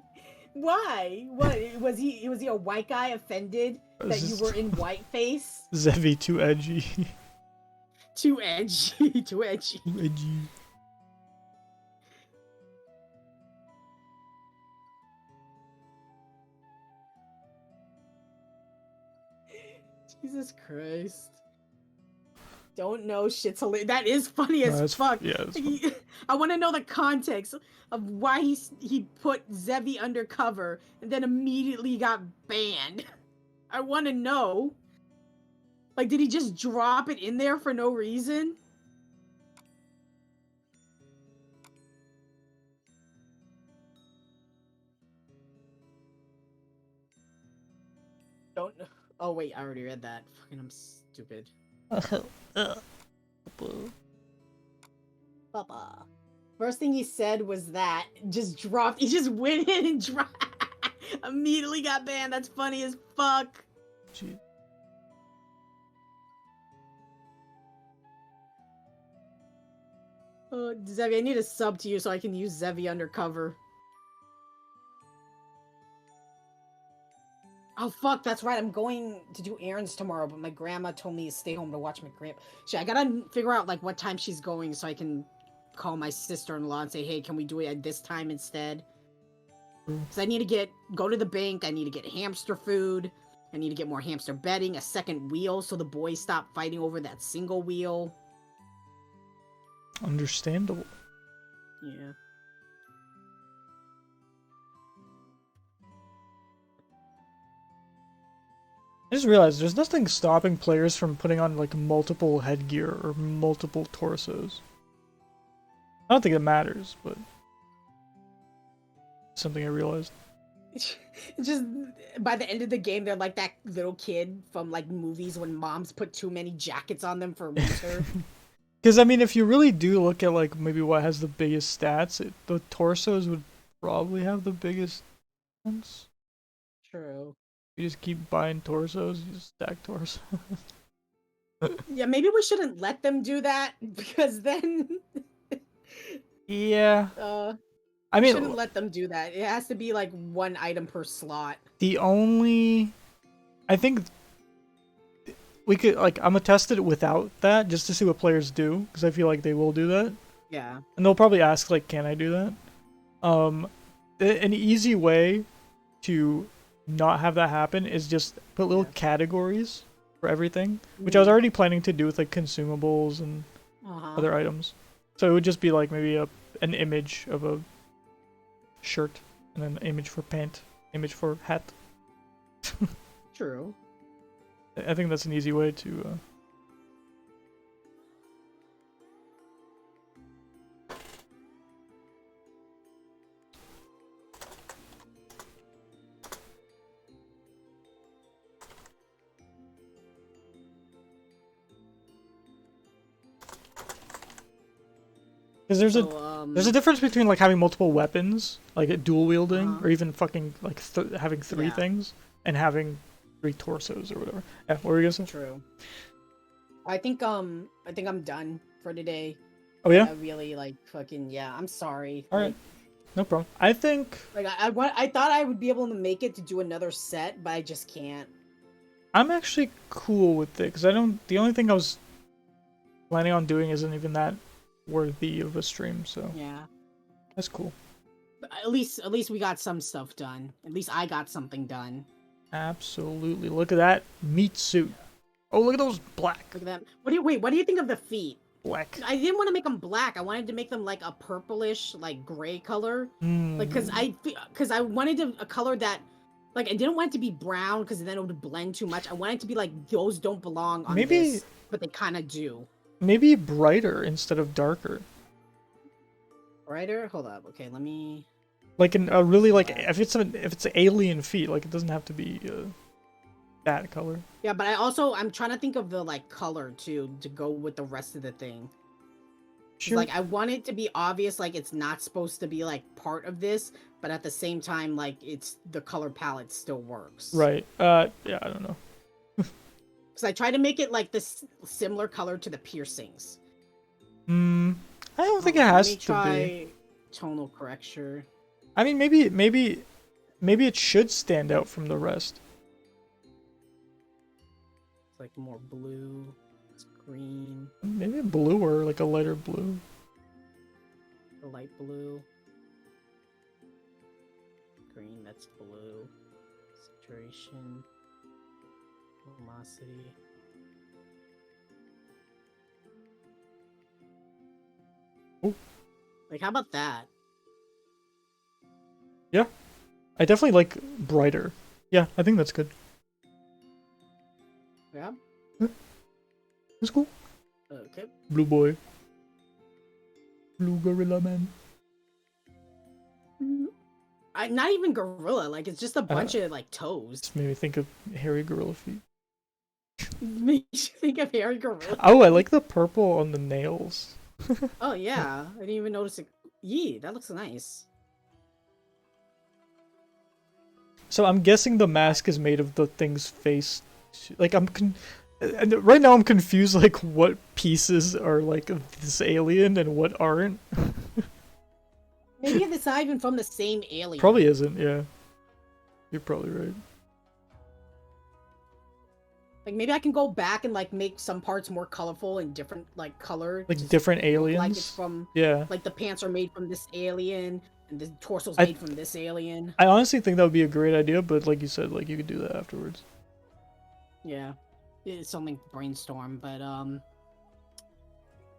Why? What was he? Was he a white guy offended that you were in white face? Zevi too edgy. Too edgy. Too edgy. Too edgy. Jesus Christ. Don't know shit's hilarious. That is funny as fuck. Yeah, I want to know the context of why he put Zevi undercover and then immediately got banned. I want to know. Like, did he just drop it in there for no reason? Don't know. Oh wait, I already read that. Fucking, I'm stupid. Papa. First thing he said was that. Just dropped. He just went in and dropped. Immediately got banned. That's funny as fuck. Gee. Zevi, I need a sub to you so I can use Zevi undercover. Oh fuck, that's right. I'm going to do errands tomorrow, but my grandma told me to stay home to watch my grandpa. Shit, I gotta figure out like what time she's going so I can call my sister-in-law and say, hey, can we do it at this time instead? Because I need to go to the bank. I need to get hamster food. I need to get more hamster bedding, a second wheel so the boys stop fighting over that single wheel. Understandable. Yeah. I just realized there's nothing stopping players from putting on like multiple headgear or multiple torsos. I don't think it matters, but something I realized. It's just by the end of the game, they're like that little kid from like movies when moms put too many jackets on them for winter. Because I mean, if you really do look at like maybe what has the biggest stats, the torsos would probably have the biggest ones. True. You just keep buying torsos, you just stack torsos. Yeah, maybe we shouldn't let them do that because then. Yeah. I We mean, shouldn't let them do that. It has to be like one item per slot. I think we could like I'm gonna test it without that just to see what players do because I feel like they will do that. Yeah. And they'll probably ask like, can I do that? An easy way to not have that happen is just put little categories for everything, which I was already planning to do with like consumables and other items. So it would just be like maybe an image of a shirt and an image for pant, image for hat. True. I think that's an easy way to because there's a difference between like having multiple weapons, like dual wielding, or even fucking like having three things, and having 3 torsos or whatever. Yeah, what were you gonna say? True. I think I'm done for today. Oh yeah. I really like fucking I'm sorry. All right, no problem. I think like I thought I would be able to make it to do another set, but I just can't. I'm actually cool with it because I don't. The only thing I was planning on doing isn't even that worthy of a stream, so yeah, that's cool. But at least we got some stuff done. At least I got something done. Absolutely. Look at that meat suit. Oh, look at those black. Look at that. What do you think of the feet? Black. I didn't want to make them black. I wanted to make them like a purplish, like gray color. Like, cause I wanted a color that, like, I didn't want it to be brown because then it would blend too much. I wanted it to be like those don't belong on this, but they kind of do. Maybe brighter instead of darker. Brighter? Hold up. Okay, let me. Like a really like if it's alien feet, like it doesn't have to be that color. Yeah, but I'm trying to think of the like color too to go with the rest of the thing. Sure. Like I want it to be obvious, like it's not supposed to be like part of this, but at the same time, like it's the color palette still works. Right. Yeah, I don't know. Because I try to make it like this similar color to the piercings. I don't think it has to try tonal correction. I mean, maybe it should stand out from the rest. It's like more blue. It's green. Maybe blue or like a lighter blue. A light blue. Green, that's blue. Saturation. Luminosity. Ooh. Like, how about that? Yeah. I definitely like brighter. Yeah, I think that's good. Yeah? That's cool. Okay. Blue boy. Blue gorilla man. Not even gorilla, like, it's just a bunch of, like, toes. Just made me think of hairy gorilla feet. Makes you think of hairy gorilla. Oh, I like the purple on the nails. Oh, yeah. I didn't even notice it. Yee, that looks nice. So I'm guessing the mask is made of the thing's face. Like, and right now I'm confused, like, what pieces are, like, this alien and what aren't. Maybe it's not even from the same alien. Probably isn't, yeah. You're probably right. Like maybe I can go back and like make some parts more colorful and different like color. Like different aliens. Like it's from like the pants are made from this alien and the torso's made from this alien. I honestly think that would be a great idea, but like you said, like you could do that afterwards. Yeah. It's something to brainstorm, but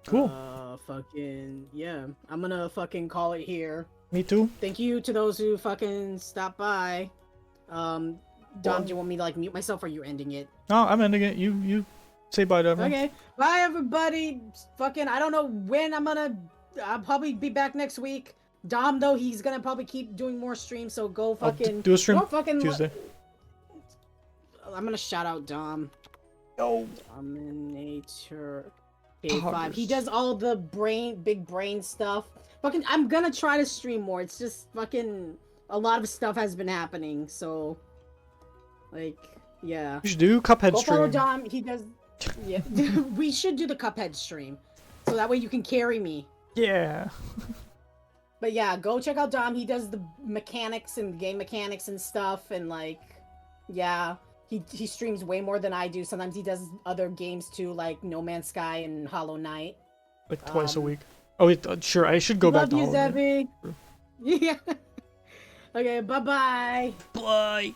cool. Fucking yeah. I'm gonna fucking call it here. Me too. Thank you to those who fucking stopped by. Dom, do you want me to like mute myself or you're ending it? No, I'm ending it. You say bye to everyone. Okay. Bye everybody. Fucking I don't know when I'll probably be back next week. Dom though, he's gonna probably keep doing more streams, so go fucking do a stream Tuesday. I'm gonna shout out Dom. Yo. Dominator K5. He does all the big brain stuff. Fucking I'm gonna try to stream more. It's just fucking a lot of stuff has been happening, so like yeah. You should do Cuphead Go stream. follow Dom. He does. Yeah, we should do the Cuphead stream, so that way you can carry me. Yeah. But yeah, go check out Dom. He does the mechanics and game mechanics and stuff, and like, yeah, he streams way more than I do. Sometimes he does other games too, like No Man's Sky and Hollow Knight. Like twice a week. Oh, wait, sure. I should go back to Love you, Hollow Knight. Zebby. Yeah. Okay. Bye-bye. Bye.